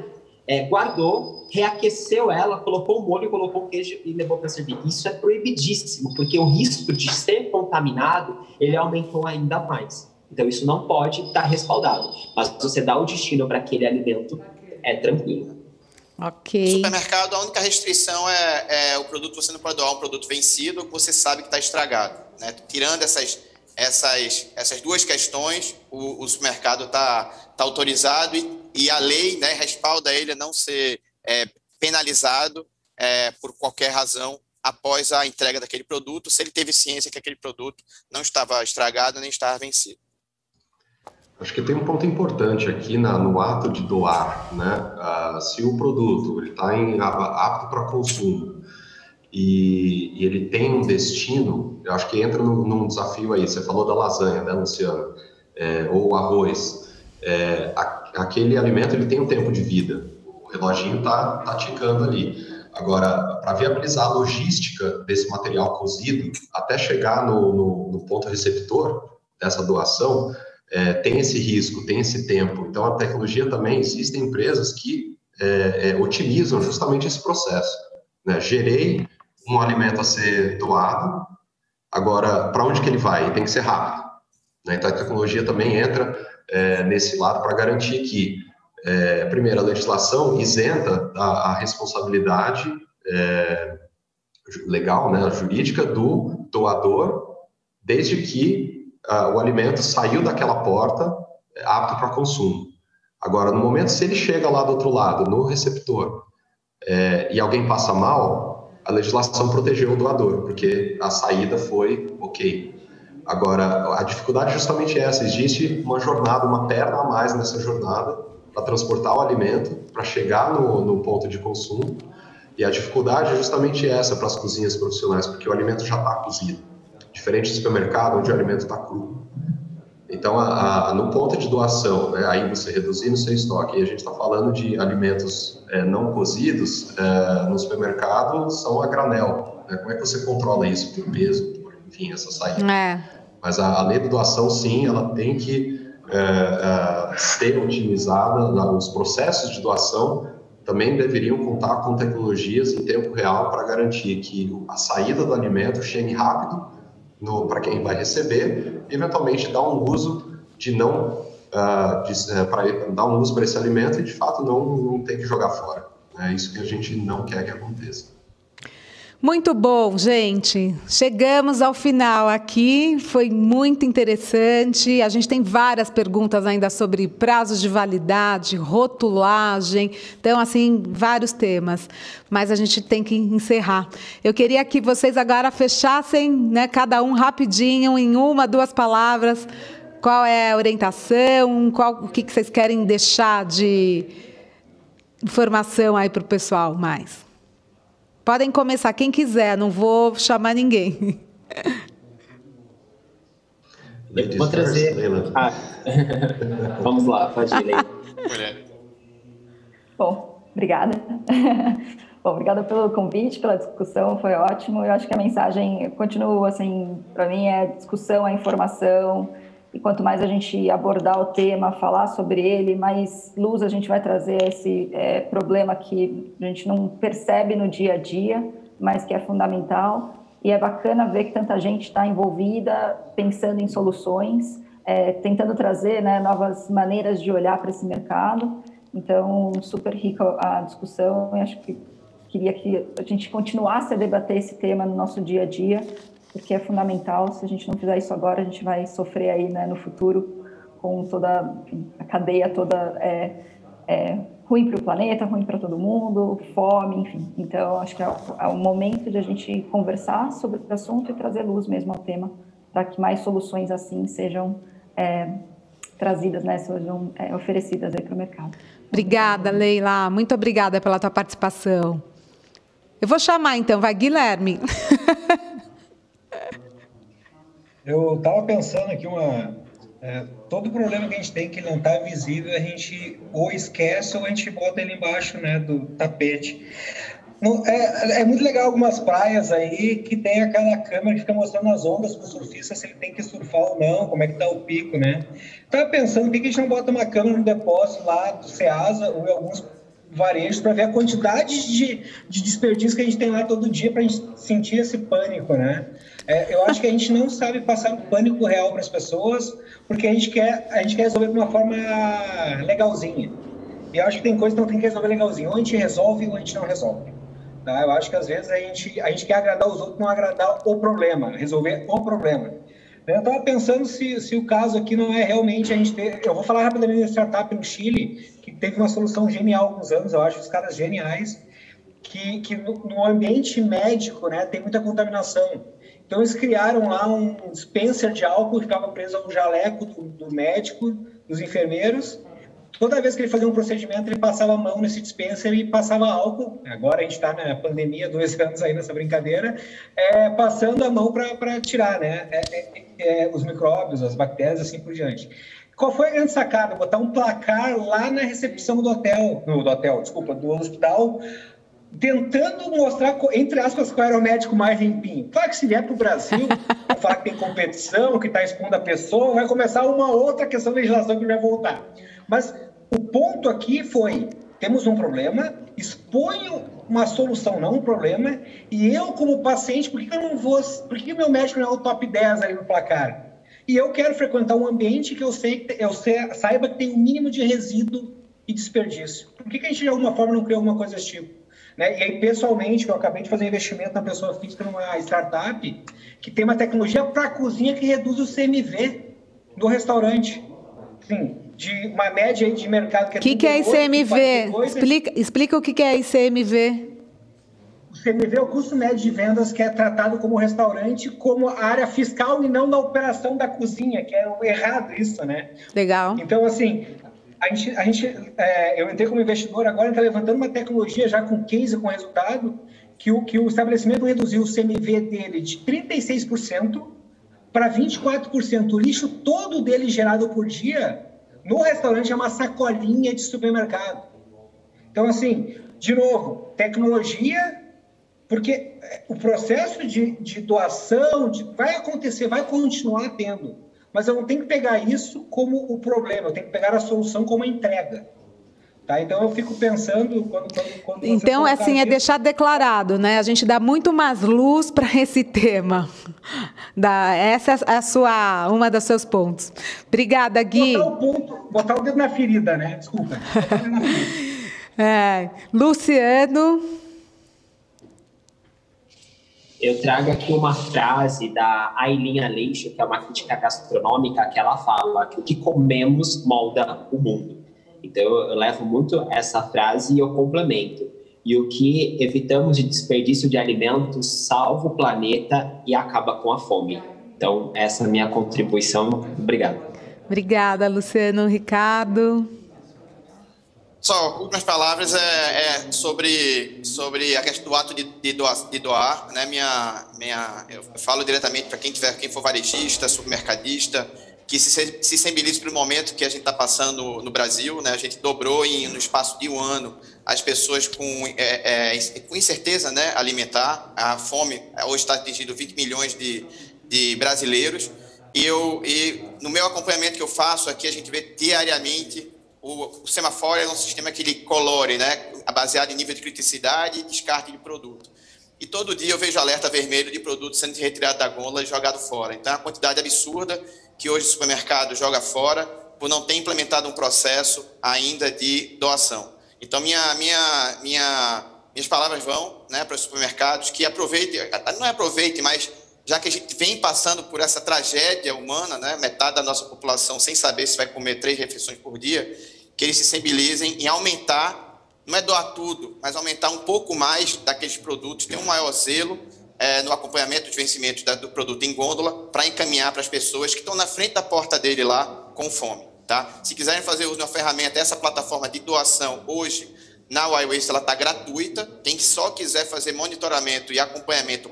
guardou, reaqueceu ela, colocou o molho, colocou o queijo e levou para servir. Isso é proibidíssimo, porque o risco de ser contaminado, ele aumentou ainda mais. Então, isso não pode estar respaldado. Mas você dá o destino para aquele alimento, é tranquilo. Ok. No supermercado, a única restrição é o produto, você não pode doar um produto vencido que você sabe que está estragado, né? Tirando essas duas questões, o supermercado está autorizado e a lei, né, respalda ele a não ser penalizado por qualquer razão após a entrega daquele produto, se ele teve ciência que aquele produto não estava estragado nem estava vencido. Acho que tem um ponto importante aqui no ato de doar, né? Se o produto está apto para consumo e ele tem um destino, eu acho que entra num desafio aí. Você falou da lasanha, né, Luciano? Ou arroz. Aquele alimento ele tem um tempo de vida. O reloginho está ticando ali. Agora, para viabilizar a logística desse material cozido até chegar no ponto receptor dessa doação, tem esse risco, tem esse tempo. Então, a tecnologia também, existem empresas que otimizam justamente esse processo, né? Gerei um alimento a ser doado, agora, para onde que ele vai? Tem que ser rápido, né? Então, a tecnologia também entra nesse lado para garantir que, primeiro, a legislação isenta a responsabilidade legal, né, jurídica do doador, desde que o alimento saiu daquela porta apto para consumo. Agora, no momento, se ele chega lá do outro lado, no receptor, e alguém passa mal, a legislação protegeu o doador, porque a saída foi ok. Agora, a dificuldade é justamente essa. Existe uma jornada, uma perna a mais nessa jornada para transportar o alimento, para chegar no ponto de consumo, e a dificuldade é justamente essa para as cozinhas profissionais, porque o alimento já está cozido. Diferente do supermercado, onde o alimento está cru. Então, no ponto de doação, né, aí você reduzir no seu estoque, e a gente está falando de alimentos não cozidos, no supermercado são a granel. Né? Como é que você controla isso? Por peso, enfim, essa saída. Mas a lei de doação, sim, ela tem que ser otimizada. Os processos de doação também deveriam contar com tecnologias em tempo real para garantir que a saída do alimento chegue rápido para quem vai receber, e eventualmente dar um uso dar um uso para esse alimento e de fato não ter que jogar fora. É isso que a gente não quer que aconteça. Muito bom, gente. Chegamos ao final aqui, foi muito interessante. A gente tem várias perguntas ainda sobre prazos de validade, rotulagem, então, assim, vários temas. Mas a gente tem que encerrar. Eu queria que vocês agora fechassem, né, cada um rapidinho, em 1, 2 palavras, qual é a orientação, o que vocês querem deixar de informação aí para o pessoal mais. Podem começar quem quiser, não vou chamar ninguém. Eu vou trazer... Vamos lá, pode ir, Leila. Bom, obrigada. Bom, obrigada pelo convite, pela discussão, foi ótimo. Eu acho que a mensagem continua, assim, para mim é discussão, é informação, e quanto mais a gente abordar o tema, falar sobre ele, mais luz a gente vai trazer a esse problema que a gente não percebe no dia a dia, mas que é fundamental. E é bacana ver que tanta gente está envolvida, pensando em soluções, tentando trazer, né, novas maneiras de olhar para esse mercado. Então, super rica a discussão, e acho que queria que a gente continuasse a debater esse tema no nosso dia a dia, porque é fundamental. Se a gente não fizer isso agora, a gente vai sofrer aí, né, no futuro, com toda, enfim, a cadeia toda ruim para o planeta, ruim para todo mundo, fome, enfim. Então, acho que é o momento de a gente conversar sobre o assunto e trazer luz mesmo ao tema, para que mais soluções assim sejam trazidas, né, sejam oferecidas aí para o mercado. Obrigada, Leila. Muito obrigada pela tua participação. Eu vou chamar, então. Vai, Guilherme. Eu estava pensando aqui, todo problema que a gente tem que não está visível, a gente ou esquece ou a gente bota ele embaixo, né, do tapete. É muito legal algumas praias aí que tem aquela câmera que fica mostrando as ondas para o surfista, se ele tem que surfar ou não, como é que está o pico, né? Estava pensando, por que a gente não bota uma câmera no depósito lá do Ceasa ou em alguns varejos para ver a quantidade de desperdício que a gente tem lá todo dia, para a gente sentir esse pânico, né? Eu acho que a gente não sabe passar o pânico real para as pessoas, porque a gente quer resolver de uma forma legalzinha. E eu acho que tem coisa que não tem que resolver legalzinho. Ou a gente resolve ou a gente não resolve. Tá? Eu acho que às vezes a gente quer agradar os outros, não agradar o problema, resolver o problema. Eu estava pensando se o caso aqui não é realmente a gente ter... Eu vou falar rapidamente da startup no Chile, que teve uma solução genial há alguns anos, eu acho os caras geniais, que no ambiente médico, né, tem muita contaminação. Então eles criaram lá um dispenser de álcool que ficava preso ao jaleco do médico, dos enfermeiros. Toda vez que ele fazia um procedimento, ele passava a mão nesse dispenser e passava álcool. Agora a gente está na pandemia, 2 anos aí nessa brincadeira, passando a mão para tirar, né, os micróbios, as bactérias, assim por diante. Qual foi a grande sacada? Botar um placar lá na recepção do hospital, tentando mostrar, entre aspas, qual era o médico mais limpinho. Claro que se vier para o Brasil, vai falar que tem competição, que está expondo a pessoa, vai começar uma outra questão de legislação que vai voltar. Mas o ponto aqui foi, temos um problema, exponho uma solução, não um problema, e eu como paciente, por que o meu médico não é o top 10 ali no placar? E eu quero frequentar um ambiente que eu saiba que tem o mínimo de resíduo e desperdício. Por que a gente de alguma forma não criou alguma coisa desse tipo? Né? E aí, pessoalmente, eu acabei de fazer um investimento na pessoa física numa startup que tem uma tecnologia para a cozinha que reduz o CMV do restaurante. Sim, de uma média aí de mercado que é... O que é ICMV? Explica o que é ICMV. O CMV é o custo médio de vendas, que é tratado como restaurante, como a área fiscal e não da operação da cozinha, que é errado isso, né? Legal. Então, assim... eu entrei como investidor, agora está levantando uma tecnologia já com case, com resultado, que o estabelecimento reduziu o CMV dele de 36% para 24%. O lixo todo dele gerado por dia no restaurante é uma sacolinha de supermercado. Então, assim, de novo, tecnologia, porque o processo de doação vai acontecer, vai continuar tendo. Mas eu não tenho que pegar isso como o problema, eu tenho que pegar a solução como a entrega. Tá? Então, eu fico pensando... quando então, assim, é deixar declarado, né? A gente dá muito mais luz para esse tema. Essa é uma dos seus pontos. Obrigada, Gui. Botar o dedo na ferida, né? Desculpa. Luciano... eu trago aqui uma frase da Aileen Aleixo, que é uma crítica gastronômica, que ela fala que o que comemos molda o mundo. Então, eu levo muito essa frase e eu complemento. E o que evitamos de desperdício de alimentos salva o planeta e acaba com a fome. Então, essa é a minha contribuição. Obrigado. Obrigada, Luciano. Ricardo? Só, últimas palavras sobre a questão do ato de doar, né? Eu falo diretamente para quem for varejista, supermercadista, que se sensibilize para o momento que a gente está passando no Brasil, né? A gente dobrou no espaço de um ano as pessoas com incerteza, né, alimentar. A fome hoje está atingindo 20 milhões de brasileiros. E no meu acompanhamento que eu faço aqui, a gente vê diariamente o Semafor é um sistema que ele colore, né, baseado em nível de criticidade e descarte de produto. E todo dia eu vejo alerta vermelho de produto sendo retirado da gôndola e jogado fora. Então, é uma quantidade absurda que hoje o supermercado joga fora por não ter implementado um processo ainda de doação. Então, minhas palavras vão, né, para os supermercados que aproveitem, não é aproveitem, mas já que a gente vem passando por essa tragédia humana, né, metade da nossa população sem saber se vai comer 3 refeições por dia, que eles se sensibilizem em aumentar, não é doar tudo, mas aumentar um pouco mais daqueles produtos, ter um maior zelo no acompanhamento dos vencimentos do produto em gôndola para encaminhar para as pessoas que estão na frente da porta dele lá com fome. Tá? Se quiserem fazer uso de uma ferramenta, essa plataforma de doação hoje, na Y-Waste, ela está gratuita. Quem só quiser fazer monitoramento e acompanhamento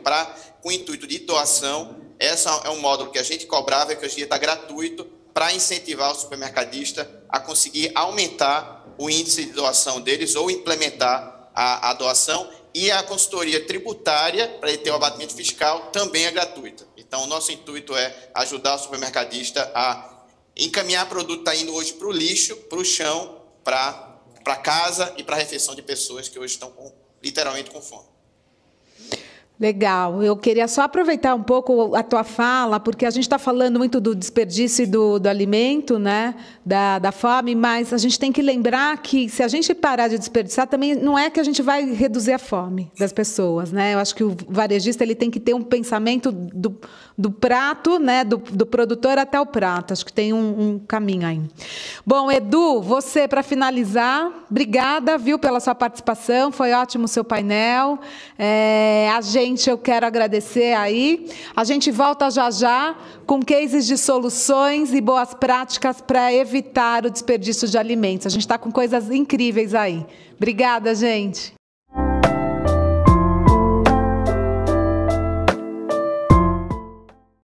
com o intuito de doação, esse é um módulo que a gente cobrava e que hoje em dia está gratuito para incentivar o supermercadista a conseguir aumentar o índice de doação deles ou implementar a doação. E a consultoria tributária, para ele ter o abatimento fiscal, também é gratuita. Então, o nosso intuito é ajudar o supermercadista a encaminhar produto que está indo hoje para o lixo, para o chão, para casa e para a refeição de pessoas que hoje estão literalmente com fome. Legal. Eu queria só aproveitar um pouco a tua fala, porque a gente está falando muito do desperdício do alimento, né, da fome, mas a gente tem que lembrar que se a gente parar de desperdiçar, também não é que a gente vai reduzir a fome das pessoas, né? Eu acho que o varejista ele tem que ter um pensamento do prato, né, do produtor até o prato. Acho que tem um caminho aí. Bom, Edu, você, para finalizar, obrigada, viu, pela sua participação, foi ótimo o seu painel. Eu quero agradecer aí. A gente volta já com cases de soluções e boas práticas para evitar o desperdício de alimentos. A gente está com coisas incríveis aí. Obrigada, gente.